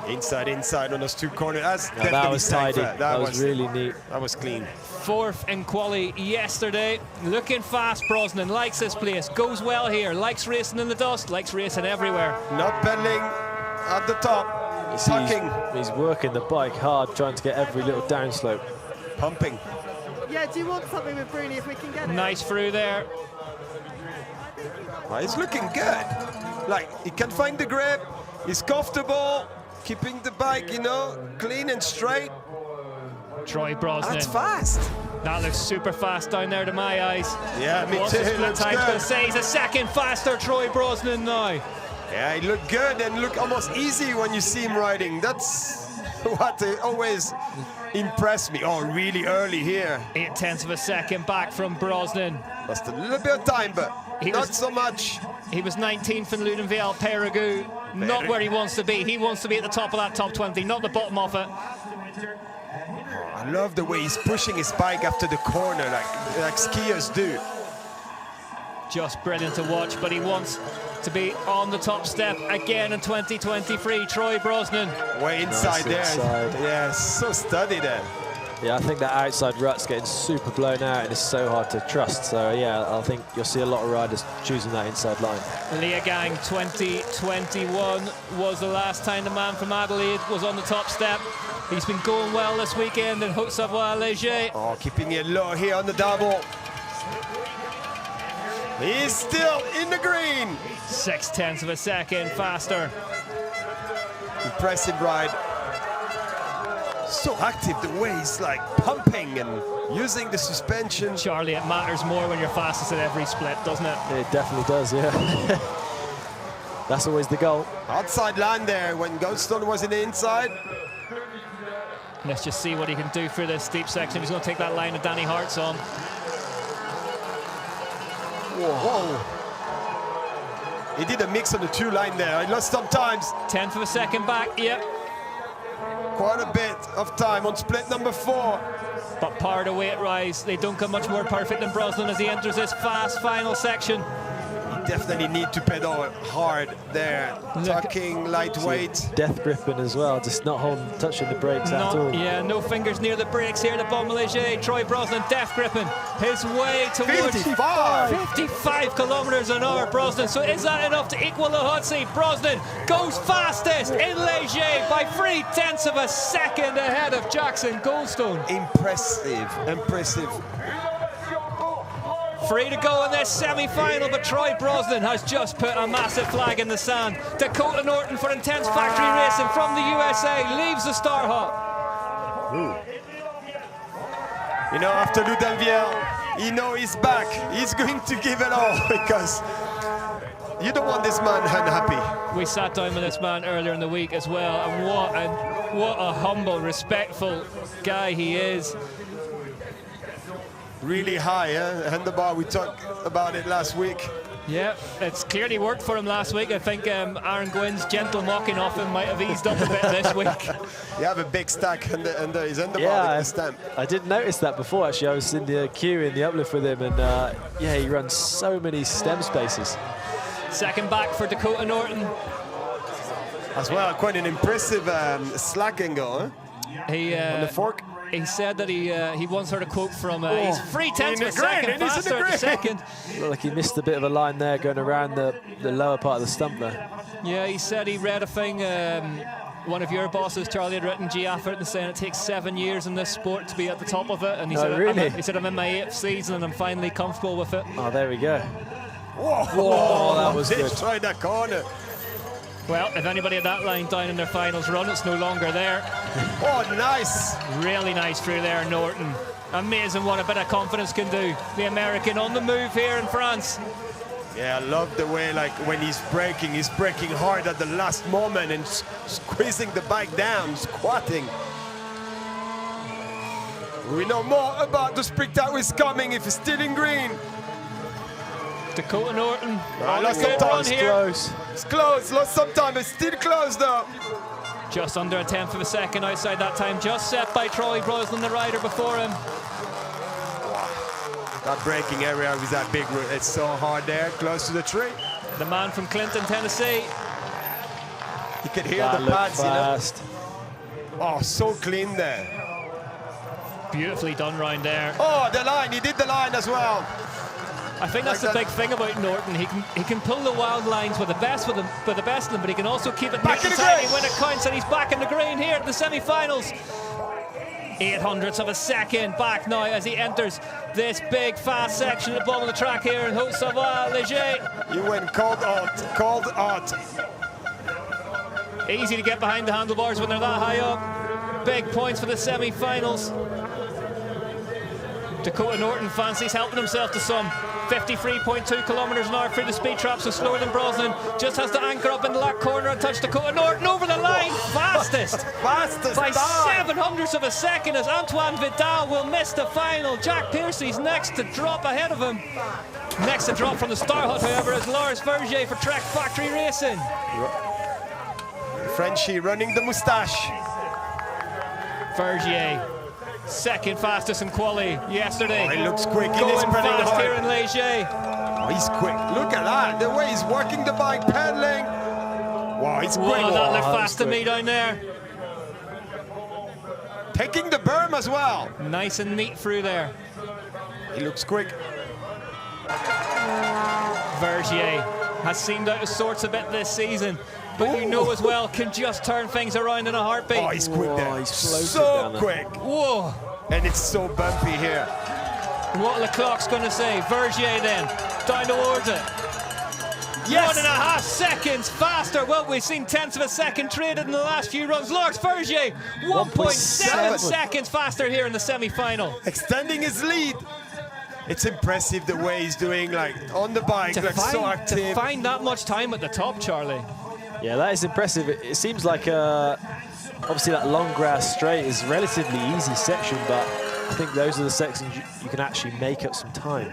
Inside on those 2 corners. That was tidy. That was really neat. That was clean. 4th in quali yesterday. Looking fast, Brosnan. Likes this place. Goes well here. Likes racing in the dust. Likes racing everywhere. Not bending at the top. He's working the bike hard, trying to get every little downslope. Pumping. Yeah, do you want something with Bruni if we can get it? Nice through there. Well, he's looking good. Like, he can find the grip. He's comfortable. Keeping the bike, you know, clean and straight. Troy Brosnan. That's fast. That looks super fast down there to my eyes. Yeah, me What's too. the split Looks time's good. going to say? He's a second faster, Troy Brosnan now. Yeah, he looked good and looked almost easy when you see him riding. That's what always impressed me. Oh, really early here. 0.8 of a second back from Brosnan. Lost a little bit of time, but not so much. He was 19th in Ludenviel, Périgueux. Not where he wants to be. He wants to be at the top of that top 20, not the bottom of it. I love the way he's pushing his bike after the corner, like skiers do. Just brilliant to watch, but he wants to be on the top step again in 2023. Troy Brosnan. Way inside there. Inside. Yeah, so steady there. Yeah, I think that outside rut's getting super blown out and it's so hard to trust. So yeah, I think you'll see a lot of riders choosing that inside line. Leogang 2021 was the last time the man from Adelaide was on the top step. He's been going well this weekend in Haute-Savoie-Léger. Oh, keeping it low here on the double. He's still in the green. 0.6 of a second faster. Impressive ride. So active the way he's like pumping and using the suspension. Charlie, it matters more when you're fastest at every split, doesn't it? It definitely does, yeah. That's always the goal. Outside line there when Goldstone was in the inside. Let's just see what he can do for this steep section. He's going to take that line of Danny Hart's on. Whoa. He did a mix on the two line there. He lost some times. 0.1 of a second back, yep. Quite a bit of time on split number 4. But part of the weight rise, they don't come much more perfect than Brosnan as he enters this fast final section. Definitely need to pedal hard there. Tucking, lightweight. Death gripping as well, just not touching the brakes at all. Yeah, no fingers near the brakes here. The Beaumoleger, Troy Brosnan death gripping his way towards 55 kilometers an hour. Brosnan. So is that enough to equal the hot seat? Brosnan goes fastest in Léger by 0.3 of a second ahead of Jackson Goldstone. Impressive. Free to go in this semi-final, but Troy Brosnan has just put a massive flag in the sand. Dakota Norton for Intense Factory Racing from the USA leaves the Star Hop. You know, after Ludenviel, you know he's back. He's going to give it all because you don't want this man unhappy. We sat down with this man earlier in the week as well, and what a humble, respectful guy he is. Really high, handlebar. We talked about it last week. Yeah, it's clearly worked for him last week. I think Aaron Gwynn's gentle mocking off him might have eased up a bit this week. You have a big stack under his handlebar Yeah, with the stamp. I didn't notice that before actually. I was in the queue in the uplift with him and yeah, he runs so many stem spaces. Second back for Dakota Norton. As well, quite an impressive slack angle, on the fork. He said that he once heard a quote from he's 0.3 of a second faster at the second. Looked like he missed a bit of a line there going around the lower part of the stump there. Yeah, he said he read a thing, one of your bosses, Charlie, had written G. Affert and saying it takes 7 years in this sport to be at the top of it. And he said, really? he said, I'm in my 8th season and I'm finally comfortable with it. Oh, there we go. Whoa, that was good. Try that corner. Well, if anybody at that line down in their finals run, it's no longer there. Oh, nice. Really nice through there, Norton. Amazing what a bit of confidence can do. The American on the move here in France. Yeah, I love the way, like, when he's braking hard at the last moment and squeezing the bike down, squatting. We know more about the sprint that is coming if it's still in green. Dakota Norton. Lost some time here. Close. It's close, lost some time, it's still close though. Just under 0.1 of a second outside that time, just set by Troy Brosnan, the rider before him. That braking area with that big root, it's so hard there, close to the tree. The man from Clinton, Tennessee. You could hear That the looked pads, fast. you know. Oh, so clean there. Beautifully done round there. Oh, the line, he did the line as well. I think that's the big thing about Norton. He can pull the wild lines with the best of them, but he can also keep it nice and tidy when it counts, and he's back in the green here at the semi-finals. 0.08 of a second back now as he enters this big fast section at the bottom of the track here in Haute-Savoie-Léger. He went cold out. Easy to get behind the handlebars when they're that high up. Big points for the semi-finals. Dakota Norton fancies helping himself to some 53.2 kilometers an hour through the speed trap, so slower than Brosnan. Just has to anchor up in the left corner and touch Dakota Norton over the line. Fastest by 700ths of a second as Antoine Vidal will miss the final. Jack Piercy's next to drop ahead of him. Next to drop from the Star Hut, however, is Lars Vergier for Trek Factory Racing. Frenchie running the moustache. Vergier, second fastest in quali yesterday. Oh, he looks quick. He Going is pretty fast hard. here in Leger. Oh, he's quick. Look at that. The way he's working the bike, pedaling. Wow, he's quick. Whoa, that looked Wow, fast to me down there. Taking the berm as well. Nice and neat through there. He looks quick. Vergier has seemed out of sorts a bit this season, but you know as well, can just turn things around in a heartbeat. Oh, he's quick there. He's floated So down there. quick. Whoa. And it's so bumpy here. What Leclerc's going to say? Vergier then, down towards it. Yes. 1.5 seconds faster. Well, we've seen tenths of a second traded in the last few runs. Lars Vergier, 1.7 seconds faster here in the semi-final. Extending his lead. It's impressive the way he's doing, like on the bike, like so active. To find that much time at the top, Charlie. Yeah, that is impressive. It seems like obviously that long grass straight is a relatively easy section, but I think those are the sections you can actually make up some time.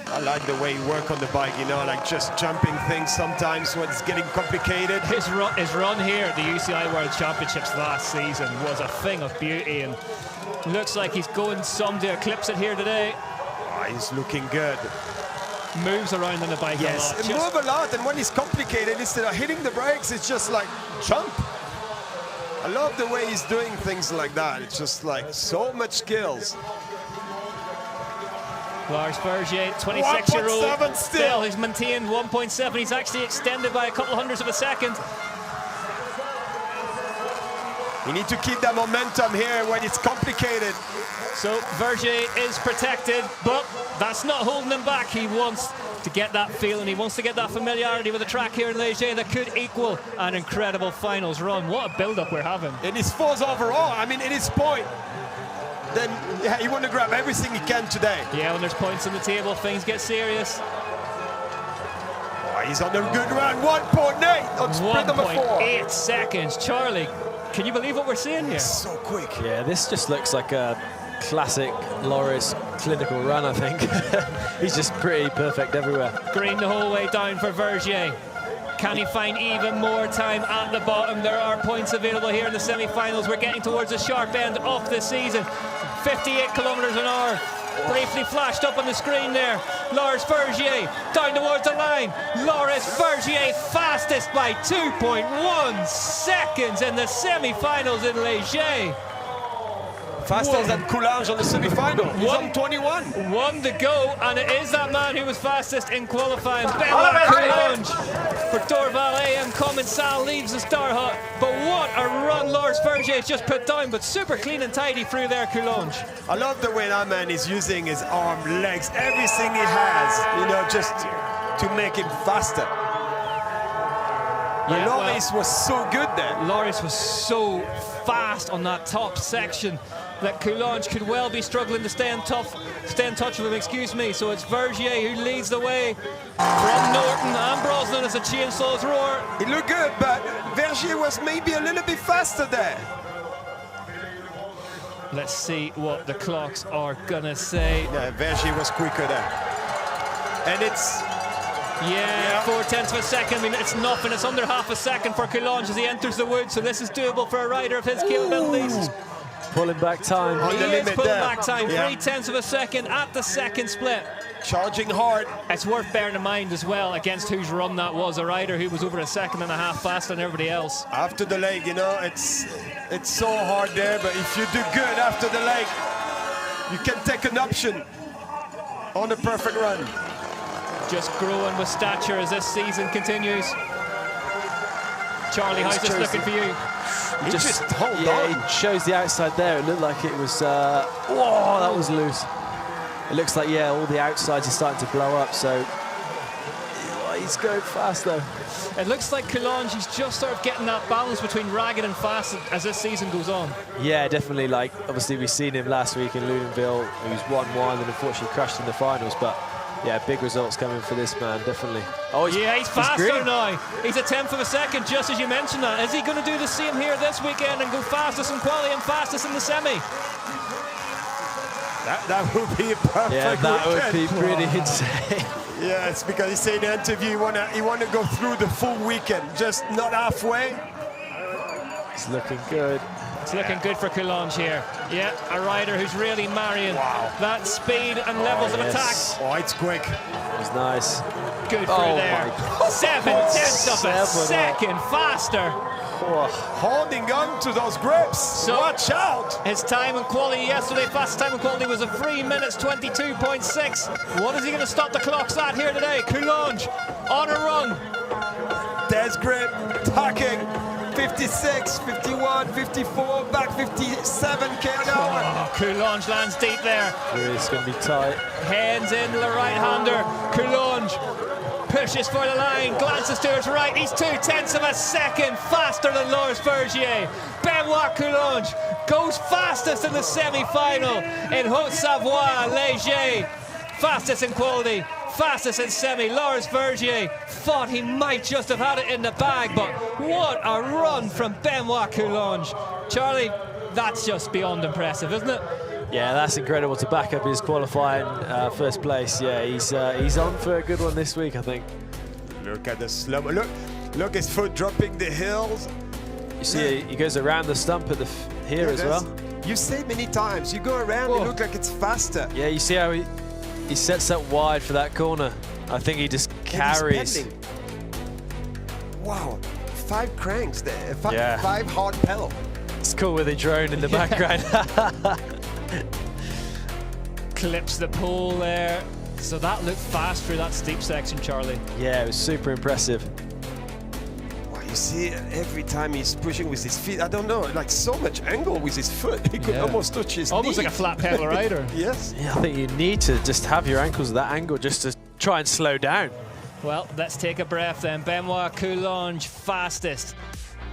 I like the way he works on the bike, you know, like just jumping things sometimes when it's getting complicated. His run here at the UCI World Championships last season was a thing of beauty, and looks like he's going some to eclipse it here today. Oh, he's looking good. Moves around on the bike a lot. It moves a lot, and when it's complicated, instead of hitting the brakes, it's just like jump. I love the way he's doing things like that. It's just like so much skills. Lars Vergier, 26-year-old, 1.7 still. He's maintained 1.7. He's actually extended by a couple hundredths of a second. You need to keep that momentum here when it's complicated. So Vergier is protected, but that's not holding him back. He wants to get that feeling. He wants to get that familiarity with the track here in Leger that could equal an incredible finals run. What a build-up we're having. In his fourth overall, I mean, in his point, then yeah, you want to grab everything he can today. Yeah, when there's points on the table, things get serious. Oh, he's on a good run, 1.8 on sprint number 4. 1.8 seconds. Charlie, can you believe what we're seeing here? So quick. Yeah, this just looks like a classic Loris clinical run, I think. He's just pretty perfect everywhere. Green the whole way down for Vergier. Can he find even more time at the bottom? There are points available here in the semi-finals. We're getting towards the sharp end of the season. 58 kilometers an hour. Briefly flashed up on the screen there. Lars Vergier down towards the line. Lars Vergier fastest by 2.1 seconds in the semi-finals in Leger. Faster than Coulange on the semi-final. He's on 21. One to go, and it is that man who was fastest in qualifying. Benoit Coulange for Dorval AM. Commensal leaves the Star Hut, but what a run Lars Vergier has just put down, but super clean and tidy through there, Coulange. I love the way that man is using his arm, legs, everything he has, you know, just to make him faster. Yeah, Loris was so good there. Loris was so fast on that top section that Coulange could well be struggling to stay in touch with him, excuse me. So it's Vergier who leads the way from Norton and Brosnan as the chainsaws roar. He looked good, but Vergier was maybe a little bit faster there. Let's see what the clocks are gonna say. Yeah, Vergier was quicker there. And it's... Yeah, 4/10 of a second. I mean, it's nothing. It's under half a second for Coulange as he enters the wood, so this is doable for a rider of his capabilities. Pulling back time. On He the is limit pulling there. back time, Yeah. 3/10 of a second at the second split. Charging hard. It's worth bearing in mind as well against whose run that was, a rider who was over a second and a half faster than everybody else. After the leg, you know, it's so hard there, but if you do good after the leg, you can take an option on a perfect run. Just growing with stature as this season continues. Charlie, how's this looking for you? He just hold yeah, on. he shows the outside there. It looked like it was, whoa, that was loose. It looks like, yeah, all the outsides are starting to blow up, so he's going fast though. It looks like Coulange, he's just sort of getting that balance between ragged and fast as this season goes on. Yeah, definitely. Like, obviously we've seen him last week in Lunenville. He was 1-1 and unfortunately crashed in the finals, but yeah, big results coming for this man, definitely. Oh, he's faster green. now. He's a 10th of a second, just as you mentioned that. Is he going to do the same here this weekend and go fastest in quali and fastest in the semi? That would be a perfect that would be weekend. pretty insane. Yeah, it's because he said in the interview he wanna go through the full weekend, just not halfway. It's looking good. It's looking good for Coulange here. Yeah, a rider who's really marrying that speed and levels of attack. Oh, it's quick. It was nice. Good through there. 7/10 of a 7 second faster. Holding on to those grips. So watch out. His time in quality yesterday, fastest time in quality was a 3 minutes 22.6. What is he going to stop the clocks at here today? Coulange on a run. There's grip, tacking. 56, 51, 54, back 57 km/h. Oh, Coulange lands deep there. It's going to be tight. Hands in the right-hander. Coulange pushes for the line, glances to his right. He's 0.2 of a second faster than Lars Vergier. Benoit Coulange goes fastest in the semi-final in Haute-Savoie, Léger. Fastest in quality, fastest in semi. Lars Vergier thought he might just have had it in the bag, but what a run from Benoit Coulange. Charlie, that's just beyond impressive, isn't it? Yeah, that's incredible to back up his qualifying first place. Yeah, he's on for a good one this week, I think. Look at the slow. Look his foot dropping the hills. You see, he goes around the stump at the here as well. You say many times, you go around, it look like it's faster. Yeah, you see how he sets up wide for that corner. I think he just carries. Wow, 5 cranks there, 5 Yeah. 5 hard pedal. It's cool with a drone in the background. Clips the pole there. So that looked fast through that steep section, Charlie. Yeah, it was super impressive. Wow, you see, every time he's pushing with his feet, I don't know, like so much angle with his foot. He could almost touch his Almost knee. like a flat pedal rider. Yes. Yeah, I think you need to just have your ankles at that angle just to try and slow down. Well, let's take a breath then. Benoit Coulange, fastest.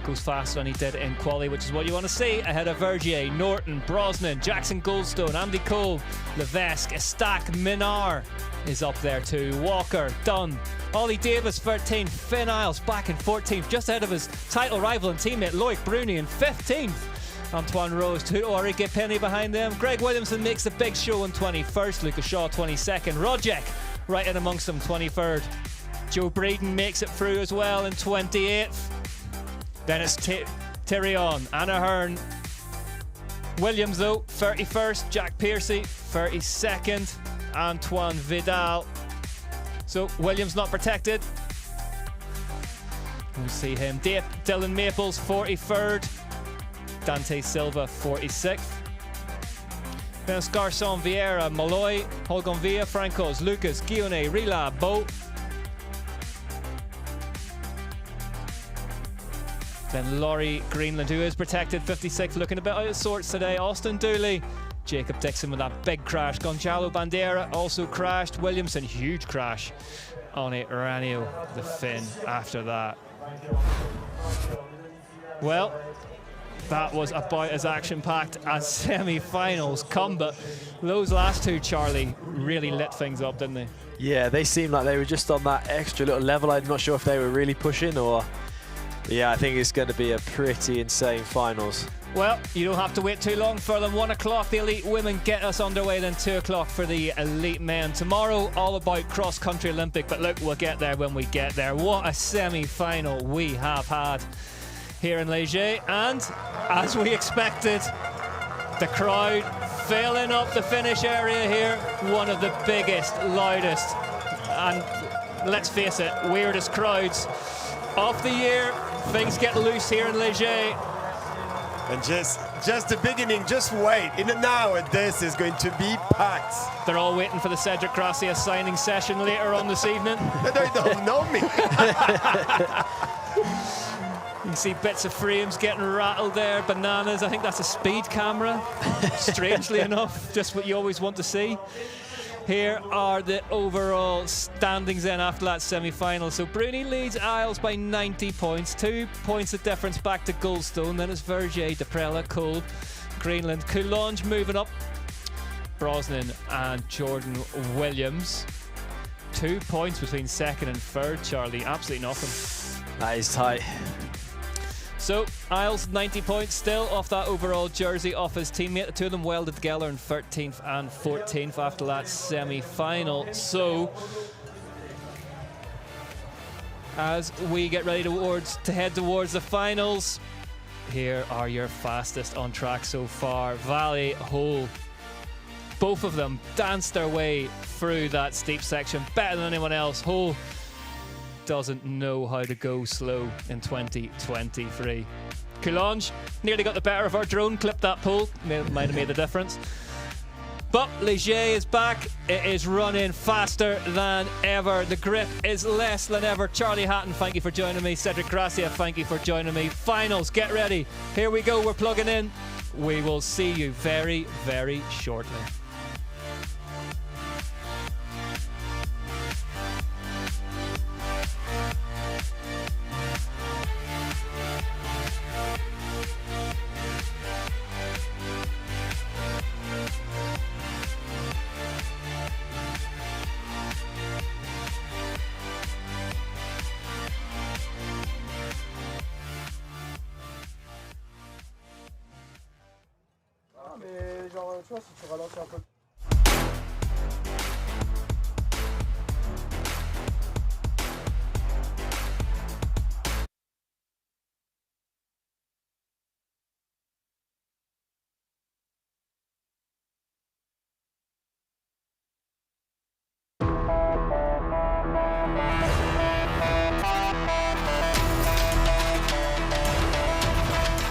Goes faster than he did in quali, which is what you want to see. Ahead of Vergier, Norton, Brosnan, Jackson Goldstone, Andy Cole, Levesque, Estac, Minard is up there too. Walker, Dunn, Ollie Davis 13th, Finn Isles back in 14th, just ahead of his title rival and teammate Loic Bruni in 15th. Antoine Rose, Ulrike Penny behind them. Greg Williamson makes the big show in 21st. Lucas Shaw 22nd. Rodjek right in amongst them 23rd. Joe Breeden makes it through as well in 28th. Then it's Tyrion, Anna Hearn, Williams though, 31st, Jack Piercy, 32nd, Antoine Vidal. So Williams not protected. We'll see him. Dylan Maples, 43rd, Dante Silva, 46th. Then it's Garçon, Vieira, Malloy, Holgon Villa, Francos, Lucas, Guillaume, Rila, Beau. Then Laurie Greenland, who is protected, 56th, looking a bit out of sorts today. Austin Dooley, Jacob Dixon with that big crash. Gonzalo Bandera also crashed. Williamson, huge crash on it. Ranio, the Finn, after that. Well, that was about as action-packed as semi-finals come, but those last two, Charlie, really lit things up, didn't they? Yeah, they seemed like they were just on that extra little level. I'm not sure if they were really pushing or... Yeah, I think it's going to be a pretty insane finals. Well, you don't have to wait too long for them. 1 o'clock, the elite women get us underway, then 2 o'clock for the elite men. Tomorrow, all about cross-country Olympic, but look, we'll get there when we get there. What a semi-final we have had here in Léger, and as we expected, the crowd filling up the finish area here. One of the biggest, loudest, and let's face it, weirdest crowds of the year. Things get loose here in Léger. And just the beginning, just wait. In an hour, this is going to be packed. They're all waiting for the Cedric Gracia signing session later on this evening. They don't know me. You can see bits of frames getting rattled there, bananas. I think that's a speed camera, strangely enough, just what you always want to see. Here are the overall standings then after that semi-final. So Bruni leads Isles by 90 points, 2 points of difference back to Goldstone. Then it's Vergier, Deprella, Cole, Greenland, Coulange moving up, Brosnan and Jordan Williams. 2 points between second and third, Charlie. Absolutely nothing. That is tight. So Isles 90 points still off that overall jersey off his teammate. The two of them welded together in 13th and 14th after that semi-final. So as we get ready to head towards the finals, here are your fastest on track so far. Valley, Hull, both of them danced their way through that steep section better than anyone else. Hull doesn't know how to go slow in 2023. Coulange nearly got the better of our drone, clipped that pole, might have made the difference. But Leger is back. It is running faster than ever. The grip is less than ever. Charlie Hatton, thank you for joining me. Cedric Gracia, thank you for joining me. Finals, get ready. Here we go, we're plugging in. We will see you very, very shortly. Mais genre, tu vois, si tu ralentis un peu.